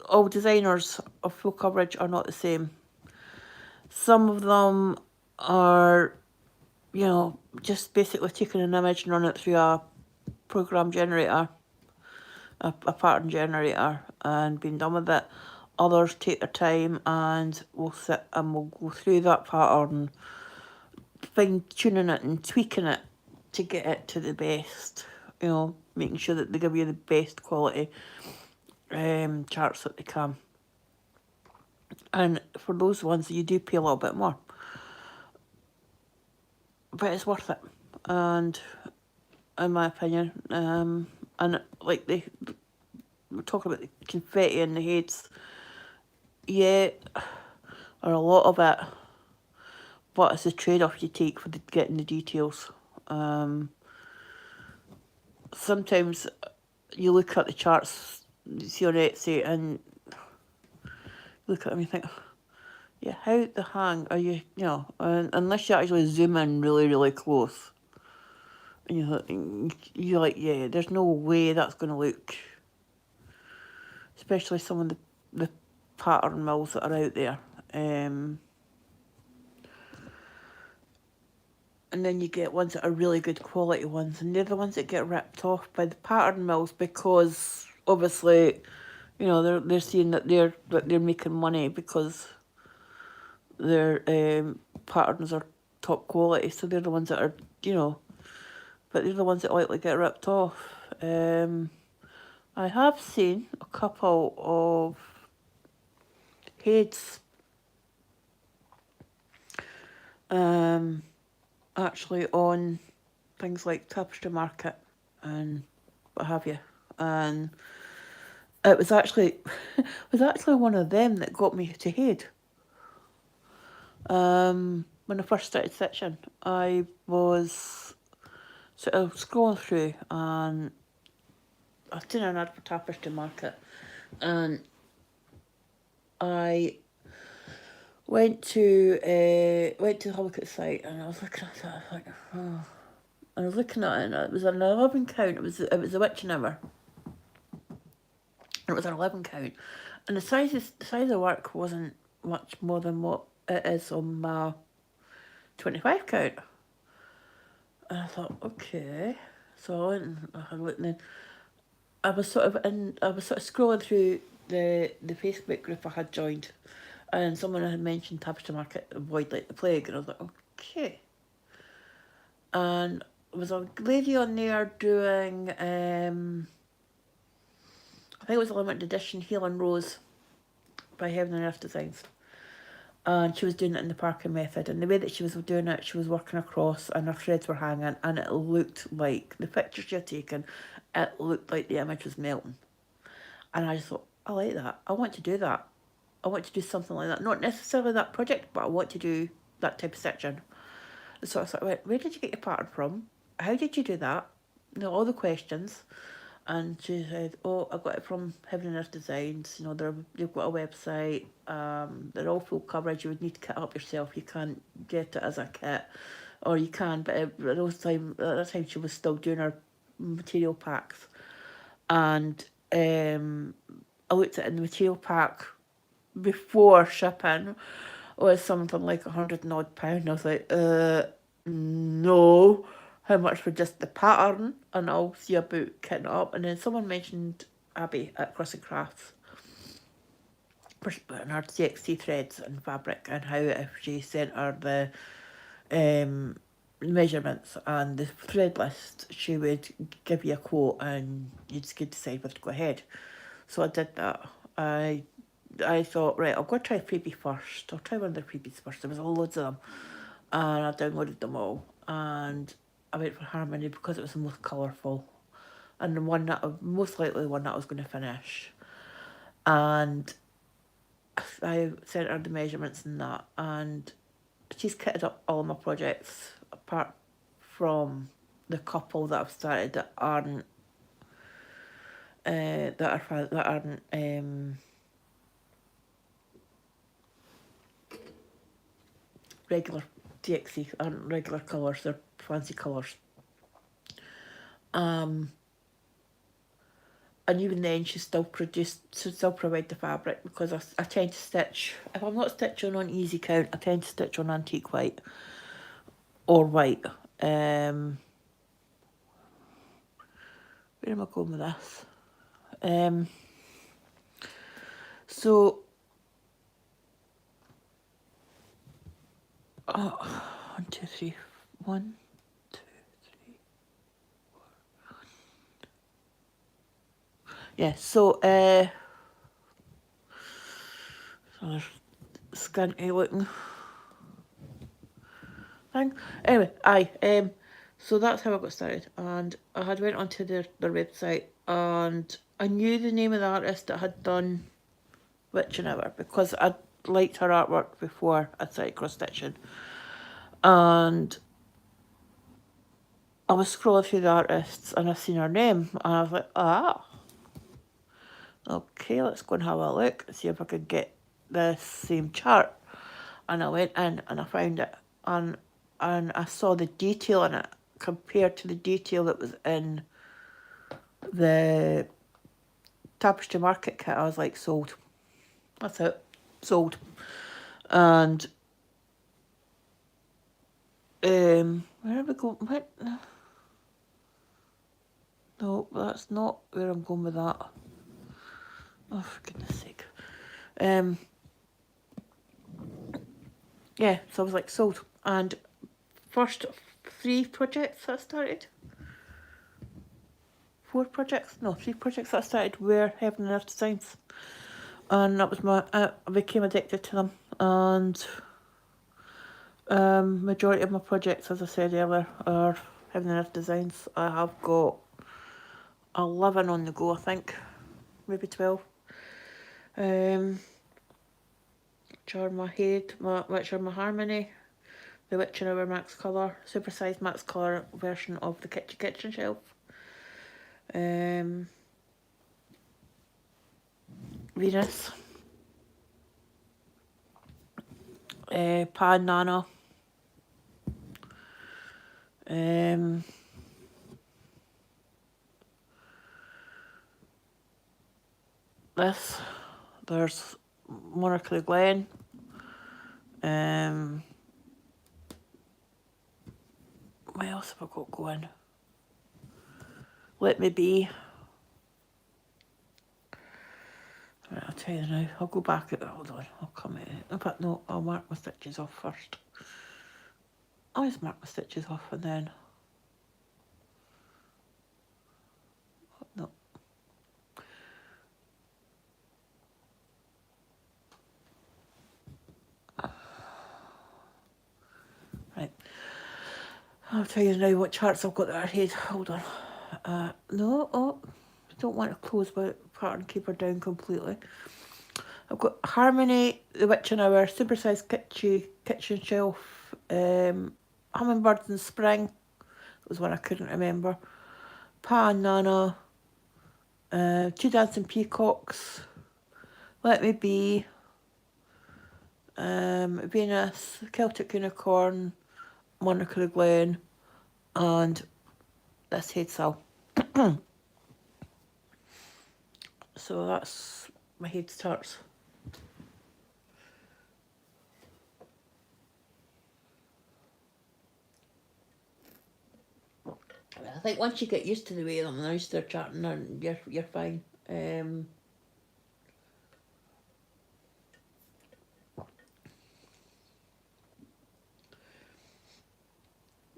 all designers of full coverage are not the same. Some of them are, just basically taking an image and running it through a program generator, a pattern generator, and being done with it. Others take their time and we'll sit and we'll go through that pattern, fine-tuning it and tweaking it to get it to the best, making sure that they give you the best quality charts that they can. And for those ones, you do pay a little bit more. But it's worth it. And in my opinion, and like we're talking about the confetti and the heads, yeah, or a lot of it, but it's the trade-off you take for getting the details. Sometimes you look at the charts you see on Etsy and look at them and you think, yeah, how the hang are you, unless you actually zoom in really, really close, and you're like, yeah, there's no way that's going to look, especially some of the pattern mills that are out there. And then you get ones that are really good quality ones, and they're the ones that get ripped off by the pattern mills because obviously, they're seeing that they're making money because their patterns are top quality, so they're the ones that are, but they're the ones that likely get ripped off. I have seen a couple of heads actually on things like Tapestry Market and what have you, and it was actually one of them that got me to head. When I first started stitching, I was sort of scrolling through and I've seen an ad for Tapestry Market, and I went to have a look at the site, and I was looking at it. I was like, oh. I was looking at it, and it was an 11 count. It was a witching hour. It was an 11 count, and the size of work wasn't much more than what it is on my 25 count. And I thought, okay. So I went and I had a look, and then I was sort of scrolling through the Facebook group I had joined, and someone had mentioned Tapestry Market avoid like the plague, and I was like, okay. And there was a lady on there doing, I think it was a limited edition Healing Rose by Heaven and Earth Designs. And she was doing it in the parking method, and the way that she was doing it, she was working across and her threads were hanging, and it looked like, the pictures she had taken, it looked like the image was melting. And I just thought, I like that. I want to do that. I want to do something like that. Not necessarily that project, but I want to do that type of stitching. So I sort of went, where did you get your pattern from? How did you do that? All the questions. And she said, oh, I got it from Heaven and Earth Designs. They've got a website. They're all full coverage. You would need to kit up yourself. You can't get it as a kit. Or you can, but at that time she was still doing her material packs. And I looked at it in the material pack before shipping was something like £100 and odd. I was like, no. How much for just the pattern? And I'll see about kitting it up. And then someone mentioned Abby at Crossing Crafts putting her CXC threads and fabric, and how if she sent her the measurements and the thread list, she would give you a quote and you'd just decide whether to go ahead. So I did that. I thought, right, I'll go try freebie first. I'll try one of their freebies first. There was loads of them, and I downloaded them all, and I went for Harmony because it was the most colourful and the one that most likely the one that I was going to finish. And I sent her the measurements and that, and she's kitted up all of my projects apart from the couple that I've started that aren't regular DXC aren't regular colours, they're fancy colours. And even then she'd still provide the fabric, because I tend to stitch, if I'm not stitching on easy count, I tend to stitch on antique white or white. Where am I going with this? So, 1, 2, 3, 1, 2, 3, 4. Yeah, so, another scanty looking thing. Anyway, so that's how I got started, and I had went onto their website, and I knew the name of the artist that had done Witching Hour, because I'd liked her artwork before I started cross stitching, and I was scrolling through the artists and I seen her name, and I was like, okay, let's go and have a look, see if I could get the same chart. And I went in and I found it, and I saw the detail in it compared to the detail that was in the Tapestry Market kit. I was like, sold. That's it. Sold. And where are we going? What? No, that's not where I'm going with that. Oh, for goodness sake. Yeah, so I was like, sold. And first 3 projects that I started. 4 projects? No, 3 projects that I started were Heaven and Earth Designs. And that was I became addicted to them. And majority of my projects, as I said earlier, are Heaven and Earth Designs. I have got 11 on the go, I think. Maybe 12. Which are my Head, which are my Harmony, the Witching Hour Max Colour, supersized Max Colour version of the kitchen shelf. Venus. Pan Nano. There's Monarch of the Glen. What else have I got going? Let Me Be. Right, I'll tell you now. I'll go back at it. Hold on. I'll come in. In fact, no, I'll mark my stitches off first. I'll just mark my stitches off and then... No. Right. I'll tell you now what charts I've got that are ahead. Hold on. No, I don't want to close my pattern keeper down completely. I've got Harmony, the Witching Hour, supersized kitchen shelf, Hummingbirds in Spring. That was one I couldn't remember. Pa and Nana, 2 Dancing Peacocks, Let Me Be, Venus, Celtic Unicorn, Monarch of the Glen, and this Head Cell. So that's my head starts. I think once you get used to the way them now start charting, then you're fine.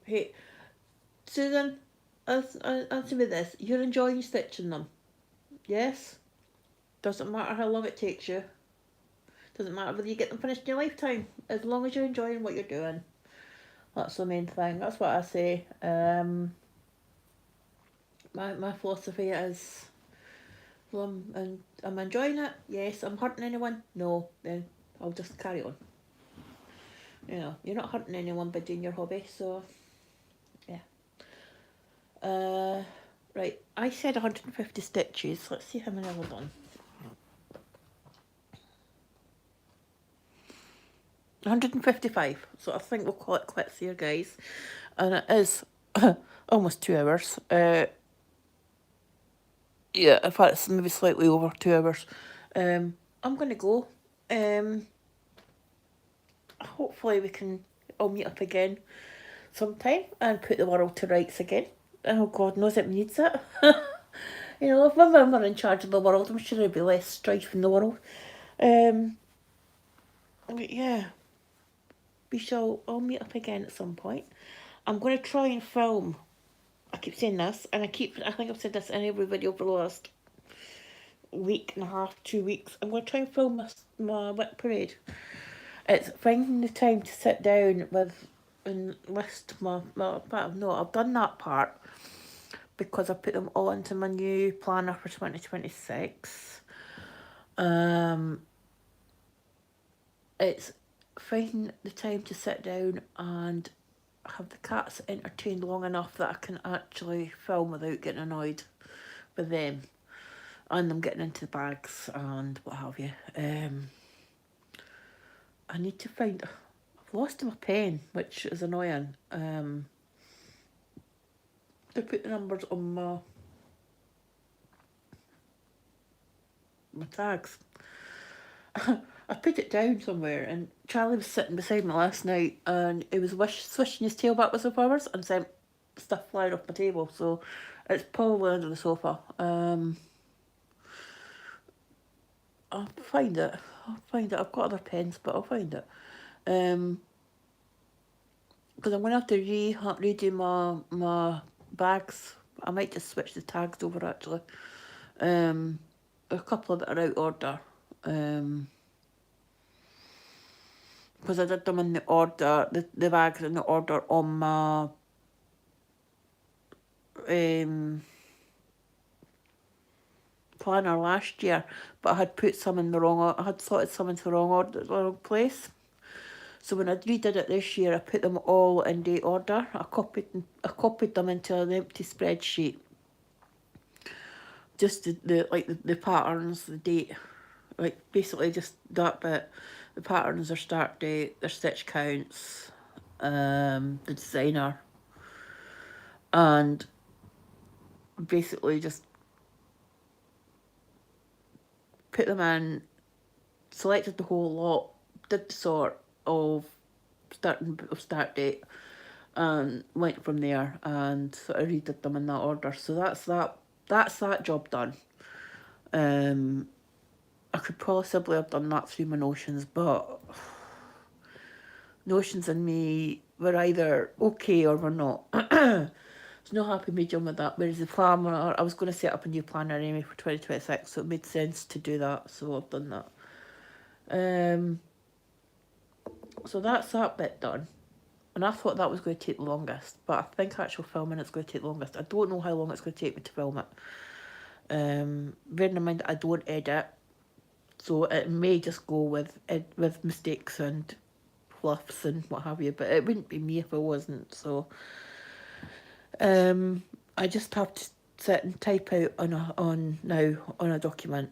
Hey, Susan, answer me this. You're enjoying stitching them? Yes? Doesn't matter how long it takes you. Doesn't matter whether you get them finished in your lifetime. As long as you're enjoying what you're doing. That's the main thing. That's what I say. My philosophy is, well, I'm enjoying it. Yes. I'm hurting anyone? No. Then I'll just carry on. You know, you're not hurting anyone by doing your hobby, so yeah. Right, I said 150 stitches. Let's see how many I've done. 155. So I think we'll call it quits here, guys. And it is almost 2 hours. Yeah, in fact, it's maybe slightly over 2 hours. I'm going to go. Hopefully we can all meet up again sometime and put the world to rights again. Oh, God knows it needs it. You know, if women were in charge of the world, I'm sure there'd be less strife in the world. But yeah, we shall all meet up again at some point. I'm going to try and film. I keep saying this, and I think I've said this in every video for the last week and a half, 2 weeks. I'm going to try and film my wit parade. It's finding the time to sit down with and list my no, I've done that part because I put them all into my new planner for 2026. It's finding the time to sit down and have the cats entertained long enough that I can actually film without getting annoyed with them and them getting into the bags and what have you. I need to find... I've lost my pen, which is annoying. To put the numbers on my tags. I put it down somewhere, and Charlie was sitting beside me last night, and he was swishing his tail backwards and forwards and sent stuff flying off my table, so it's probably under the sofa. I'll find it. I've got other pens, but I'll find it. Because I'm going to have to redo my bags. I might just switch the tags over, actually. A couple of it are out order. Because I did them in the order, the bags in the order on my planner last year, but I had put some in the wrong, I had sorted some into the wrong order, the wrong place. So when I redid it this year, I put them all in date order. I copied them into an empty spreadsheet. Just the patterns, the date, like basically just that bit. The patterns, their start date, their stitch counts, the designer, and basically just put them in, selected the whole lot, did the sort of start date, and went from there and sort of redid them in that order. So that's that job done. I could possibly have done that through my Notions, but Notions and me were either okay or we're not. There's no happy medium with that. Whereas the planner, I was going to set up a new planner anyway for 2026, so it made sense to do that, so I've done that. So that's that bit done. And I thought that was going to take the longest, but I think actual filming it's going to take the longest. I don't know how long it's going to take me to film it. Bearing in mind that I don't edit, so it may just go with mistakes and fluffs and what have you, but it wouldn't be me if I wasn't. So I just have to sit and type out on a document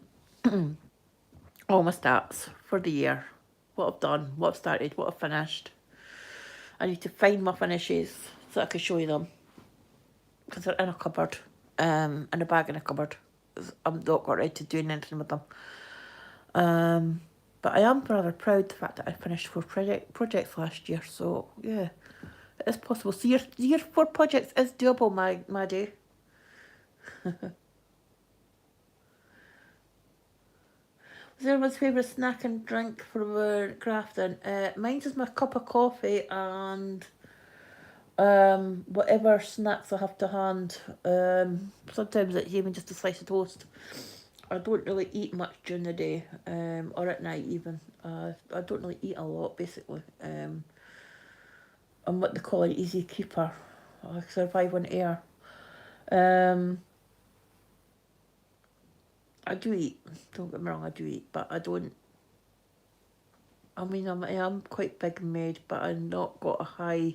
all my stats for the year, what I've done, what I've started, what I've finished. I need to find my finishes so I can show you them, because they're in a cupboard, in a bag in a cupboard. I'm not got ready to do anything with them. But I am rather proud of the fact that I finished 4 projects last year. So yeah, it is possible. So your 4 projects is doable, Maddie. What's everyone's favourite snack and drink for crafting? Mine is my cup of coffee and whatever snacks I have to hand. Sometimes it's even just a slice of toast. I don't really eat much during the day, or at night even. I don't really eat a lot, basically. I'm what they call an easy keeper. I survive on air. I do eat, don't get me wrong, I do eat, but I don't... I mean, I am quite big made, but I've not got a high...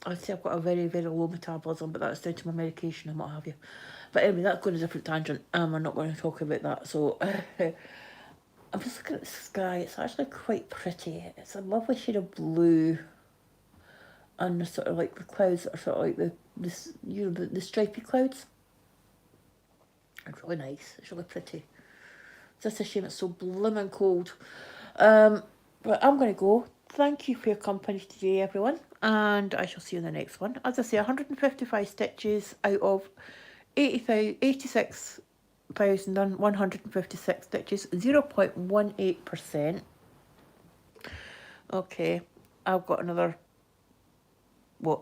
I'd say I've got a very, very low metabolism, but that's down to my medication and what have you. But anyway, that's going a different tangent. We're not going to talk about that. So I'm just looking at the sky. It's actually quite pretty. It's a lovely shade of blue, and the sort of like the clouds that are sort of like the stripy clouds. It's really nice. It's really pretty. It's just a shame it's so blooming cold. But I'm going to go. Thank you for your company today, everyone, and I shall see you in the next one. As I say, 155 stitches out of 86,156 stitches, 0.18%. Okay, I've got another, what,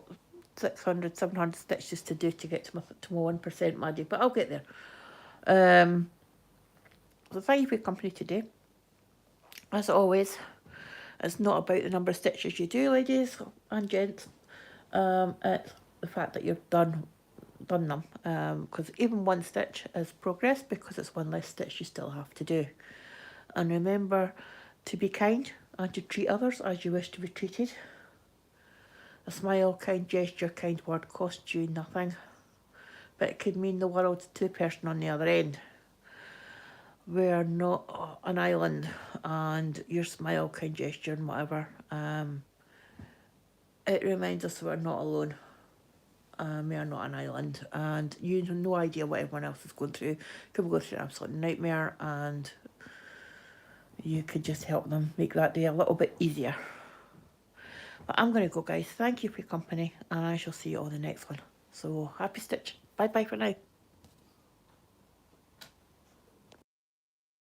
600, 700 stitches to do to get to my 1% magic, but I'll get there. So thank you for your company today. As always, it's not about the number of stitches you do, ladies and gents. It's the fact that you've done them. Because even one stitch is progress, because it's one less stitch you still have to do. And remember to be kind and to treat others as you wish to be treated. A smile, kind gesture, kind word costs you nothing, but it could mean the world to the person on the other end. We're not an island, and your smile, kind gesture and whatever, it reminds us we're not alone. We are not an island, and you have no idea what everyone else is going through. Could be going through an absolute nightmare, and you could just help them make that day a little bit easier. But I'm going to go, guys. Thank you for your company, and I shall see you on the next one. So happy stitch. Bye bye for now.